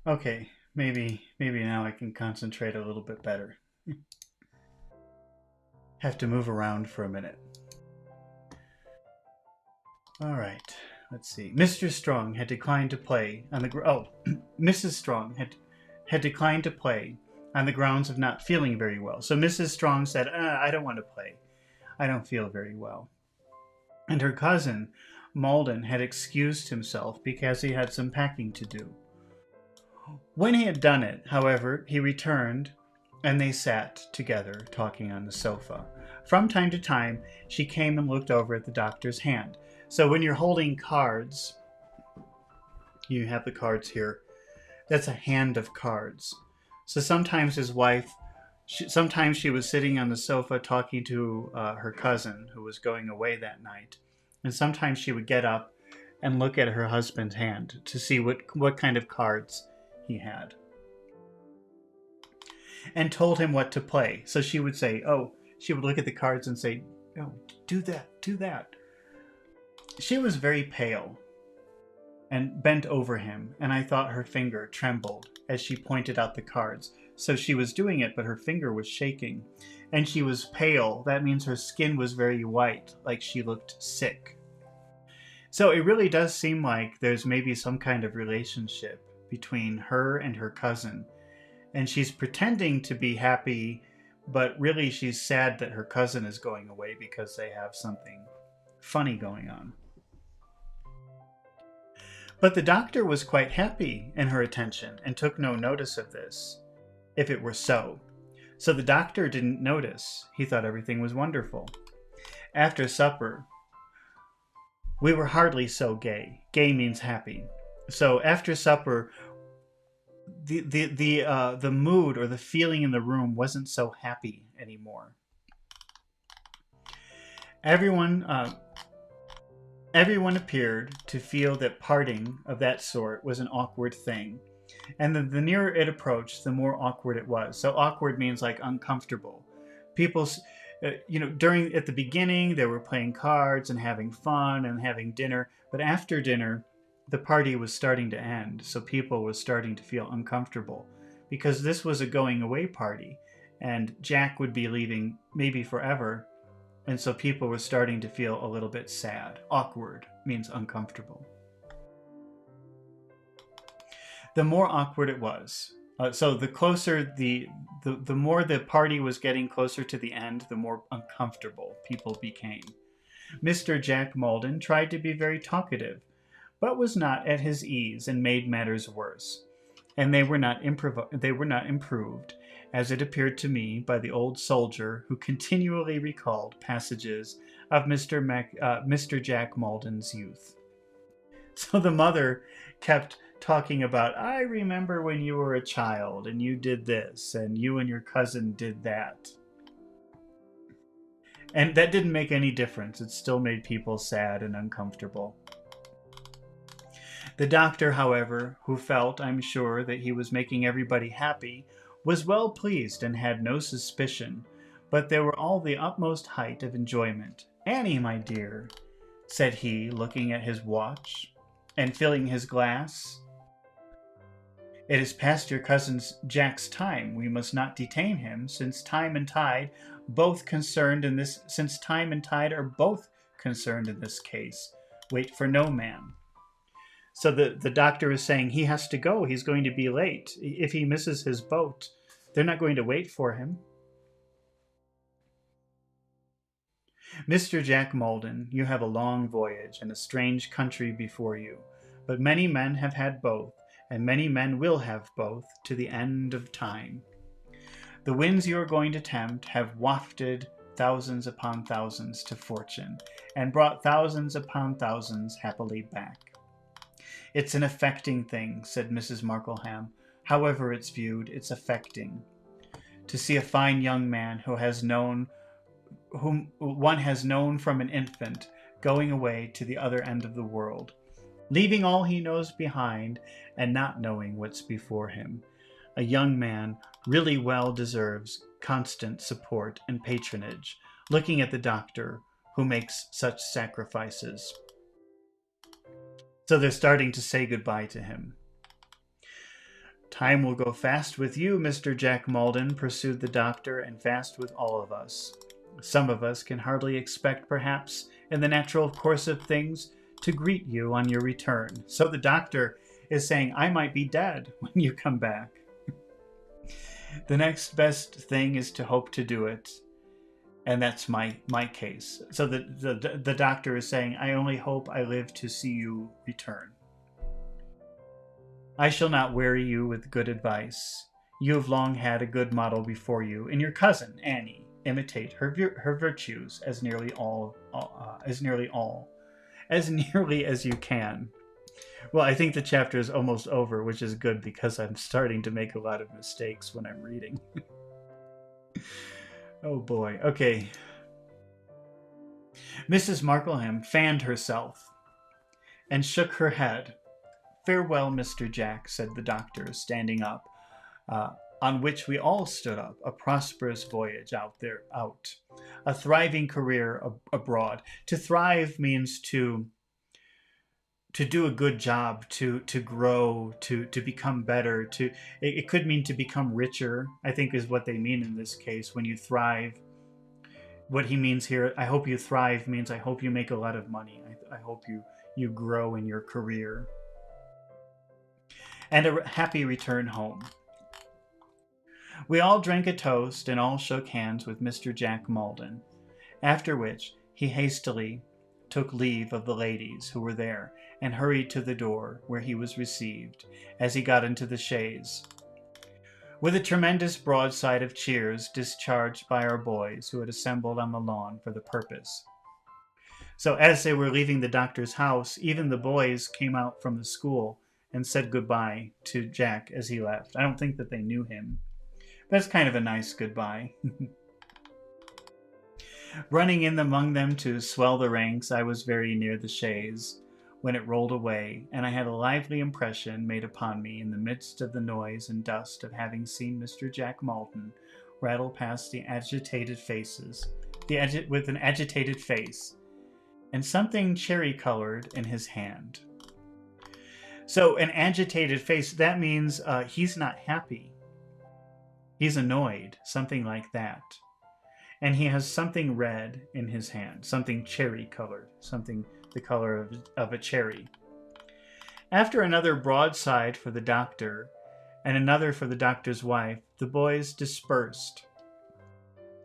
Okay, maybe now I can concentrate a little bit better. Have to move around for a minute. All right. Let's see. Mr. Strong had declined to play on the Mrs. Strong had declined to play on the grounds of not feeling very well. So Mrs. Strong said, "I don't want to play. I don't feel very well." And her cousin, Malden, had excused himself because he had some packing to do. When he had done it, however, he returned, and they sat together talking on the sofa. From time to time, she came and looked over at the doctor's hand. So when you're holding cards, you have the cards here. That's a hand of cards. So sometimes his wife, sometimes she was sitting on the sofa talking to her cousin who was going away that night. And sometimes she would get up and look at her husband's hand to see what kind of cards he had. And told him what to play. So she would say, she would look at the cards and say, "Oh, do that, do that." She was very pale and bent over him, and I thought her finger trembled as she pointed out the cards. So she was doing it, but her finger was shaking. And she was pale. That means her skin was very white, like she looked sick. So it really does seem like there's maybe some kind of relationship between her and her cousin. And she's pretending to be happy, but really she's sad that her cousin is going away because they have something funny going on. But the doctor was quite happy in her attention and took no notice of this, if it were so. So the doctor didn't notice. He thought everything was wonderful. After supper, we were hardly so gay. Gay means happy. So after supper, the mood or the feeling in the room wasn't so happy anymore. Everyone appeared to feel that parting of that sort was an awkward thing, and the nearer it approached, the more awkward it was. So awkward means like uncomfortable. People, at the beginning, they were playing cards and having fun and having dinner, but after dinner, the party was starting to end, so people were starting to feel uncomfortable because this was a going away party, and Jack would be leaving maybe forever, and so people were starting to feel a little bit sad. Awkward means uncomfortable. The more awkward it was, so the closer the more the party was getting closer to the end, the more uncomfortable people became. Mr. Jack Malden tried to be very talkative, but was not at his ease and made matters worse. And they were not improved, as it appeared to me, by the old soldier who continually recalled passages of Mr. Jack Malden's youth. So the mother kept talking about, "I remember when you were a child and you did this and you and your cousin did that." And that didn't make any difference. It still made people sad and uncomfortable. The doctor, however, who felt, I'm sure, that he was making everybody happy, was well pleased and had no suspicion, but they were all the utmost height of enjoyment. "Annie, my dear," said he, looking at his watch and filling his glass, "it is past your cousin Jack's time. We must not detain him, since time and tide are both concerned in this case. Wait for no man." So the doctor is saying he has to go. He's going to be late. If he misses his boat, they're not going to wait for him. "Mr. Jack Malden, you have a long voyage and a strange country before you, but many men have had both, and many men will have both to the end of time. The winds you are going to tempt have wafted thousands upon thousands to fortune, and brought thousands upon thousands happily back." "It's an affecting thing," said Mrs. Markleham. "However it's viewed, it's affecting. To see a fine young man whom one has known from an infant going away to the other end of the world, leaving all he knows behind and not knowing what's before him. A young man really well deserves constant support and patronage," looking at the doctor who makes such sacrifices. So they're starting to say goodbye to him. "Time will go fast with you, Mr. Jack Malden," pursued the doctor, "and fast with all of us. Some of us can hardly expect, perhaps, in the natural course of things, to greet you on your return. So the doctor is saying, I might be dead when you come back. The next best thing is to hope to do it. And that's my case. So the doctor is saying, I only hope I live to see you return. I shall not weary you with good advice. You have long had a good model before you in your cousin, Annie. Imitate her virtues as nearly as you can. Well, I think the chapter is almost over, which is good because I'm starting to make a lot of mistakes when I'm reading. Oh boy. Okay. Mrs. Markleham fanned herself and shook her head. Farewell, Mr. Jack, said the doctor, standing up, on which we all stood up. A prosperous voyage out. A thriving career abroad. To thrive means to do a good job, to grow, to become better. It could mean to become richer, I think is what they mean in this case. When you thrive, what he means here, I hope you thrive, means I hope you make a lot of money. I hope you grow in your career. And a happy return home. We all drank a toast and all shook hands with Mr. Jack Maldon, after which he hastily took leave of the ladies who were there and hurried to the door, where he was received, as he got into the chaise, with a tremendous broadside of cheers discharged by our boys who had assembled on the lawn for the purpose. So as they were leaving the doctor's house, even the boys came out from the school and said goodbye to Jack as he left. I don't think that they knew him. That's kind of a nice goodbye. Running in among them to swell the ranks, I was very near the chaise when it rolled away, and I had a lively impression made upon me in the midst of the noise and dust of having seen Mr. Jack Maldon rattle past the agitated faces, with an agitated face, and something cherry-colored in his hand. So an agitated face, that means he's not happy. He's annoyed, something like that. And he has something red in his hand, something cherry-colored, something the color of a cherry. After another broadside for the doctor and another for the doctor's wife, the boys dispersed.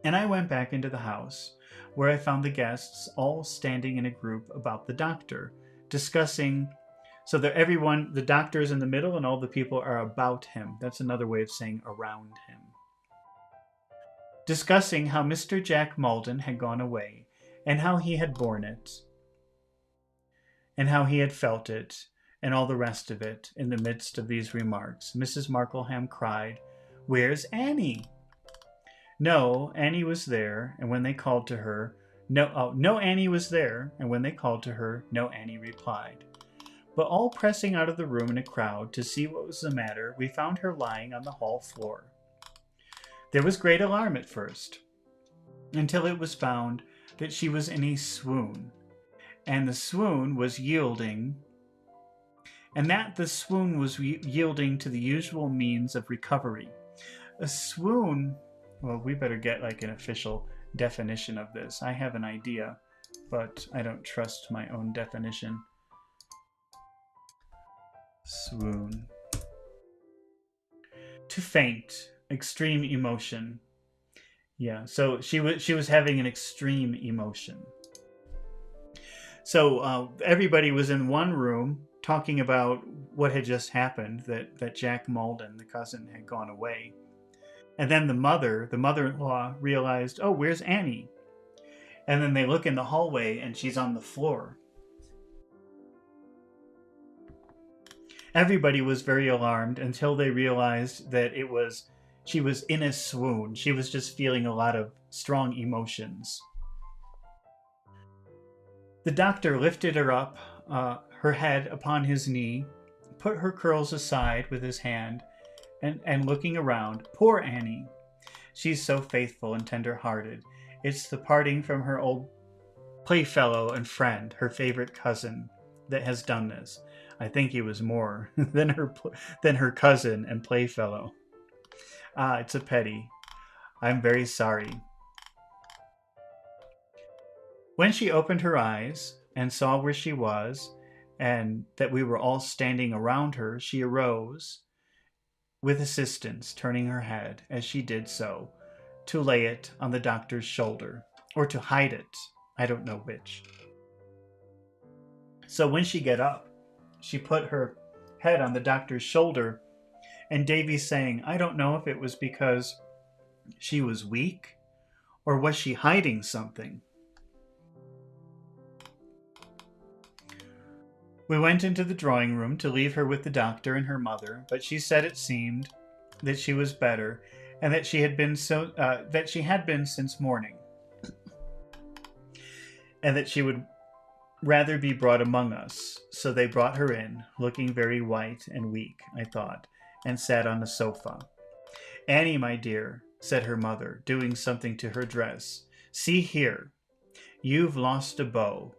And I went back into the house, where I found the guests all standing in a group about the doctor, discussing. So that everyone, the doctor is in the middle and all the people are about him. That's another way of saying around him. Discussing how Mr. Jack Maldon had gone away, and how he had borne it, and how he had felt it, and all the rest of it. In the midst of these remarks, Mrs. Markleham cried, "Where's Annie?" No, Annie was there, and when they called to her, no, Annie was there, and when they called to her, no Annie replied. But all pressing out of the room in a crowd to see what was the matter, we found her lying on the hall floor. There was great alarm at first, until it was found that she was in a swoon, and the swoon was yielding, to the usual means of recovery. A swoon, well, we better get like an official definition of this. I have an idea, but I don't trust my own definition. Swoon. To faint, extreme emotion. Yeah, so she was having an extreme emotion. So everybody was in one room talking about what had just happened, that Jack Maldon, the cousin, had gone away. And then the mother-in-law realized, oh, where's Annie? And then they look in the hallway and she's on the floor. Everybody was very alarmed until they realized that she was in a swoon. She was just feeling a lot of strong emotions. The doctor lifted her up, her head upon his knee, put her curls aside with his hand, and looking around, poor Annie. She's so faithful and tender-hearted. It's the parting from her old playfellow and friend, her favorite cousin, that has done this. I think he was more than her cousin and playfellow. It's a pity. I'm very sorry. When she opened her eyes, and saw where she was, and that we were all standing around her, she arose, with assistance, turning her head, as she did so, to lay it on the doctor's shoulder, or to hide it, I don't know which. So when she got up, she put her head on the doctor's shoulder, and Davy saying, I don't know if it was because she was weak, or was she hiding something? We went into the drawing room to leave her with the doctor and her mother, but she said it seemed that she was better, and that she had been since morning, and that she would rather be brought among us. So they brought her in, looking very white and weak, I thought, and sat on the sofa. Annie, my dear, said her mother, doing something to her dress, see here, you've lost a bow.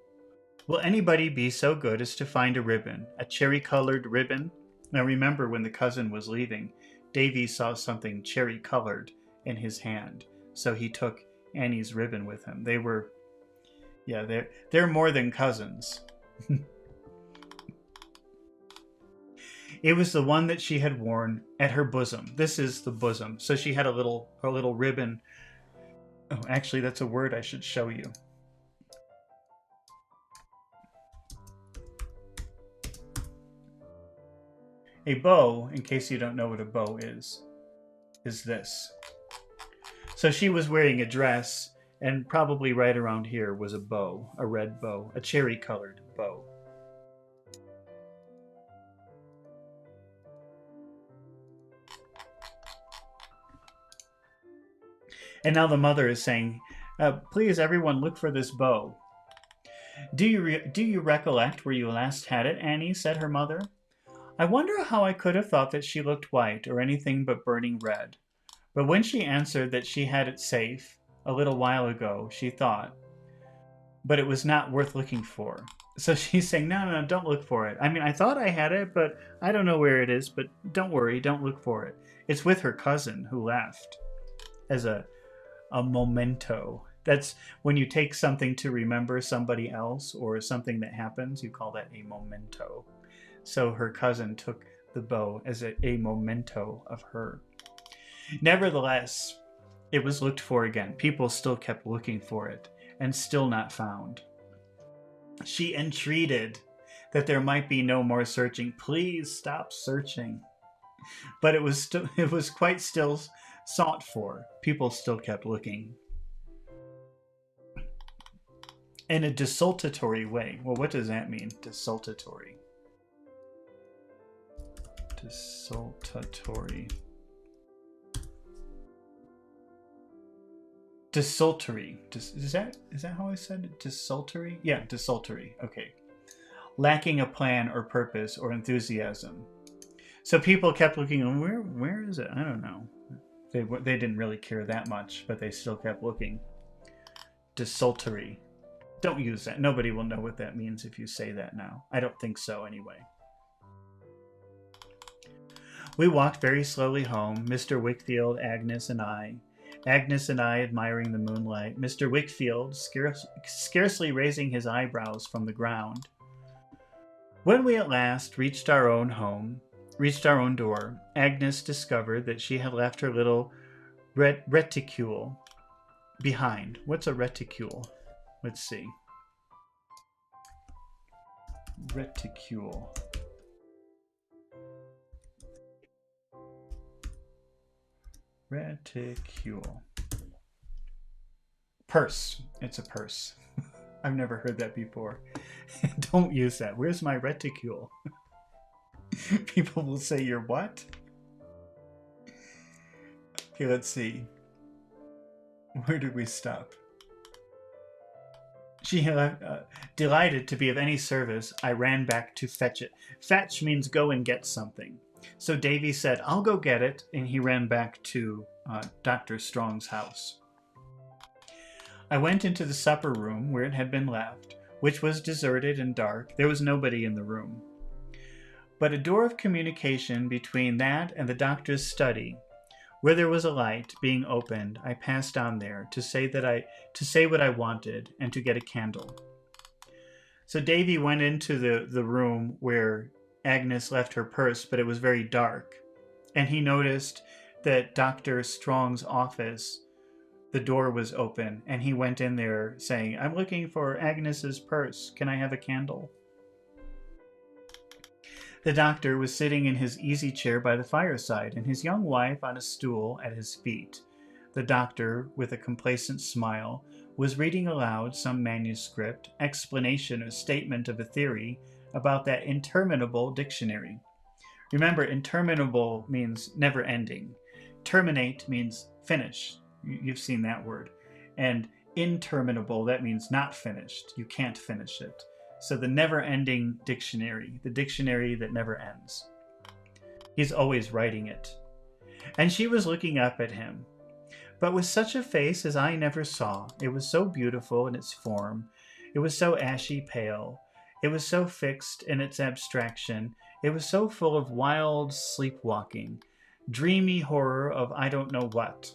Will anybody be so good as to find a ribbon, a cherry-colored ribbon? Now remember, when the cousin was leaving, Davy saw something cherry-colored in his hand, so he took Annie's ribbon with him. They're more than cousins. It was the one that she had worn at her bosom. This is the bosom. So she had a little ribbon. Oh, actually, that's a word I should show you. A bow, in case you don't know what a bow is this. So she was wearing a dress, and probably right around here was a bow, a red bow, a cherry-colored bow. And now the mother is saying, please, everyone, look for this bow. Do you recollect where you last had it, Annie? Said her mother. I wonder how I could have thought that she looked white or anything but burning red. But when she answered that she had it safe a little while ago, she thought, but it was not worth looking for. So she's saying, no, don't look for it. I mean, I thought I had it, but I don't know where it is, but don't worry, don't look for it. It's with her cousin who left as a memento. That's when you take something to remember somebody else or something that happens, you call that a memento. So her cousin took the bow as a memento of her. Nevertheless, it was looked for again. People still kept looking for it, and still not found. She entreated that there might be no more searching. Please stop searching. But it was quite still sought for. People still kept looking. In a desultory way. Well, what does that mean? Desultory. Desultory. Desultory. Is that how I said it? Desultory? Yeah, desultory. Okay. Lacking a plan or purpose or enthusiasm. So people kept looking, and where is it? I don't know. They didn't really care that much, but they still kept looking. Desultory. Don't use that. Nobody will know what that means if you say that now. I don't think so anyway. We walked very slowly home, Mr. Wickfield, Agnes, and I. Agnes and I admiring the moonlight, Mr. Wickfield scarcely raising his eyebrows from the ground. When we at last reached our own door, Agnes discovered that she had left her little reticule behind. What's a reticule? Let's see. Reticule. Reticule. Purse. It's a purse. I've never heard that before. Don't use that. Where's my reticule? People will say, you're what? Okay, let's see. Where did we stop? She delighted to be of any service, I ran back to fetch it. Fetch means go and get something. So Davy said, I'll go get it, and he ran back to Dr. Strong's house. I went into the supper room where it had been left, which was deserted and dark. There was nobody in the room. But a door of communication between that and the doctor's study, where there was a light, being opened, I passed on there to say what I wanted and to get a candle. So Davy went into the room where Agnes left her purse, but it was very dark. And he noticed that Dr. Strong's office, the door was open, and he went in there saying, "I'm looking for Agnes's purse. Can I have a candle?" The doctor was sitting in his easy chair by the fireside, and his young wife on a stool at his feet. The doctor, with a complacent smile, was reading aloud some manuscript, explanation or statement of a theory about that interminable dictionary. Remember, interminable means never ending. Terminate means finish. You've seen that word. And interminable, that means not finished. You can't finish it. So the never ending dictionary, the dictionary that never ends. He's always writing it. And she was looking up at him, but with such a face as I never saw. It was so beautiful in its form. It was so ashy pale. It was so fixed in its abstraction. It was so full of wild sleepwalking, dreamy horror of I don't know what.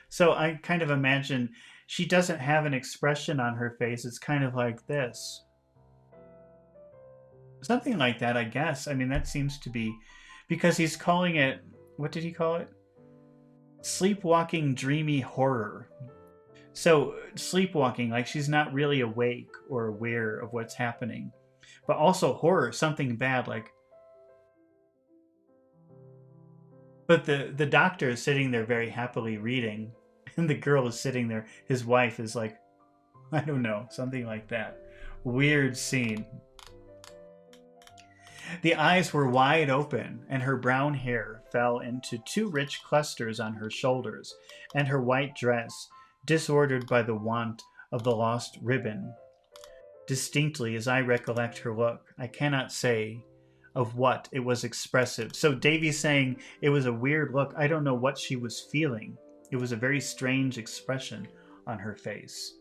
So I kind of imagine she doesn't have an expression on her face. It's kind of like this. Something like that, I guess. I mean, that seems to be, because he's calling it, what did he call it? Sleepwalking, dreamy horror. So sleepwalking, like she's not really awake or aware of what's happening. But also horror, something bad, like. But the doctor is sitting there very happily reading, and the girl is sitting there. His wife is like, I don't know, something like that. Weird scene. The eyes were wide open, and her brown hair fell into two rich clusters on her shoulders, and her white dress, disordered by the want of the lost ribbon. Distinctly, as I recollect her look, I cannot say of what it was expressive. So Davy's saying it was a weird look. I don't know what she was feeling. It was a very strange expression on her face.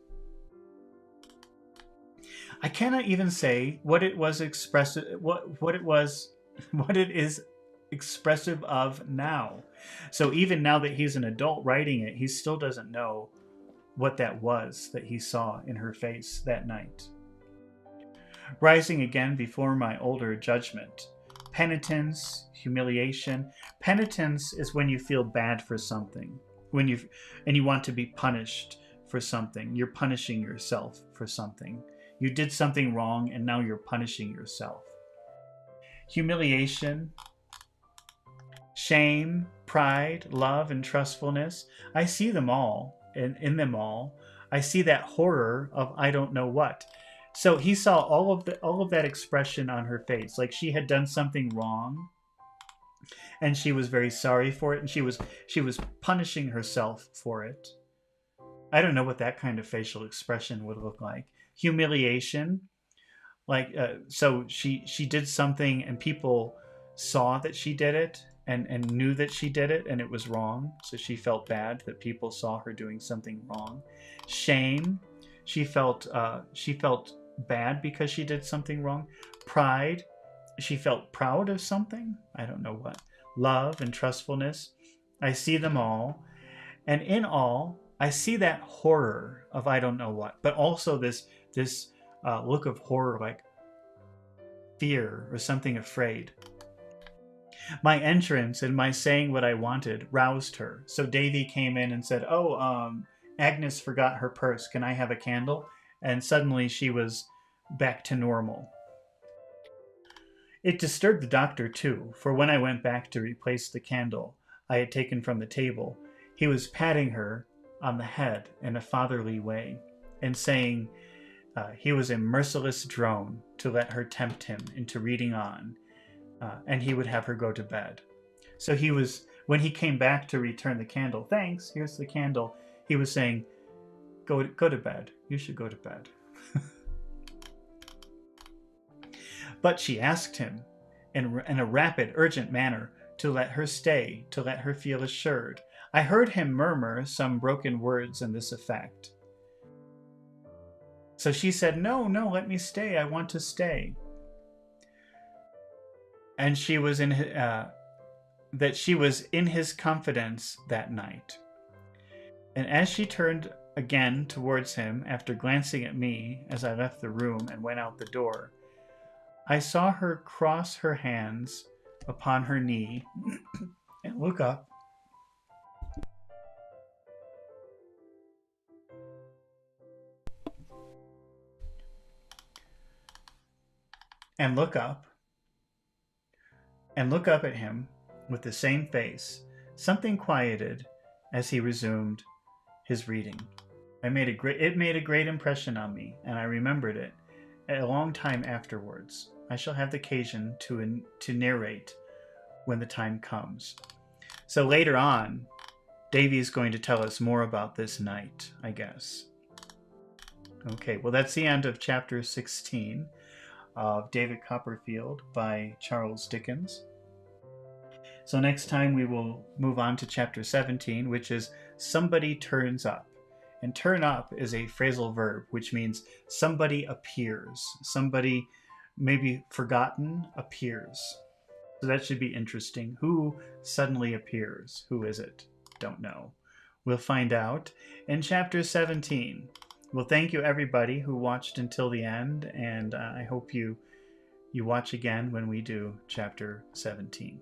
I cannot even say what it was expressive, what it is expressive of now. So even now that he's an adult writing it, he still doesn't know what that was that he saw in her face that night. Rising again before my older judgment. Penitence, humiliation. Penitence is when you feel bad for something, and you want to be punished for something. You're punishing yourself for something. You did something wrong, and now you're punishing yourself. Humiliation, shame, pride, love, and trustfulness. I see them all, and in them all, I see that horror of I don't know what. So he saw all of that expression on her face, like she had done something wrong, and she was very sorry for it, and she was punishing herself for it. I don't know what that kind of facial expression would look like. Humiliation, like so she did something, and people saw that she did it, and knew that she did it, and it was wrong. So she felt bad that people saw her doing something wrong. Shame, she felt bad because she did something wrong. Pride, she felt proud of something. I don't know what. Love and trustfulness, I see them all, and in all, I see that horror of I don't know what, but also this look of horror, like fear or something afraid. My entrance and my saying what I wanted roused her. So Davy came in and said, Agnes forgot her purse. Can I have a candle? And suddenly she was back to normal. It disturbed the doctor too, for when I went back to replace the candle I had taken from the table, he was patting her on the head in a fatherly way and saying he was a merciless drone to let her tempt him into reading on, and he would have her go to bed. So when he came back to return the candle, thanks, here's the candle, he was saying, go to bed. You should go to bed. But she asked him in a rapid, urgent manner to let her stay, to let her feel assured. I heard him murmur some broken words in this effect. So she said, no, let me stay. I want to stay. And she was in his confidence that night. And as she turned again towards him after glancing at me as I left the room and went out the door, I saw her cross her hands upon her knee and look up. And look up. And look up at him with the same face. Something quieted as he resumed his reading. It made a great impression on me, and I remembered it a long time afterwards. I shall have the occasion to narrate when the time comes. So later on, Davy is going to tell us more about this night, I guess. Okay, well, that's the end of chapter 16 of David Copperfield by Charles Dickens. So next time we will move on to chapter 17, which is Somebody Turns Up. And turn up is a phrasal verb, which means somebody appears. Somebody maybe forgotten appears. So that should be interesting. Who suddenly appears? Who is it? Don't know. We'll find out in chapter 17. Well, thank you everybody who watched until the end, and I hope you watch again when we do chapter 17.